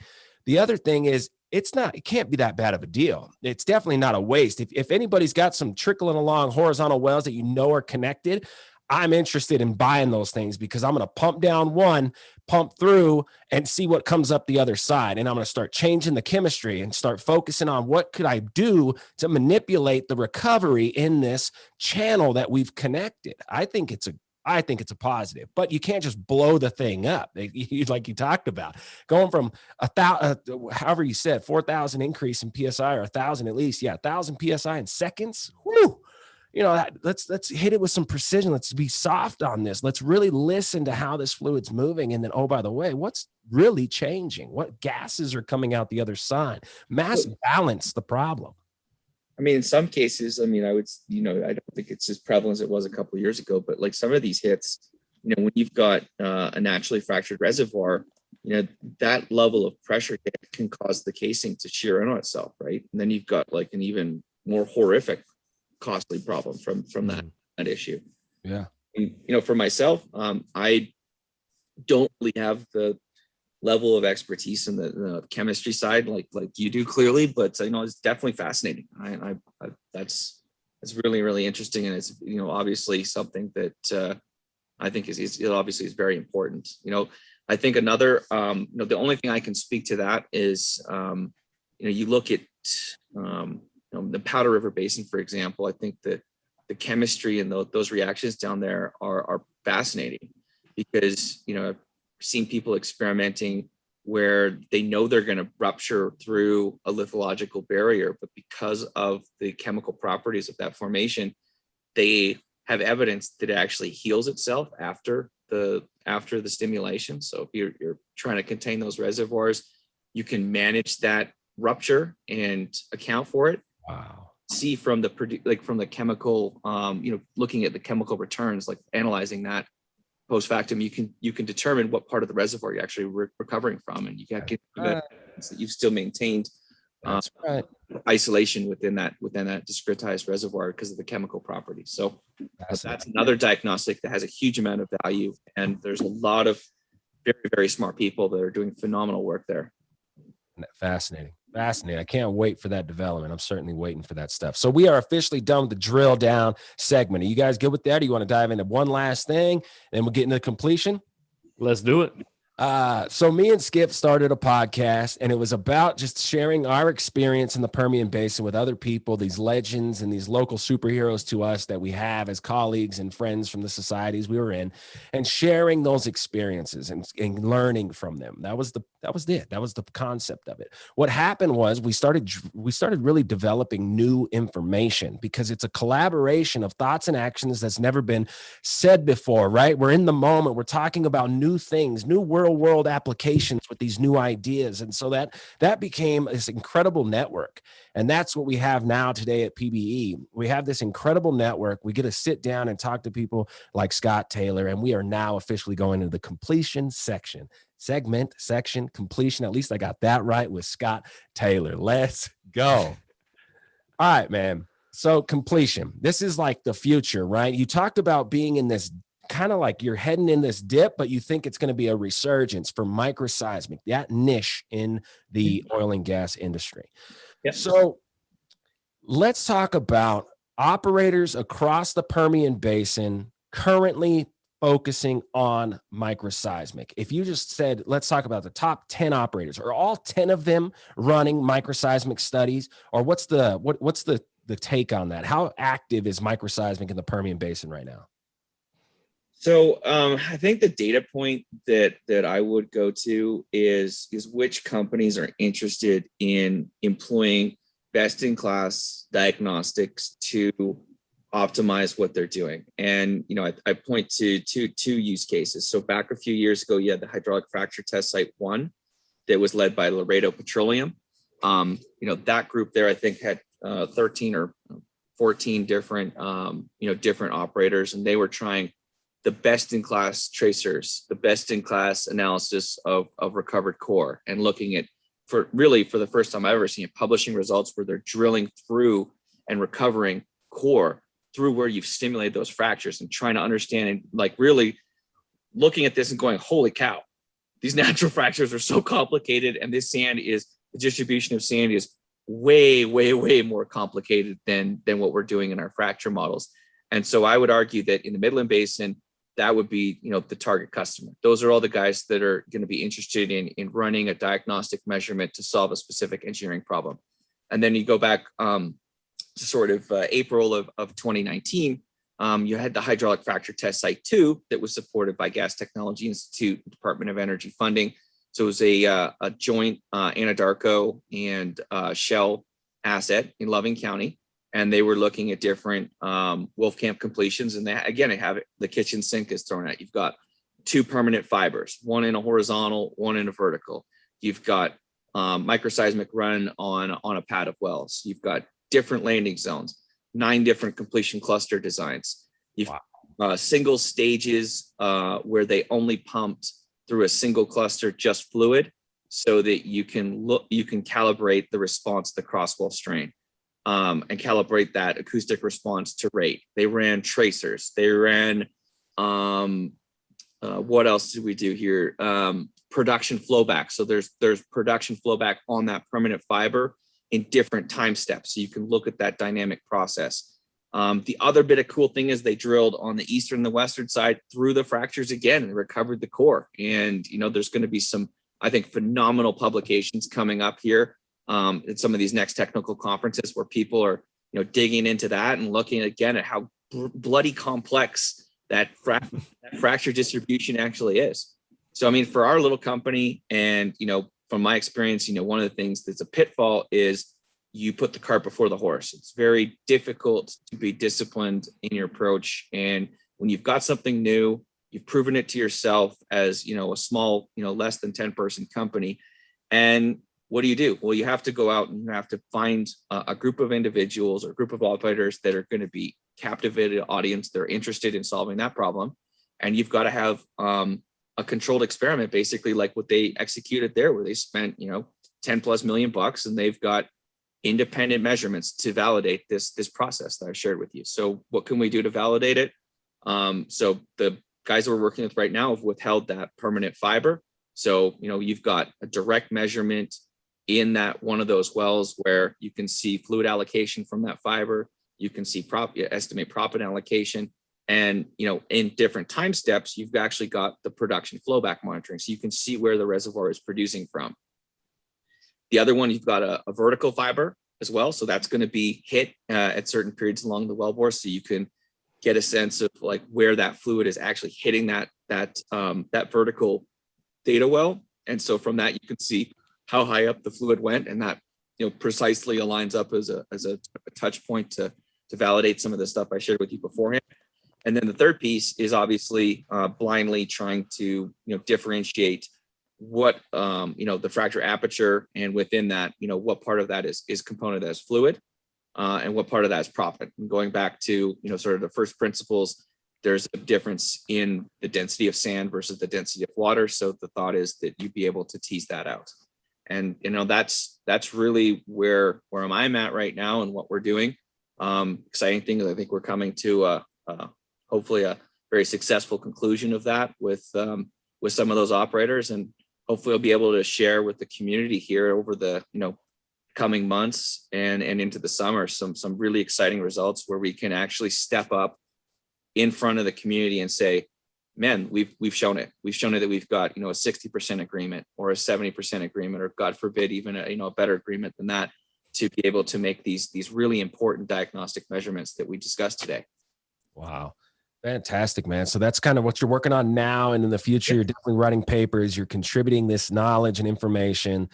The other thing is, it can't be that bad of a deal. It's definitely not a waste. If anybody's got some trickling along horizontal wells that you know are connected, I'm interested in buying those things, because I'm going to pump down one, pump through, and see what comes up the other side. And I'm going to start changing the chemistry and start focusing on what could I do to manipulate the recovery in this channel that we've connected. I think it's a positive, but you can't just blow the thing up. Like you talked about, going from 1,000, however you said, 4,000 increase in PSI, or 1,000 at least. Yeah. 1,000 PSI in seconds. Woo! Let's hit it with some precision. Let's be soft on this. Let's really listen to how this fluid's moving. And then, oh, by the way, what's really changing? What gases are coming out the other side? Mass balance the problem. I mean, in some cases, I mean, I don't think it's as prevalent as it was a couple of years ago, but like some of these hits, when you've got a naturally fractured reservoir, that level of pressure can cause the casing to shear in on itself, right? And then you've got like an even more horrific, costly problem from that issue. Yeah. And, for myself, I don't really have the level of expertise in the chemistry side like you do, clearly, but it's definitely fascinating. That's really, really interesting, and it's obviously something that I think is obviously is very important. I think another the only thing I can speak to that is you look at the Powder River Basin, for example. I think that the chemistry and those reactions down there are fascinating, because I've seen people experimenting where they know they're going to rupture through a lithological barrier, but because of the chemical properties of that formation, they have evidence that it actually heals itself after the stimulation. So if you're trying to contain those reservoirs, you can manage that rupture and account for it. Wow. See from the chemical, looking at the chemical returns, like analyzing that post factum, you can determine what part of the reservoir you're actually recovering from, and you can get evidence that you've still maintained isolation within that discretized reservoir because of the chemical properties. So that's another diagnostic that has a huge amount of value, and there's a lot of very, very smart people that are doing phenomenal work there. Fascinating. I can't wait for that development. I'm certainly waiting for that stuff. So we are officially done with the drill down segment. Are you guys good with that? Or do you want to dive into one last thing, and we'll get into the completion? Let's do it. So me and Skip started a podcast, and it was about just sharing our experience in the Permian Basin with other people, these legends and these local superheroes to us that we have as colleagues and friends from the societies we were in, and sharing those experiences and learning from them. That was the concept of it. What happened was we started really developing new information, because it's a collaboration of thoughts and actions that's never been said before, right? We're in the moment. We're talking about new things, new world applications with these new ideas. And so that became this incredible network. And that's what we have now today at PBE. We have this incredible network. We get to sit down and talk to people like Scott Taylor, and we are now officially going into the completion section. Segment, section, completion. At least I got that right with Scott Taylor. Let's go. All right, man. So completion. This is like the future, right? You talked about being in this kind of like you're heading in this dip, but you think it's going to be a resurgence for microseismic, that niche in the oil and gas industry. Yep. So let's talk about operators across the Permian Basin currently focusing on microseismic. If you just said, let's talk about the top 10 operators, are all 10 of them running microseismic studies, or what's the take on that? How active is microseismic in the Permian Basin right now? So I think the data point that I would go to is which companies are interested in employing best-in-class diagnostics to optimize what they're doing. And I point to two use cases. So back a few years ago, you had the hydraulic fracture test site 1 that was led by Laredo Petroleum. That group there, I think, had 13 or 14 different different operators, and they were trying the best-in-class tracers, the best-in-class analysis of recovered core, and looking at, for the first time I've ever seen it, publishing results where they're drilling through and recovering core through where you've stimulated those fractures, and trying to understand and like really looking at this and going, holy cow, these natural fractures are so complicated, and this the distribution of sand is way, way, way more complicated than what we're doing in our fracture models. And so I would argue that in the Midland Basin, that would be, the target customer. Those are all the guys that are going to be interested in running a diagnostic measurement to solve a specific engineering problem. And then you go back to sort of April of 2019, you had the hydraulic fracture test site 2 that was supported by Gas Technology Institute, Department of Energy funding. So it was a joint Anadarko and Shell asset in Loving County. And they were looking at different Wolfcamp completions. And they, again, I have it, the kitchen sink is thrown at. You've got 2 permanent fibers, one in a horizontal, one in a vertical. You've got microseismic run on a pad of wells. You've got different landing zones, 9 different completion cluster designs. You've single stages where they only pumped through a single cluster just fluid, so that you can calibrate the response to the crosswell strain. And calibrate that acoustic response to rate. They ran tracers. They ran, what else did we do here? Production flowback. So there's production flowback on that permanent fiber in different time steps. So you can look at that dynamic process. The other bit of cool thing is they drilled on the eastern and the western side through the fractures again and recovered the core. And, there's going to be some, I think, phenomenal publications coming up here at some of these next technical conferences where people are, digging into that and looking again at how bloody complex that fracture distribution actually is. So, I mean, for our little company, and, from my experience, one of the things that's a pitfall is you put the cart before the horse. It's very difficult to be disciplined in your approach. And when you've got something new, you've proven it to yourself as, a small, less than 10 person company. And what do? Well, you have to go out and you have to find a group of individuals or a group of operators that are going to be captivated audience. They're interested in solving that problem. And you've got to have a controlled experiment, basically like what they executed there, where they spent, $10+ million, and they've got independent measurements to validate this process that I've shared with you. So what can we do to validate it? So the guys that we're working with right now have withheld that permanent fiber. So, you've got a direct measurement in that one of those wells where you can see fluid allocation from that fiber. You can see estimate proppant allocation. And, in different time steps, you've actually got the production flowback monitoring. So you can see where the reservoir is producing from. The other one, you've got a vertical fiber as well. So that's going to be hit at certain periods along the wellbore. So you can get a sense of like where that fluid is actually hitting that vertical data well. And so from that, you can see how high up the fluid went, and that precisely aligns up as a touch point to validate some of the stuff I shared with you beforehand. And then the third piece is obviously blindly trying to differentiate what the fracture aperture, and within that what part of that is component as fluid and what part of that is proppant. And going back to sort of the first principles, there's a difference in the density of sand versus the density of water. So the thought is that you'd be able to tease that out. And that's really where I'm at right now and what we're doing. Exciting thing is I think we're coming to hopefully a very successful conclusion of that with some of those operators, and hopefully I'll be able to share with the community here over the coming months and into the summer some really exciting results where we can actually step up in front of the community and say, man, we've shown it. We've shown it that we've got a 60% agreement or a 70% agreement, or God forbid even a better agreement than that, to be able to make these really important diagnostic measurements that we discussed today. Wow. Fantastic, man. So that's kind of what you're working on now. And in the future, you're definitely writing papers. You're contributing this knowledge and information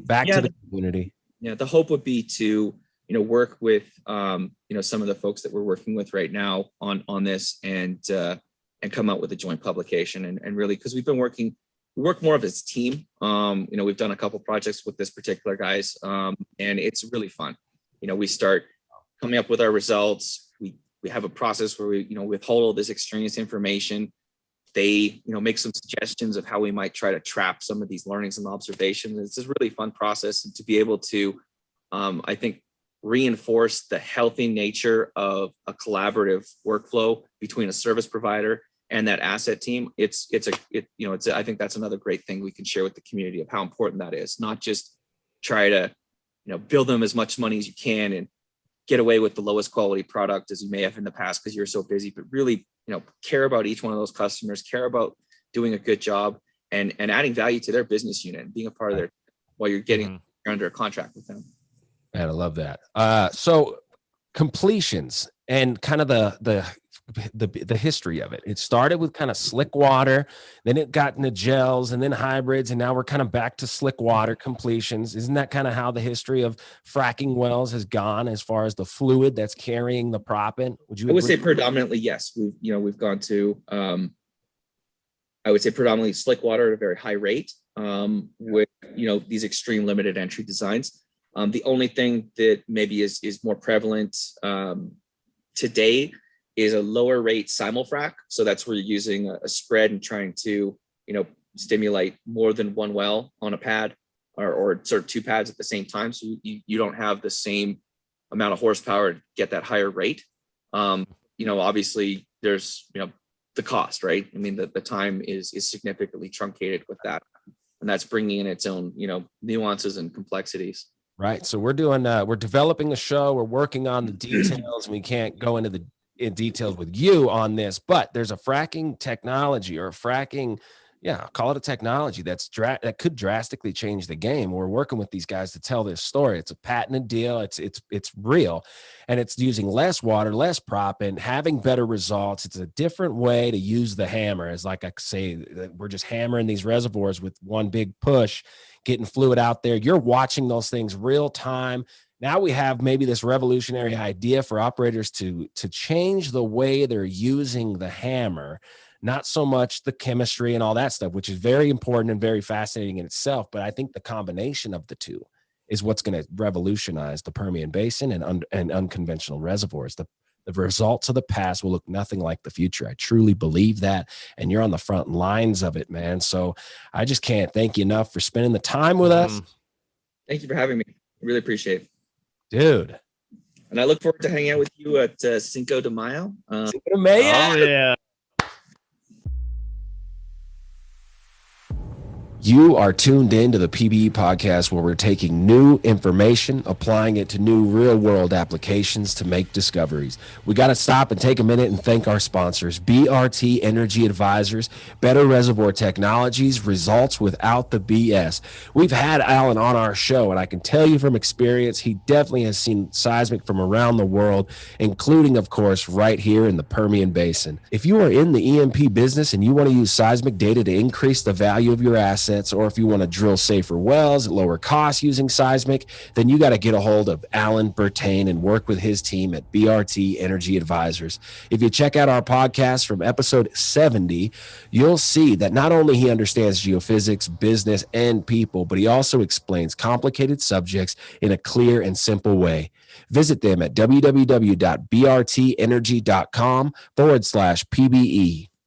back to the community. Yeah. The hope would be to, work with, some of the folks that we're working with right now on this and come out with a joint publication and really, because we work more of as a team. We've done a couple projects with this particular guys, and it's really fun. We start coming up with our results. We have a process where we, withhold all this extraneous information. They, make some suggestions of how we might try to trap some of these learnings and observations. It's a really fun process, and to be able to, I think, reinforce the healthy nature of a collaborative workflow between a service provider and that asset team. I think that's another great thing we can share with the community of how important that is. Not just try to, build them as much money as you can and get away with the lowest quality product as you may have in the past because you're so busy, but really, care about each one of those customers, care about doing a good job and adding value to their business unit and being a part of their, while you're getting you're under a contract with them. Man, I love that. So completions and kind of the history of it. It started with kind of slick water, then it got into gels and then hybrids, and now we're kind of back to slick water completions. Isn't that kind of how the history of fracking wells has gone as far as the fluid that's carrying the proppant? I would say predominantly yes. We've gone to I would say predominantly slick water at a very high rate with these extreme limited entry designs. The only thing that maybe is more prevalent today is a lower rate simul-frac. So that's where you're using a spread and trying to, stimulate more than one well on a pad or sort of two pads at the same time. So you don't have the same amount of horsepower to get that higher rate. Obviously there's, the cost, right? I mean, the time is significantly truncated with that. And that's bringing in its own, nuances and complexities. Right. So we're developing a show. We're working on the details. We can't go into in details with you on this, but there's a fracking technology or a fracking, call it a technology that could drastically change the game. We're working with these guys to tell this story. It's a patented deal. It's real, and it's using less water, less proppant, having better results. It's a different way to use the hammer. As like I say, we're just hammering these reservoirs with one big push, getting fluid out there. You're watching those things real time. Now we have maybe this revolutionary idea for operators to change the way they're using the hammer, not so much the chemistry and all that stuff, which is very important and very fascinating in itself. But I think the combination of the two is what's going to revolutionize the Permian Basin and unconventional reservoirs. The results of the past will look nothing like the future. I truly believe that. And you're on the front lines of it, man. So I just can't thank you enough for spending the time with us. Thank you for having me. I really appreciate it. Dude. And I look forward to hanging out with you at Cinco de Mayo. Cinco de Mayo. Oh, yeah. You are tuned in to the PBE podcast, where we're taking new information, applying it to new real-world applications to make discoveries. We got to stop and take a minute and thank our sponsors, BRT Energy Advisors, better reservoir technologies, results without the BS. We've had Alan on our show, and I can tell you from experience, he definitely has seen seismic from around the world, including, of course, right here in the Permian Basin. If you are in the E&P business and you want to use seismic data to increase the value of your assets, or if you want to drill safer wells at lower costs using seismic, then you got to get a hold of Alan Bertain and work with his team at BRT Energy Advisors. If you check out our podcast from episode 70, you'll see that not only he understands geophysics, business, and people, but he also explains complicated subjects in a clear and simple way. Visit them at www.brtenergy.com/PBE.